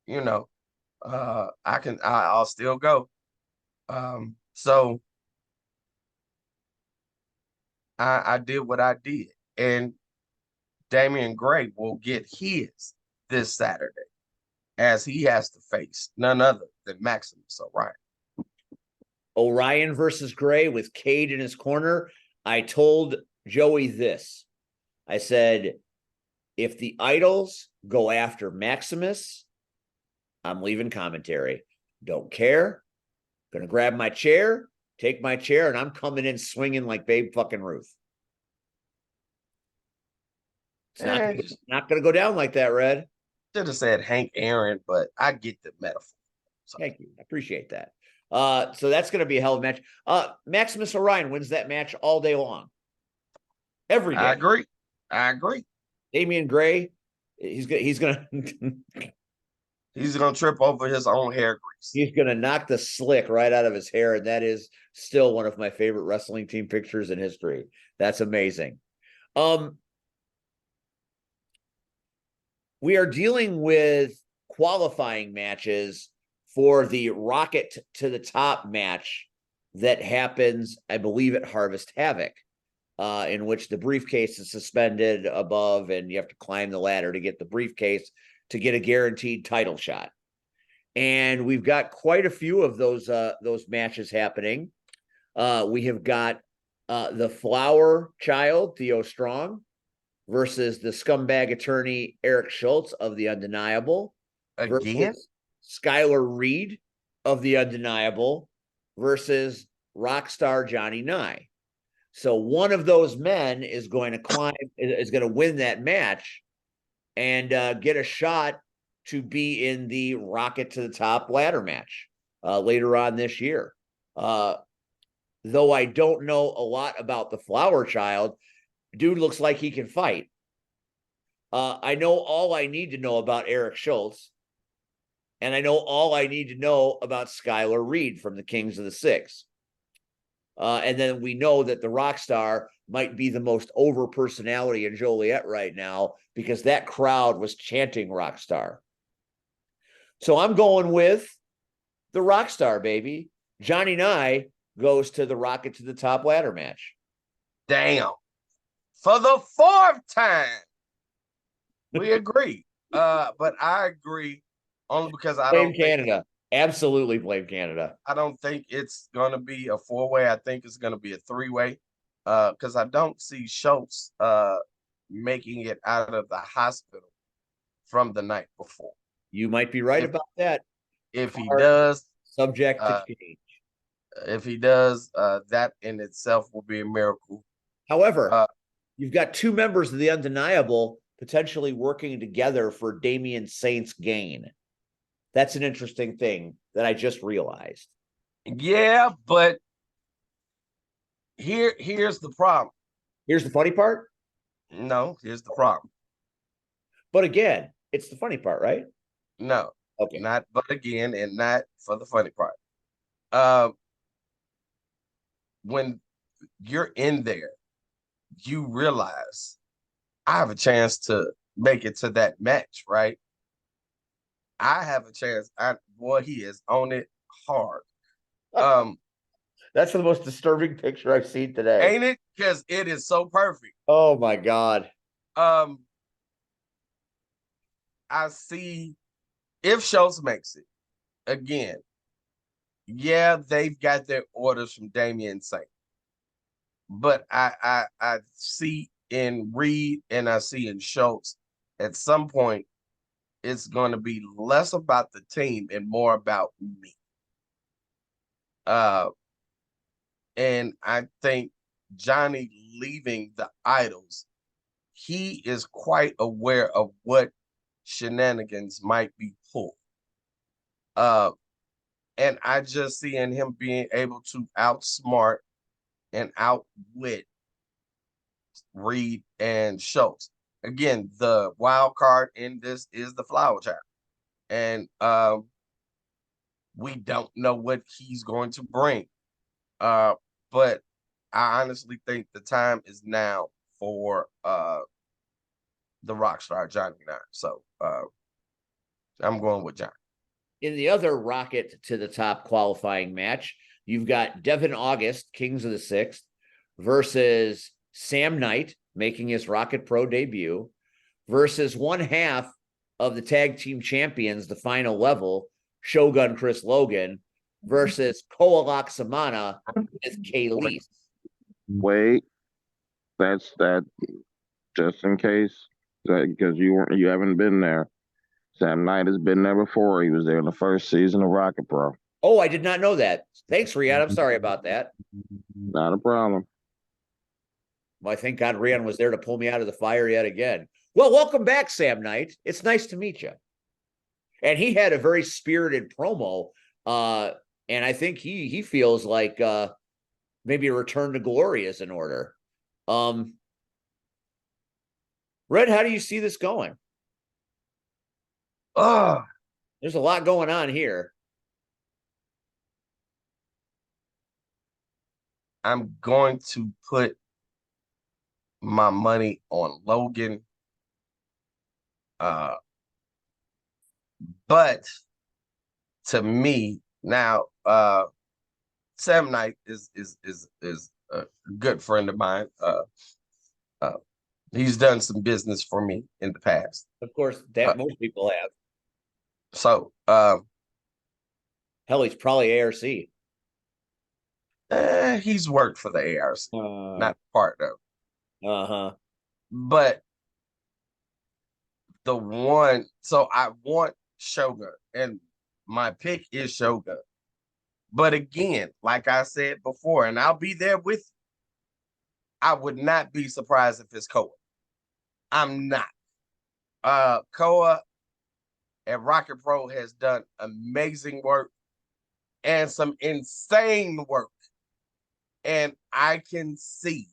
You know, I'll still go. So I did what I did, and Damian Gray will get his this Saturday, as he has to face none other than Maximus Orion. Orion versus Gray with Cade in his corner. I told Joey this. I said, if the Idols go after Maximus, I'm leaving commentary. Don't care. Gonna grab my chair, take my chair, and I'm coming in swinging like Babe fucking Ruth. It's not gonna go down like that, Red. Should have said Hank Aaron, but I get the metaphor. So. Thank you. I appreciate that. So that's going to be a hell of a match. Maximus Orion wins that match all day long. Every day. I agree. Damian Gray, he's gonna trip over his own hair grease. He's gonna knock the slick right out of his hair, and that is still one of my favorite wrestling team pictures in history. That's amazing. We are dealing with qualifying matches for the Rocket to the Top match that happens, I believe, at Harvest Havoc, in which the briefcase is suspended above and you have to climb the ladder to get the briefcase to get a guaranteed title shot. and we've got quite a few of those matches happening. We have got the Flower Child, Theo Strong, versus the scumbag attorney Eric Schultz of the Undeniable, Again? versus Skylar Reed of the Undeniable, versus Rockstar Johnny Nye. So one of those men is going to win that match and get a shot to be in the Rocket to the Top ladder match later on this year. Though I don't know a lot about the Flower Child, dude looks like he can fight. I know all I need to know about Eric Schultz, and I know all I need to know about Skylar Reed from the Kings of the Six. And then we know that the Rockstar might be the most over personality in Joliet right now because that crowd was chanting Rockstar. So I'm going with the Rockstar, baby. Johnny Nye goes to the Rocket to the Top ladder match. Damn. For the fourth time. We agree. But I agree only because I Blame don't think Canada. Absolutely blame Canada. I don't think it's gonna be a 4-way. I think it's gonna be a 3-way. Because I don't see Schultz making it out of the hospital from the night before. You might be right about that. If he Hard does, Subject to change. that in itself will be a miracle. However, you've got two members of the Undeniable potentially working together for Damian Saint's gain. That's an interesting thing that I just realized. Yeah, but here's the problem. Here's the funny part. No, here's the problem. But again, it's the funny part, right? No, Okay. not but again, and not for the funny part. When you're in there, you realize I have a chance to make it to that match, right? I have a chance. He is on it hard. That's the most disturbing picture I've seen today. Ain't it? Because it is so perfect. Oh my God. I see if Schultz makes it again. Yeah, they've got their orders from Damian Saint. But I see in Reed and I see in Schultz at some point it's going to be less about the team and more about me. And I think Johnny leaving the Idols, he is quite aware of what shenanigans might be pulled. And I just see in him being able to outsmart and outwit Reed and Schultz. Again, the wild card in this is the Flower Child. And we don't know what he's going to bring. But I honestly think the time is now for the Rockstar Johnny Nye. So I'm going with Johnny. In the other Rocket to the Top qualifying match, you've got Devin August, Kings of the Sixth, versus Sam Knight, making his Rocket Pro debut, versus one half of the tag team champions, the final level, Shogun Chris Logan, versus Koalak Samana with Kaylee. Wait, that's that. Just in case, because you haven't been there. Sam Knight has been there before. He was there in the first season of Rocket Pro. Oh, I did not know that. Thanks, Riyadh. I'm sorry about that. Not a problem. Well, thank God Riyadh was there to pull me out of the fire yet again. Well, welcome back, Sam Knight. It's nice to meet you. And he had a very spirited promo, and I think he feels like maybe a return to glory is in order. Red, how do you see this going? There's a lot going on here. I'm going to put my money on Logan. But to me now, Sam Knight is a good friend of mine. He's done some business for me in the past. Of course, that most people have. So Hell, he's probably ARC. He's worked for the ARC, not part of. Uh-huh. But the one, so I want Shogun, and my pick is Shogun. But again, like I said before, and I'll be there with you, I would not be surprised if it's Koa. I'm not. Koa at Rocket Pro has done amazing work and some insane work. And I can see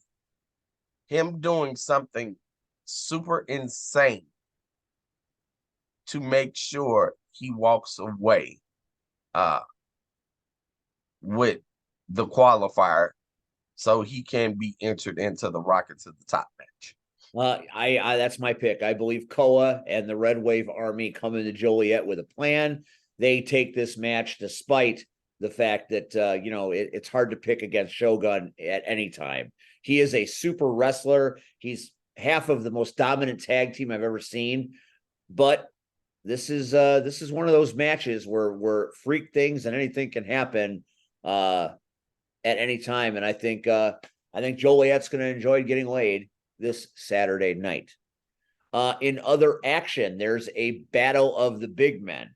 him doing something super insane to make sure he walks away with the qualifier so he can be entered into the Rocket to the Top match. I that's my pick. I believe Koa and the Red Wave Army come into Joliet with a plan. They take this match despite the fact that it's hard to pick against Shogun at any time. He is a super wrestler. He's half of the most dominant tag team I've ever seen. But this is one of those matches where freak things and anything can happen at any time. And I think Joliet's going to enjoy getting laid this Saturday night. In other action, there's a battle of the big men.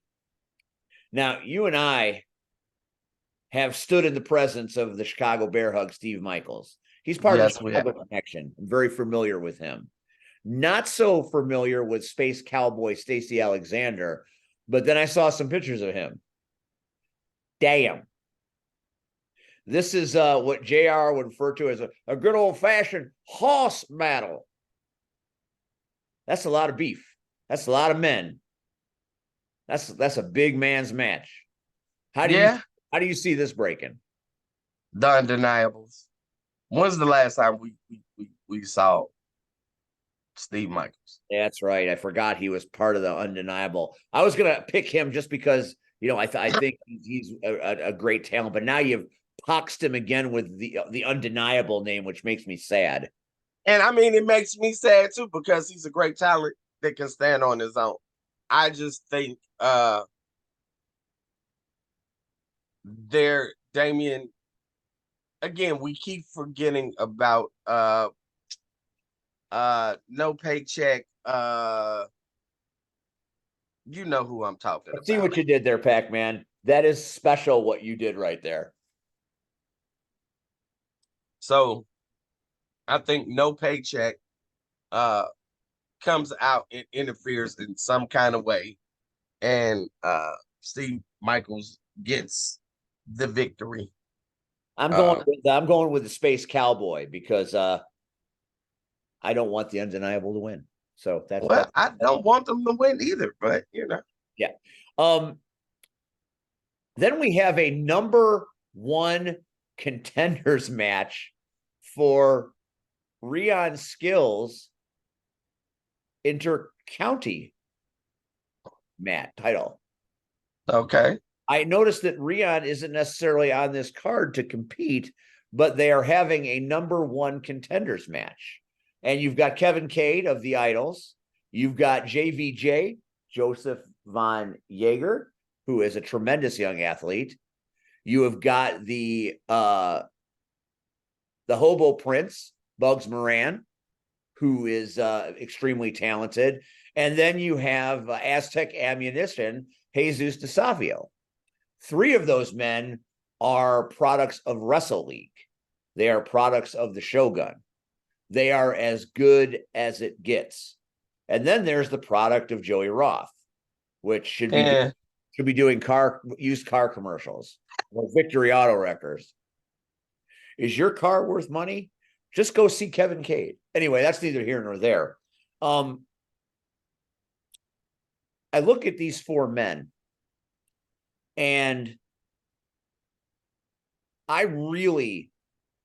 Now, you and I have stood in the presence of the Chicago Bear Hug, Steve Michaels. He's part of the Chicago Connection. I'm very familiar with him. Not so familiar with Space Cowboy Stacey Alexander, but then I saw some pictures of him. Damn. This is what JR would refer to as a good old-fashioned horse battle. That's a lot of beef. That's a lot of men. That's a big man's match. How do you see this breaking? The Undeniables. When's the last time we saw Steve Michaels? That's right. I forgot he was part of the Undeniable. I was gonna pick him just because I think he's a great talent, but now you've poxed him again with the Undeniable name, which makes me sad. And I mean, it makes me sad too because he's a great talent that can stand on his own. I just think Damian, again, we keep forgetting about No Paycheck. You know who I'm talking about. See what you did there, Pac-Man. That is special what you did right there. So I think No Paycheck comes out and interferes in some kind of way, and Steve Michaels gets the victory. I'm going with the Space Cowboy because I don't want the Undeniable to win. So I don't want them to win either, but yeah. Then we have a number 1 contenders match for Rion Skills inter-county title. Okay. I noticed that Rion isn't necessarily on this card to compete, but they are having a number 1 contenders match. And you've got Kevin Cade of the Idols. You've got JVJ, Joseph Von Jaeger, who is a tremendous young athlete. You have got the Hobo Prince, Bugs Moran, who is extremely talented. And then you have Aztec Ammunition, Jesus DeSavio. 3 of those men are products of Wrestle League. They are products of the Shogun. They are as good as it gets. And then there's the product of Joey Roth, which should be doing used car commercials or Victory Auto Wreckers. Is your car worth money? Just go see Kevin Cade. Anyway, that's neither here nor there. I look at these 4 men, and I really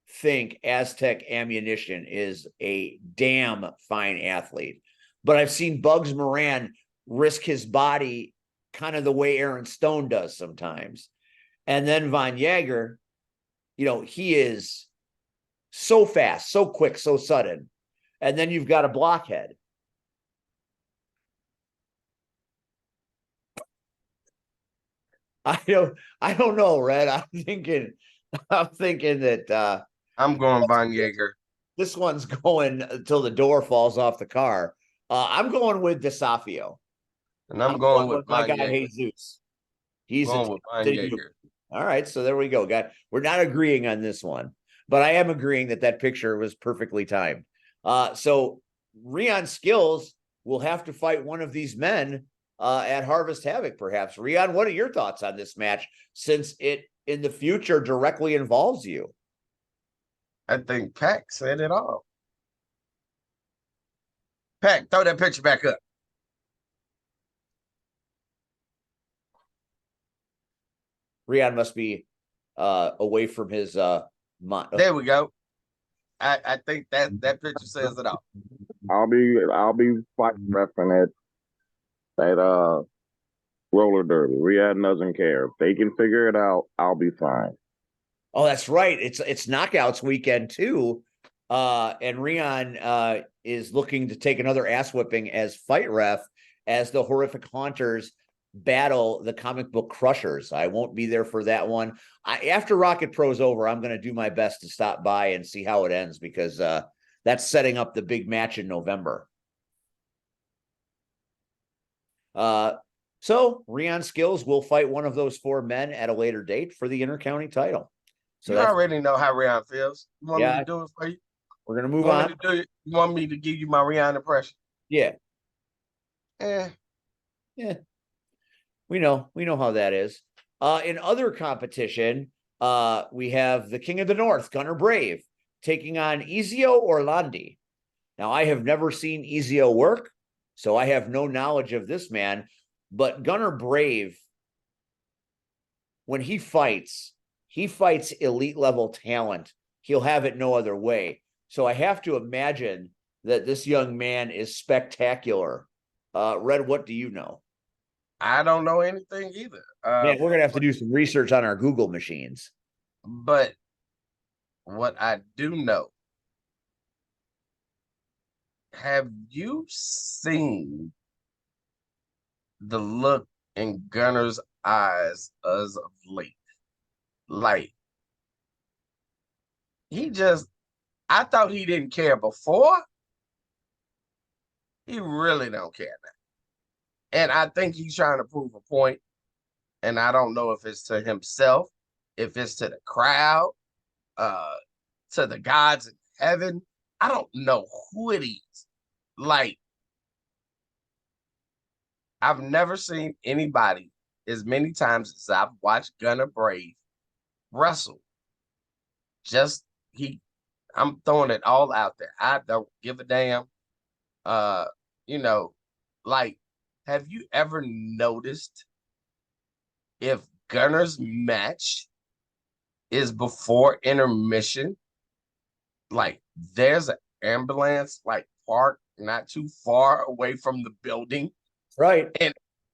think Aztec Ammunition is a damn fine athlete. But I've seen Bugs Moran risk his body kind of the way Aaron Stone does sometimes. And then Von Jaeger, he is so fast, so quick, so sudden. And then you've got a blockhead. I don't know, Red. I'm thinking that I'm going Von Jaeger. this one's going until the door falls off the car. I'm going with DeSafio. And I'm going with my Von guy Jaeger. Jesus. He's Going with Von Jaeger. All right, so there we go, guy. We're not agreeing on this one, but I am agreeing that picture was perfectly timed. So Rion Skills will have to fight one of these men at Harvest Havoc, perhaps. Rion, what are your thoughts on this match, since it in the future directly involves you? I think Pac said it all. Pac, throw that picture back up. Rion must be away from his There we go. I think that picture says it all. I'll be fighting repping that roller derby. Riyadh doesn't care. If they can figure it out, I'll be fine. Oh, that's right. It's knockouts weekend too. And Rion is looking to take another ass whipping as fight ref as the Horrific Haunters battle the Comic Book Crushers. I won't be there for that one. After Rocket Pro's over, I'm going to do my best to stop by and see how it ends, because that's setting up the big match in November. So Rion Skills will fight one of those 4 men at a later date for the Intercounty title. So you already know how Rion feels. You want me to do it for you? We're going to move on. You want me to give you my Rion impression? Yeah. Yeah. We know how that is. In other competition, we have the King of the North, Gunnar Brave, taking on Ezio Orlandi. Now, I have never seen Ezio work, so I have no knowledge of this man, but Gunnar Brave, when he fights elite level talent. He'll have it no other way. So I have to imagine that this young man is spectacular. Red, what do you know? I don't know anything either. Man, we're going to have to do some research on our Google machines. But what I do know, have you seen the look in Gunner's eyes as of late? Like, I thought he didn't care before. He really don't care now. And I think he's trying to prove a point. And I don't know if it's to himself, if it's to the crowd, to the gods in heaven. I don't know who it is. Like, I've never seen anybody as many times as I've watched Gunnar Brave wrestle. I'm throwing it all out there. I don't give a damn. Like, have you ever noticed if Gunnar's match is before intermission, like there's an ambulance like parked not too far away from the building, right?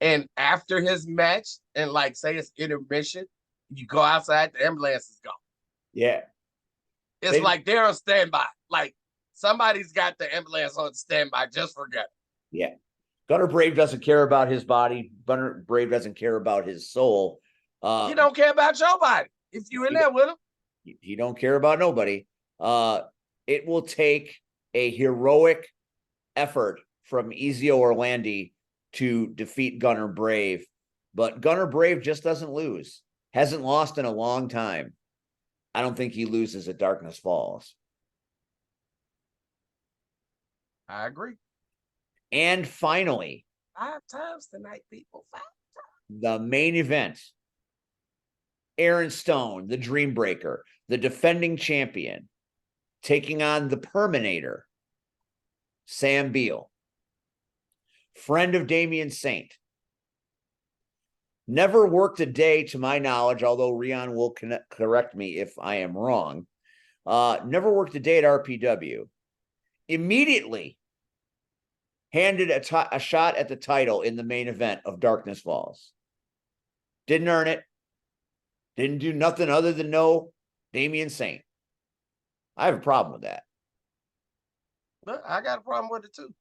And after his match, and like say it's intermission, you go outside, the ambulance is gone. Yeah, it's like they're on standby. Like somebody's got the ambulance on standby just for Gunnar. Yeah. Gunnar Brave doesn't care about his body. Gunnar Brave doesn't care about his soul. He don't care about your body if you in there with him. He don't care about nobody. It will take a heroic effort from Ezio Orlandi to defeat Gunnar Brave, but Gunnar Brave just doesn't lose. Hasn't lost in a long time. I don't think he loses at Darkness Falls. I agree. And finally, 5 times tonight, people. 5 times. The main event. Aaron Stone, the Dreambreaker, the defending champion, taking on the Perminator, Sam Beal, friend of Damian Saint. Never worked a day, to my knowledge, although Rion will correct me if I am wrong. Never worked a day at RPW. Immediately handed a shot at the title in the main event of Darkness Falls. Didn't earn it. Didn't do nothing other than know Damian Saint. I have a problem with that. But I got a problem with it too.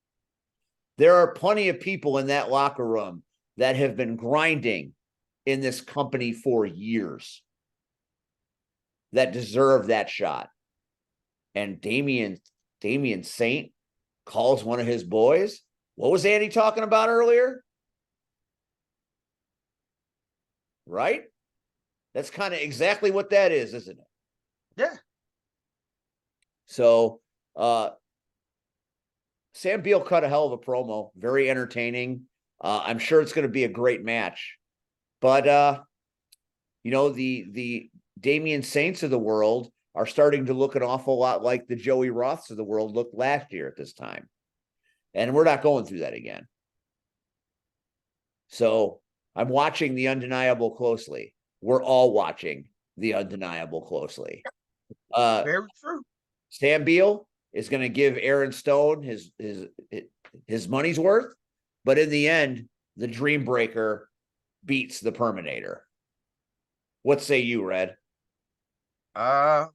There are plenty of people in that locker room that have been grinding in this company for years that deserve that shot. And Damian Saint calls one of his boys. What was Andy talking about earlier? Right? That's kind of exactly what that is, isn't it? Yeah. So Sam Beal cut a hell of a promo, very entertaining. I'm sure it's going to be a great match. But the Damian Saints of the world are starting to look an awful lot like the Joey Roths of the world looked last year at this time. And we're not going through that again. So I'm watching The Undeniable closely. We're all watching The Undeniable closely. Very true. Sam Beal is going to give Aaron Stone his money's worth, but in the end, the Dream Breaker beats the Perminator. What say you, Red? I'm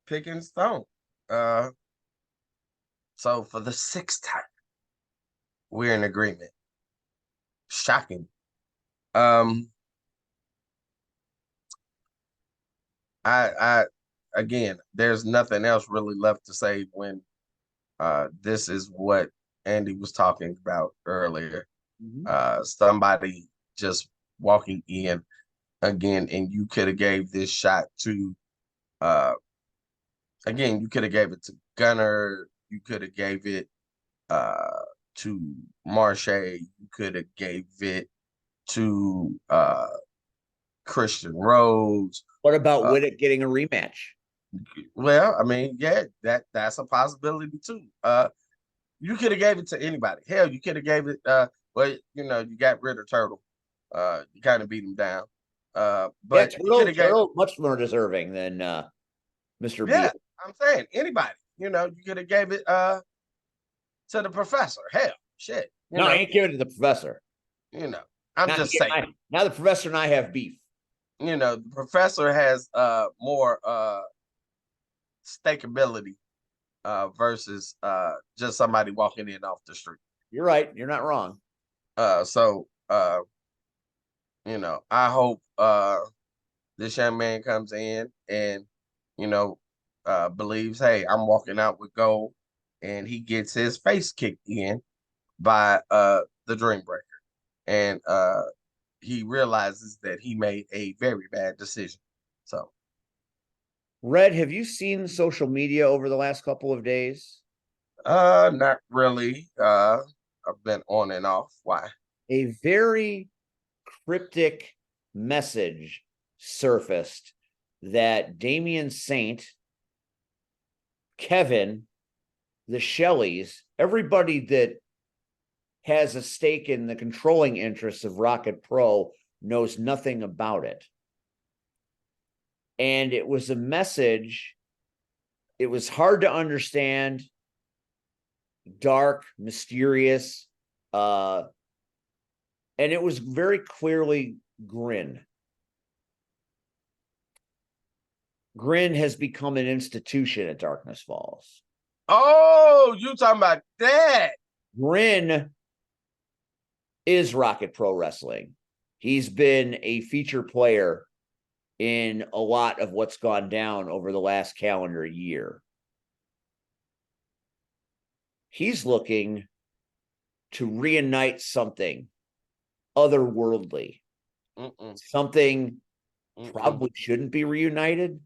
picking Stone. So for the 6th time, we're in agreement. Shocking. I again, there's nothing else really left to say when this is what Andy was talking about earlier. Somebody just walking in again, and you could have gave this shot to again, you could have gave it to Gunner, you could have gave it to Marche, you could have gave it to Christian Rhodes. What about Whittaker getting a rematch? Well, I mean, yeah, that's a possibility too. You could have gave it to anybody. Hell, you could have gave it well, you got rid of Turtle. You kind of beat him down. But yeah, Turtle much more deserving than Mr. Yeah, Beal. I'm saying anybody. You could have gave it to the Professor. Hell, shit. I ain't giving it to the Professor. I'm just saying. Now the Professor and I have beef. The Professor has more stakeability versus just somebody walking in off the street. You're right. You're not wrong. So I hope this young man comes in and believes, hey, I'm walking out with gold, and he gets his face kicked in by the Dream Breaker, and he realizes that he made a very bad decision. So, Red, have you seen social media over the last couple of days? not really. I've been on and off. Why? A very cryptic message surfaced that Damian Saint, Kevin, the Shelleys, everybody that has a stake in the controlling interests of Rocket Pro knows nothing about it. And it was a message, it was hard to understand, dark, mysterious, and it was very clearly Grin. Grin has become an institution at Darkness Falls. Oh, you talking about that? Grin is Rocket Pro Wrestling. He's been a feature player in a lot of what's gone down over the last calendar year. He's looking to reunite something otherworldly. Something probably shouldn't be reunited.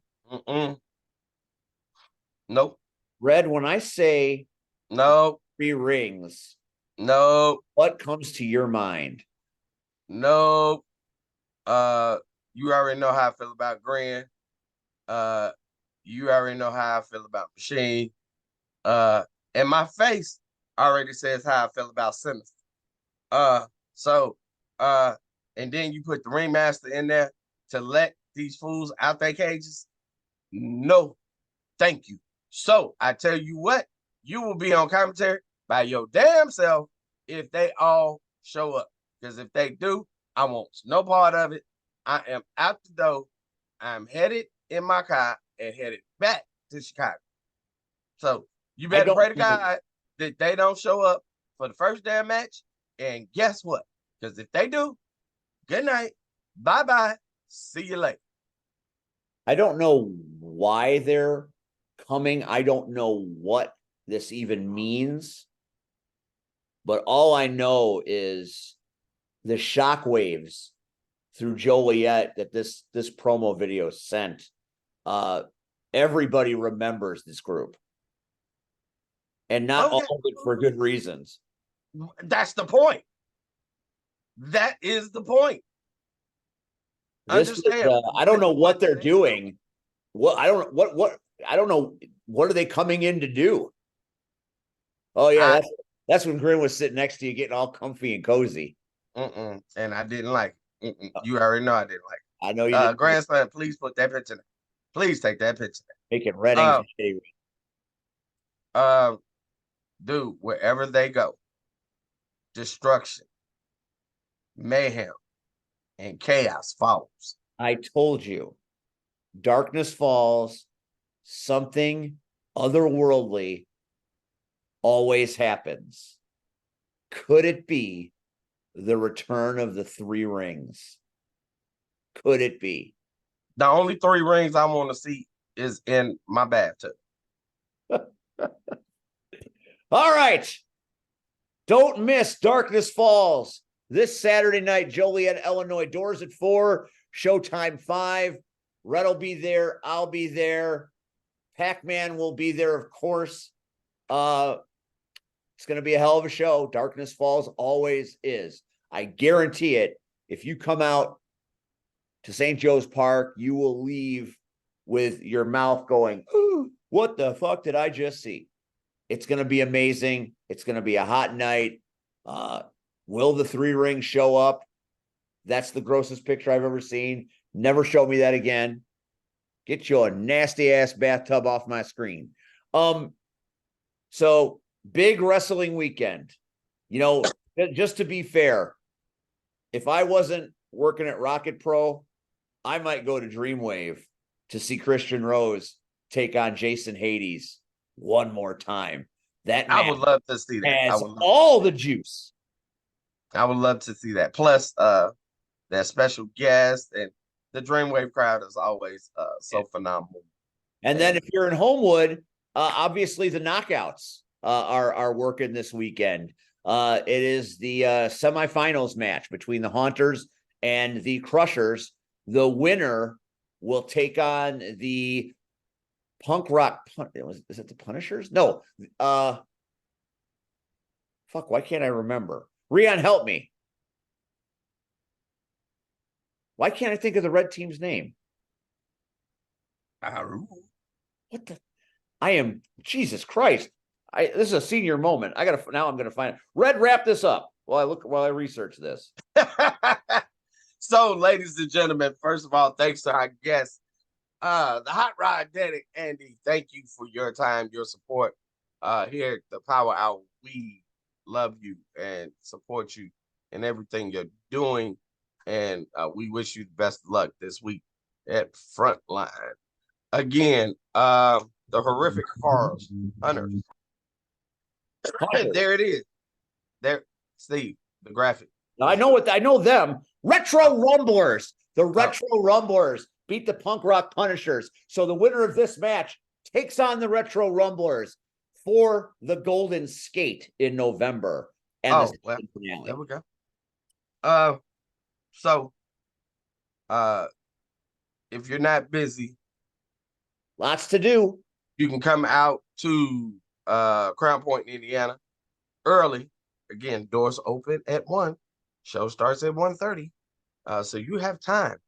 Nope. Red, when I say nope, 3 rings, nope, what comes to your mind? Nope. You already know how I feel about Grin. You already know how I feel about Machine. And my face already says how I feel about Sinister. And then you put the Ringmaster in there to let these fools out their cages. No, thank you. So I tell you what, you will be on commentary by your damn self if they all show up. Because if they do, I want no part of it. I am out the door. I'm headed in my car and headed back to Chicago. So you better pray to God that they don't show up for the first damn match. And guess what? Because if they do, Good night. Bye-bye. See you later. I don't know why they're coming. I don't know what this even means. But all I know is the shockwaves through Joliet that this promo video sent. Everybody remembers this group. And not all of it for good reasons. That's the point. That is the point. Understand. I don't know what they're doing. I don't know. What are they coming in to do? Oh yeah, that's when Grin was sitting next to you, getting all comfy and cozy. And I didn't like it. You already know I didn't like it. I know you didn't. Grandson, please put that picture there. Please take that picture there. Make it red and shady. Dude, wherever they go, destruction, mayhem, and chaos follows. I told you, darkness falls, something otherworldly always happens. Could it be the return of the 3 rings? Could it be? The only 3 rings I want to see is in my bathtub. All right. Don't miss Darkness Falls this Saturday night, Joliet, Illinois. Doors at 4, showtime 5. Red will be there. I'll be there. Pac-Man will be there, of course. It's going to be a hell of a show. Darkness Falls always is. I guarantee it. If you come out to St. Joe's Park, you will leave with your mouth going, ooh, what the fuck did I just see? It's going to be amazing. It's going to be a hot night. Will the 3 rings show up? That's the grossest picture I've ever seen. Never show me that again. Get your nasty ass bathtub off my screen. So big wrestling weekend. You know, just to be fair, if I wasn't working at Rocket Pro, I might go to Dreamwave to see Christian Rose take on Jason Hades one more time. That man I would love to see that. has all the juice. I would love to see that. Plus, that special guest and the Dreamwave crowd is always so phenomenal. And then if you're in Homewood, obviously the knockouts are working this weekend. It is the semifinals match between the Haunters and the Crushers. The winner will take on the Punk Rock. Is it the Punishers? No. Fuck, why can't I remember? Rion, help me. Why can't I think of the red team's name? What the? I am, Jesus Christ. This is a senior moment. Now I'm gonna find it. Red, wrap this up while I research this. So, ladies and gentlemen, first of all, thanks to our guest, the Hot Rod Daddy, Andy. Thank you for your time, your support here at the Power Hour. We love you and support you in everything you're doing. And we wish you the best of luck this week at Frontline. Again, the horrific horrors, Hunters. There it is. There, Steve, the graphic. Now, I know them. Retro Rumblers. The Retro Rumblers beat the Punk Rock Punishers. So the winner of this match takes on the Retro Rumblers for the Golden Skate in November. And finale. There we go. So, if you're not busy, lots to do. You can come out to Crown Point, Indiana, early. Again, doors open at 1. Show starts at 1:30. So you have time.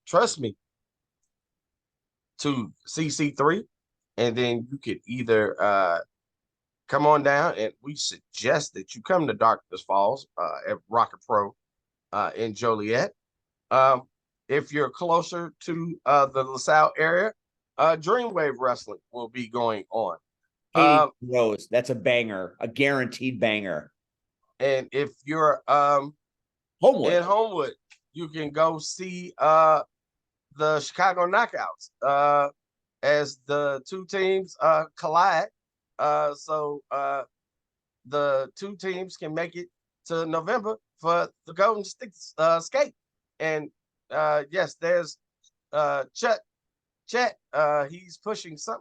Trust me. To CC3, and then you could either come on down, and we suggest that you come to Darkness Falls at Rocket Pro in Joliet. If you're closer to the LaSalle area, Dreamwave Wrestling will be going on. Rose, that's a banger, a guaranteed banger. And if you're Homewood. in Homewood, you can go see the Chicago Knockouts as the 2 teams collide. So the 2 teams can make it to November for the Golden Stick skate. And yes, there's Chet. He's pushing some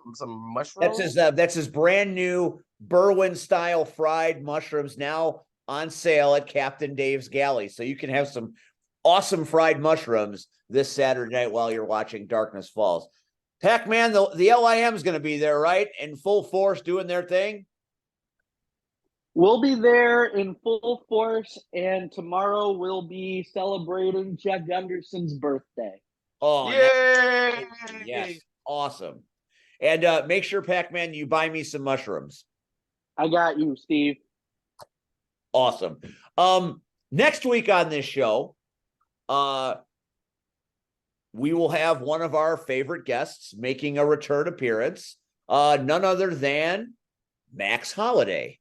mushrooms. That's his brand new Berwyn style fried mushrooms now on sale at Captain Dave's Galley. So you can have some awesome fried mushrooms this Saturday night while you're watching Darkness Falls. Pac-Man, the LIM is going to be there, right? In full force doing their thing. We'll be there in full force, and tomorrow we'll be celebrating Jack Gunderson's birthday. Oh, Yay! yes. Awesome. And make sure, Pac-Man, you buy me some mushrooms. I got you, Steve. Awesome. Next week on this show, we will have one of our favorite guests making a return appearance. None other than Max Holiday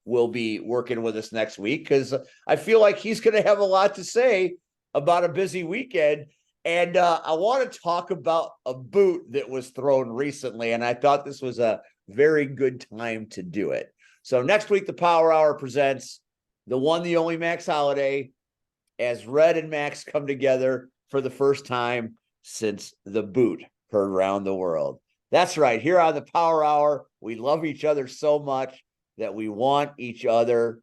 will be working with us next week because I feel like he's going to have a lot to say about a busy weekend. And I want to talk about a boot that was thrown recently, and I thought this was a very good time to do it. So next week, the Power Hour presents the one, the only Max Holiday, as Red and Max come together for the first time since the boot heard around the world. That's right. Here on the Power Hour, we love each other so much that we want each other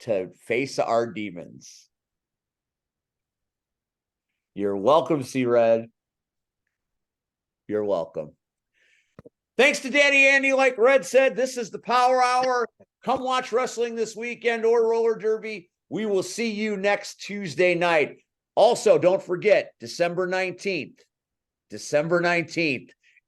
to face our demons. You're welcome, C-Red. You're welcome. Thanks to Daddy Andy. Like Red said, this is the Power Hour. Come watch wrestling this weekend or roller derby. We will see you next Tuesday night. Also, don't forget, December 19th,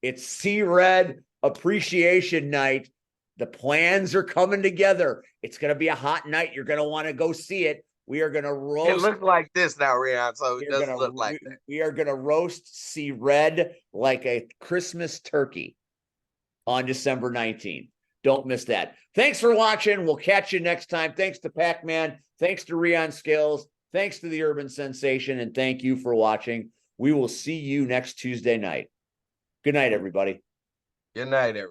it's C-Red Appreciation Night. The plans are coming together. It's going to be a hot night. You're going to want to go see it. We are going to roast. It looks like this now, Rian, so it doesn't look like that. We are going to roast C-Red like a Christmas turkey on December 19th. Don't miss that. Thanks for watching. We'll catch you next time. Thanks to Pac-Man. Thanks to Rion Skills. Thanks to the Urban Sensation. And thank you for watching. We will see you next Tuesday night. Good night, everybody. Good night, everybody.